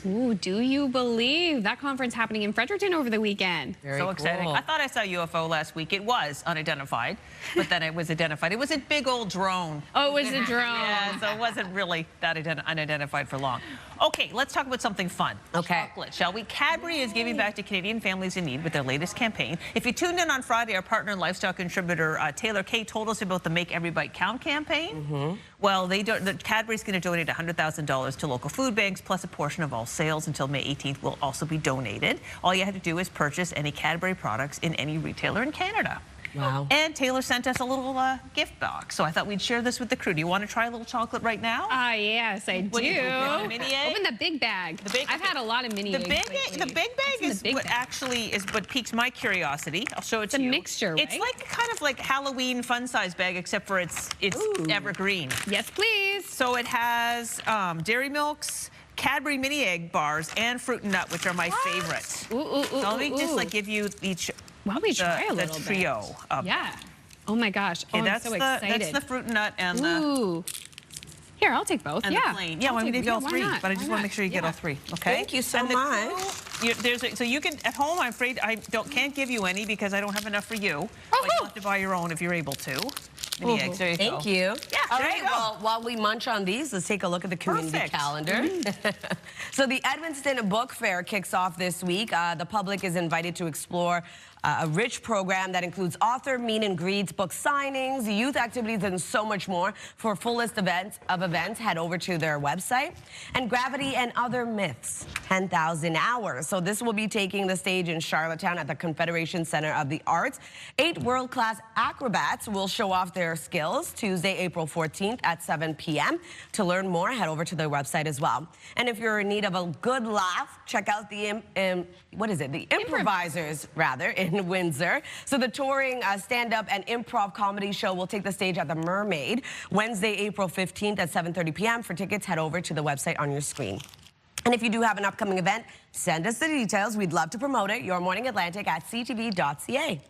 Ooh, do you believe that conference happening in Fredericton over the weekend? Very so exciting. Cool. I thought I saw a UFO last week. It was unidentified, but then it was identified. It was a big old drone. Oh, it was a drone. Yeah, so it wasn't really that unidentified for long. Okay, let's talk about something fun. Okay. Chocolate, shall we? Cadbury is giving back to Canadian families in need with their latest campaign. If you tuned in on Friday, our partner and lifestyle contributor Taylor Kay told us about the Make Every Bite Count campaign. Well, Cadbury's going to donate $100,000 to local food banks, plus a portion of all sales until May 18th will also be donated. All you have to do is purchase any Cadbury products in any retailer in Canada. Wow. And Taylor sent us a little gift box, so I thought we'd share this with the crew. Do you want to try a little chocolate right now? Yes, I do. Mini egg? Open the big bag. I've had a lot of mini eggs lately. The big bag is what actually is what piques my curiosity. I'll show it to you. It's a mixture, right? It's like kind of like Halloween fun-size bag, except for it's evergreen. Yes, please. So it has Dairy Milks, Cadbury mini egg bars, and fruit and nut, which are my favorite. So let me just like give you each. Why don't we try a little trio bit? of Yeah. Oh my gosh. Okay, I'm that's so excited. That's the fruit and nut and the. Here, I'll take both. And the plain. Yeah, I'm gonna give you all three, but I just want to make sure you get all three. Okay. Thank you so much. So you can at home. I'm afraid I can't give you any because I don't have enough for you. But you'll have to buy your own if you're able to. Mini eggs. There you go. Thank you. Yeah. All right. Well, while we munch on these, let's take a look at the community calendar. So the Edmundston Book Fair kicks off this week. The public is invited to explore a rich program that includes author meet and greets, book signings, youth activities, and so much more. For a full list of events, head over to their website. And Gravity and Other Myths, 10,000 Hours. So this will be taking the stage in Charlottetown at the Confederation Center of the Arts. 8 world-class acrobats will show off their skills Tuesday, April 14th at 7 p.m. To learn more, head over to their website as well. And if you're in need of a good laugh, check out the The Improvisers, in Windsor. So the touring stand-up and improv comedy show will take the stage at the Mermaid Wednesday, April 15th at 7:30 p.m. For tickets, head over to the website on your screen. And if you do have an upcoming event, send us the details. We'd love to promote it. Your Morning Atlantic at ctv.ca.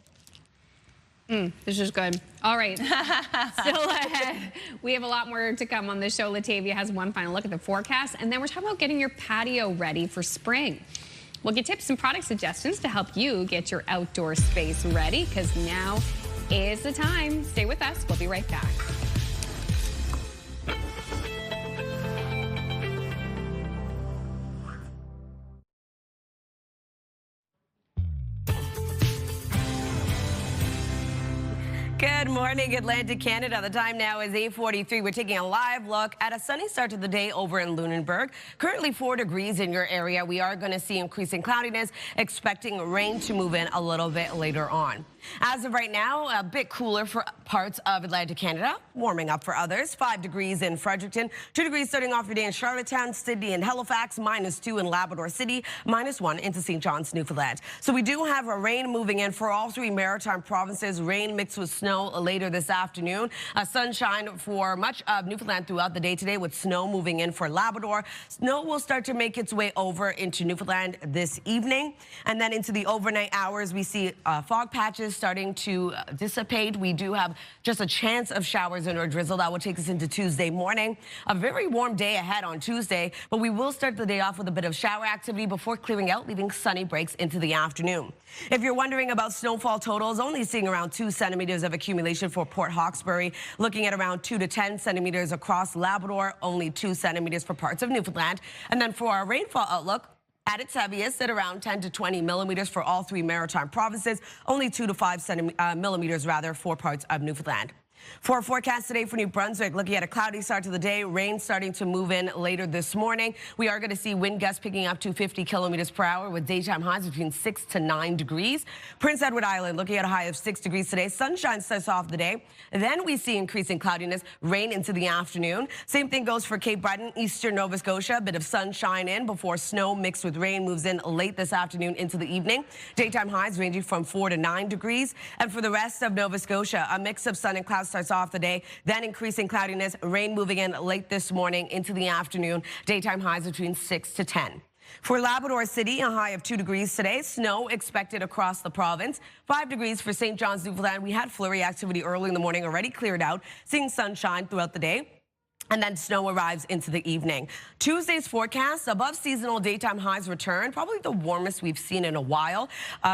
This is good. All right. Still ahead. We have a lot more to come on the show. Latavia has one final look at the forecast, and then we're talking about getting your patio ready for spring. We'll get tips and product suggestions to help you get your outdoor space ready, because now is the time. Stay with us. We'll be right back. Good morning, Atlantic Canada. The time now is 8:43. We're taking a live look at a sunny start to the day over in Lunenburg. Currently 4 degrees in your area. We are going to see increasing cloudiness, expecting rain to move in a little bit later on. As of right now, a bit cooler for parts of Atlantic Canada, warming up for others. 5 degrees in Fredericton, 2 degrees starting off your day in Charlottetown, Sydney and Halifax, -2 in Labrador City, -1 into St. John's, Newfoundland. So we do have a rain moving in for all 3 maritime provinces. Rain mixed with snow later this afternoon. Sunshine for much of Newfoundland throughout the day today, with snow moving in for Labrador. Snow will start to make its way over into Newfoundland this evening. And then into the overnight hours, we see fog patches starting to dissipate. We do have just a chance of showers and or drizzle. That will take us into Tuesday morning. A very warm day ahead on Tuesday, but we will start the day off with a bit of shower activity before clearing out, leaving sunny breaks into the afternoon. If you're wondering about snowfall totals, only seeing around 2 centimeters of accumulation for Port Hawkesbury, looking at around 2 to 10 centimeters across Labrador, only 2 centimeters for parts of Newfoundland. And then for our rainfall outlook, at its heaviest at around 10 to 20 millimeters for all 3 maritime provinces, only 2 to 5 millimeters for parts of Newfoundland. For our forecast today for New Brunswick, looking at a cloudy start to the day, rain starting to move in later this morning. We are going to see wind gusts picking up to 50 kilometers per hour with daytime highs between 6 to 9 degrees. Prince Edward Island looking at a high of 6 degrees today. Sunshine starts off the day. Then we see increasing cloudiness, rain into the afternoon. Same thing goes for Cape Breton, eastern Nova Scotia. A bit of sunshine in before snow mixed with rain moves in late this afternoon into the evening. Daytime highs ranging from 4 to 9 degrees. And for the rest of Nova Scotia, a mix of sun and clouds starts off the day, then increasing cloudiness, rain moving in late this morning into the afternoon. Daytime highs between 6 to 10. For Labrador City, a high of 2 degrees today. Snow expected across the province. 5 degrees for St. John's, Newfoundland. We had flurry activity early in the morning, already cleared out, seeing sunshine throughout the day. And then snow arrives into the evening. Tuesday's forecast, above seasonal daytime highs return, probably the warmest we've seen in a while.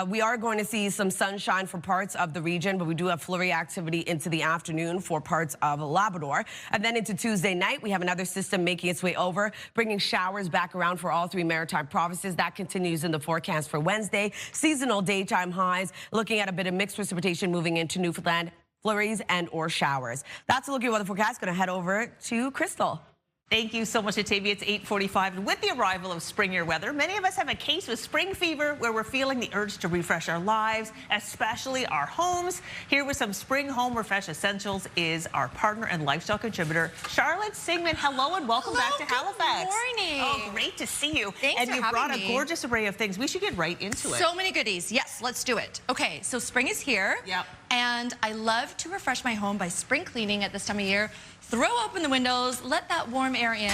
We are going to see some sunshine for parts of the region, but we do have flurry activity into the afternoon for parts of Labrador. And then into Tuesday night, we have another system making its way over, bringing showers back around for all 3 maritime provinces. That continues in the forecast for Wednesday. Seasonal daytime highs, looking at a bit of mixed precipitation moving into Newfoundland. Flurries and or showers. That's a look at weather forecast. Going to head over to Crystal. Thank you so much, Octavia. It's 8:45, and with the arrival of springier weather, many of us have a case with spring fever where we're feeling the urge to refresh our lives, especially our homes. Here with some spring home refresh essentials is our partner and lifestyle contributor, Charlotte Singman. Hello and welcome back to Halifax. Good morning. Oh, great to see you. Thanks and for you having brought me. a gorgeous array of things. We should get right into it. So many goodies. Yes, let's do it. Okay, so spring is here. Yep. And I love to refresh my home by spring cleaning at this time of year. Throw open the windows, let that warm air in,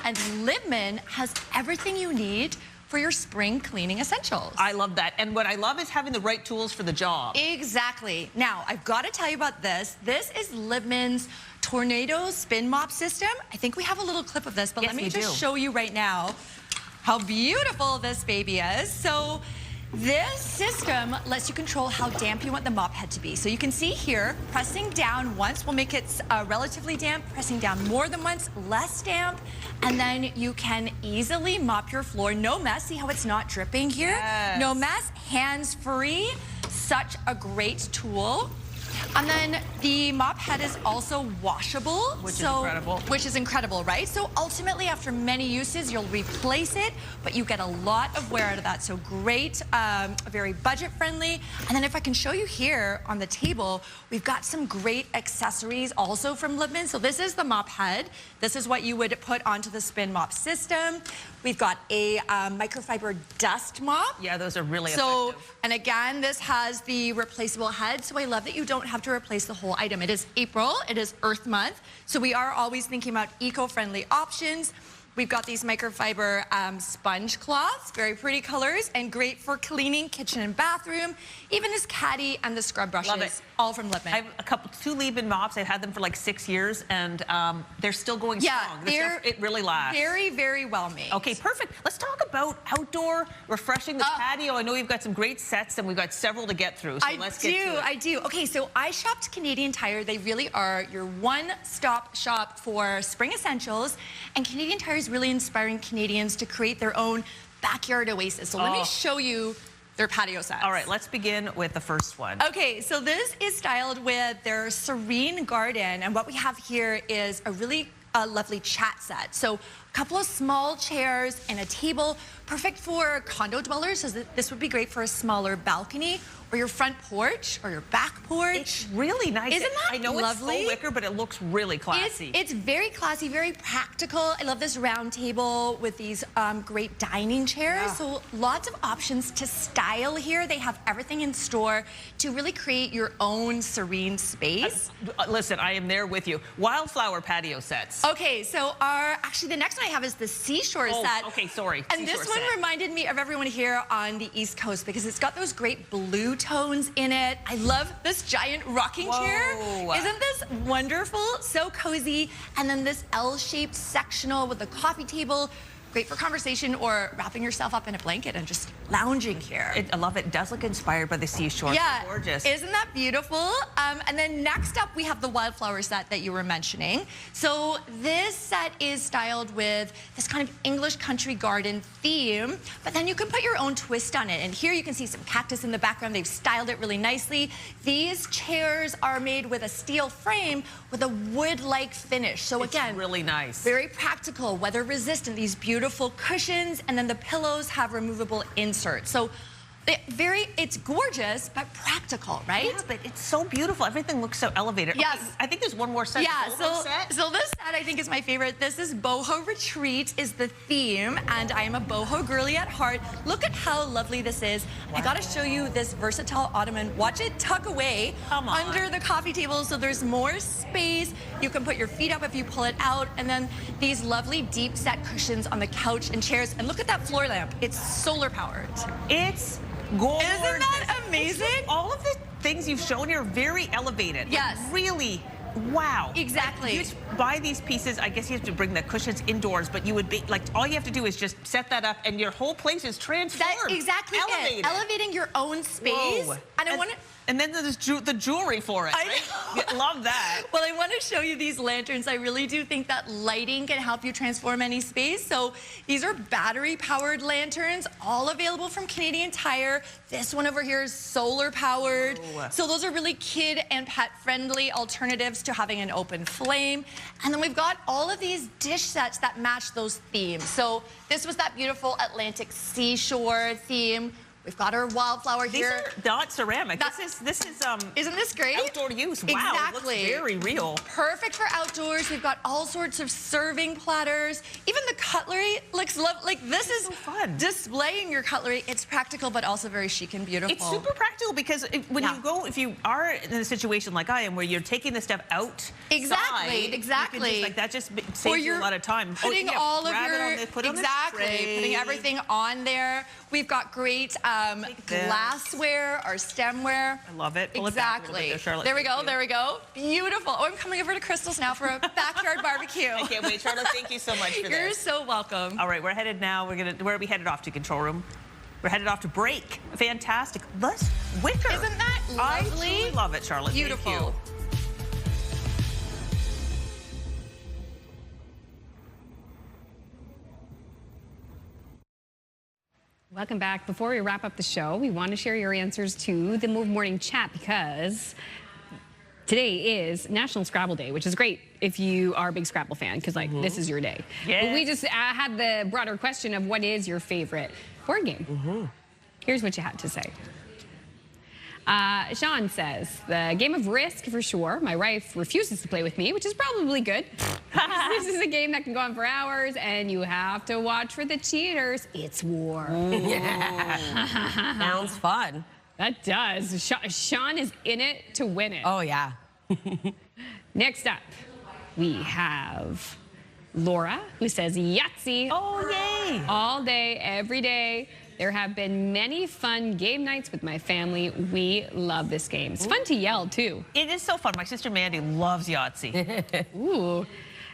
and Libman has everything you need for your spring cleaning essentials. I love that. And what I love is having the right tools for the job. Exactly. Now, I've got to tell you about this. This is Libman's Tornado Spin Mop System. I think we have a little clip of this, but Yes, let me we just do. show you right now how beautiful this baby is. So this system lets you control how damp you want the mop head to be. So you can see here, pressing down once will make it relatively damp, pressing down more than once, less damp, and then you can easily mop your floor. No mess. See how it's not dripping here? Yes. No mess, hands-free. Such a great tool. And then the mop head is also washable. Which is incredible. Which is incredible, right? So ultimately, after many uses, you'll replace it, but you get a lot of wear out of that. So great, very budget-friendly. And then if I can show you here on the table, we've got some great accessories also from Libman. So this is the mop head. This is what you would put onto the spin mop system. We've got a microfiber dust mop. Yeah, those are really effective. And again, this has the replaceable head, so I love that you don't have to replace the whole item. It is April, it is Earth Month, so we are always thinking about eco-friendly options. We've got these microfiber sponge cloths, very pretty colors, and great for cleaning kitchen and bathroom. Even this caddy and the scrub brushes, Love it. all from Libman. I have two Libman mops. I've had them for like 6 years, and they're still going strong. This stuff, it really lasts. Very, very well made. Okay, perfect. Let's talk about outdoor refreshing the patio. I know you've got some great sets, and we've got several to get through, so let's get to it. I do. Okay, so I shopped Canadian Tire. They really are your one-stop shop for spring essentials, and Canadian Tire is really inspiring Canadians to create their own backyard oasis. So let me show you their patio sets. All right, let's begin with the first one. Okay, so this is styled with their serene garden, and what we have here is a really lovely chat set. So a couple of small chairs and a table, perfect for condo dwellers. So this would be great for a smaller balcony or your front porch or your back porch. It's really nice. Isn't that I know lovely? It's faux wicker, but it looks really classy. It's very classy, very practical. I love this round table with these great dining chairs. Yeah. So lots of options to style here. They have everything in store to really create your own serene space. Listen, I am there with you. Wildflower patio sets. Okay, so actually the next one I have is the seashore set. Okay, sorry. And this one reminded me of everyone here on the East Coast because it's got those great blue tones in it. I love this giant rocking chair. Isn't this wonderful? So cozy. And then this L-shaped sectional with the coffee table. Great for conversation or wrapping yourself up in a blanket and just lounging here. I love it. It does look inspired by the seashore. Yeah, it's gorgeous. Isn't that beautiful? And then next up, we have the wildflower set that you were mentioning. So this set is styled with this kind of English country garden theme, but then you can put your own twist on it. And here you can see some cactus in the background. They've styled it really nicely. These chairs are made with a steel frame with a wood-like finish. So again, it's really nice. Very practical, weather resistant, these beautiful cushions, and then the pillows have removable inserts. So it's gorgeous, but practical, right? Yeah, but it's so beautiful. Everything looks so elevated. Yes. Okay, I think there's one more set. Yeah, so this set I think is my favorite. This is Boho Retreat is the theme, and I am a boho girly at heart. Look at how lovely this is. Wow. I gotta show you this versatile ottoman. Watch it tuck away under the coffee table so there's more space. You can put your feet up if you pull it out, and then these lovely deep set cushions on the couch and chairs. And look at that floor lamp. It's solar powered. It's gorgeous. Isn't that amazing? All of the things you've shown here are very elevated. Yes. Like, really, wow. Exactly. You buy these pieces, I guess you have to bring the cushions indoors, but you would be, like, all you have to do is just set that up and your whole place is transformed. That's exactly elevated. it. Elevating your own space. Whoa. And I want to... And then there's the jewelry for it, right? I love that. Well, I want to show you these lanterns. I really do think that lighting can help you transform any space. So these are battery-powered lanterns, all available from Canadian Tire. This one over here is solar-powered. Oh. So those are really kid and pet-friendly alternatives to having an open flame. And then we've got all of these dish sets that match those themes. So this was that beautiful Atlantic seashore theme. We've got our wildflower here. These are not ceramic. This is isn't this great? Outdoor use. Wow, exactly. It looks very real. Perfect for outdoors. We've got all sorts of serving platters. Even the cutlery looks like this is so fun. Displaying your cutlery. It's practical, but also very chic and beautiful. It's super practical because if you are in a situation like I am, where you're taking the stuff out, exactly. That just saves you a lot of time. Putting all of your putting everything on there. We've got great glassware or stemware. I love it. Pull exactly. It back there we go. There we go. Beautiful. Oh, I'm coming over to Crystal's now for a backyard barbecue. I can't wait, Charlotte. Thank you so much for this. You're so welcome. All right, we're headed now. Where are we headed off to? Control room. We're headed off to break. Fantastic. Let's wicker. Isn't that lovely? I truly love it, Charlotte. Beautiful. Thank you. Welcome back. Before we wrap up the show, we want to share your answers to the Move Morning Chat because today is National Scrabble Day, which is great if you are a big Scrabble fan because, this is your day. Yes. But we just had the broader question of what is your favorite board game? Here's what you had to say. Sean says, the game of Risk for sure. My wife refuses to play with me, which is probably good. This is a game that can go on for hours, and you have to watch for the cheaters. It's war. Sounds fun. That does. Sean is in it to win it. Oh, yeah. Next up, we have Laura, who says Yahtzee. Oh, yay. All day, every day. There have been many fun game nights with my family. We love this game. It's fun to yell, too. It is so fun. My sister Mandy loves Yahtzee. Ooh.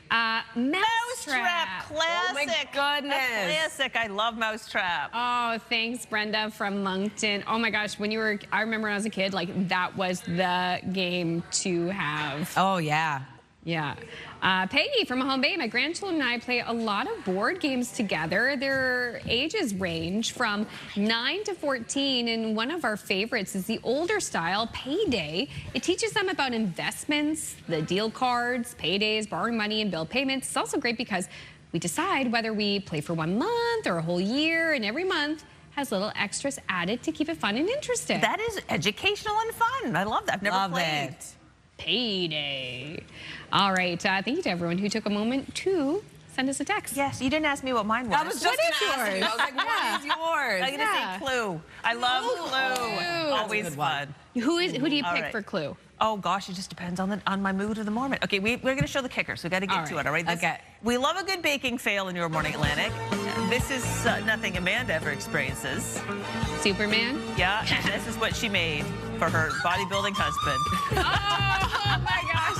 Mousetrap. Classic. Oh, my goodness. A classic. I love Mousetrap. Oh, thanks, Brenda from Moncton. Oh, my gosh. I remember when I was a kid, that was the game to have. Oh, yeah. Yeah. Peggy from Home Bay, my grandchildren and I play a lot of board games together. Their ages range from 9 to 14, and one of our favorites is the older style, Payday. It teaches them about investments, the deal cards, paydays, borrowing money, and bill payments. It's also great because we decide whether we play for 1 month or a whole year, and every month has little extras added to keep it fun and interesting. That is educational and fun. I love that. I've never played. It. Payday. All right. Thank you to everyone who took a moment to send us a text. Yes, you didn't ask me what mine was. I was just going to ask you. I was like, what is yours? I'm going to say Clue. I love Clue. Always fun. Who do you pick for Clue? Oh, gosh, it just depends on my mood of the moment. Okay, we're going to show the kicker, so we got to get to it, all right? Okay. We love a good baking fail in Your Morning Atlantic. This is nothing Amanda ever experiences. Superman? Yeah, and this is what she made for her bodybuilding husband. Oh my gosh.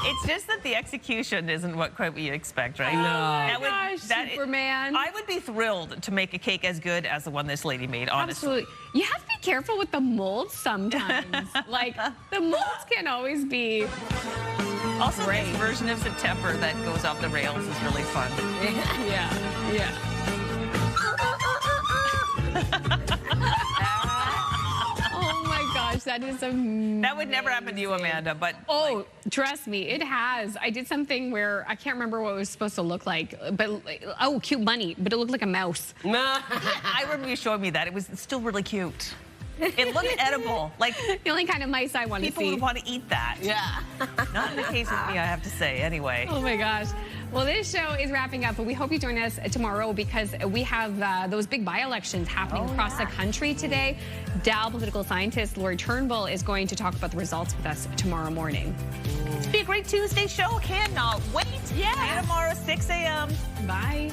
It's just that the execution isn't quite what you expect, right? No. Oh my gosh, Superman. I would be thrilled to make a cake as good as the one this lady made, honestly. Absolutely. You have to be careful with the molds sometimes. The molds can always be also, this version of September that goes off the rails is really fun. Yeah. Oh my gosh, that is amazing. That would never happen to you, Amanda, but... Oh, trust me, it has. I did something where I can't remember what it was supposed to look like, but, cute bunny, but it looked like a mouse. I remember you showing me that. It was still really cute. It looked edible. The only kind of mice I want to see. People would want to eat that. Yeah. Not in the case of me, I have to say, anyway. Oh my gosh. Well, this show is wrapping up, but we hope you join us tomorrow because we have those big by-elections happening across the country today. Dow political scientist Lori Turnbull is going to talk about the results with us tomorrow morning. It's be a great Tuesday show. Cannot wait. Yeah. See you tomorrow, 6 a.m. Bye.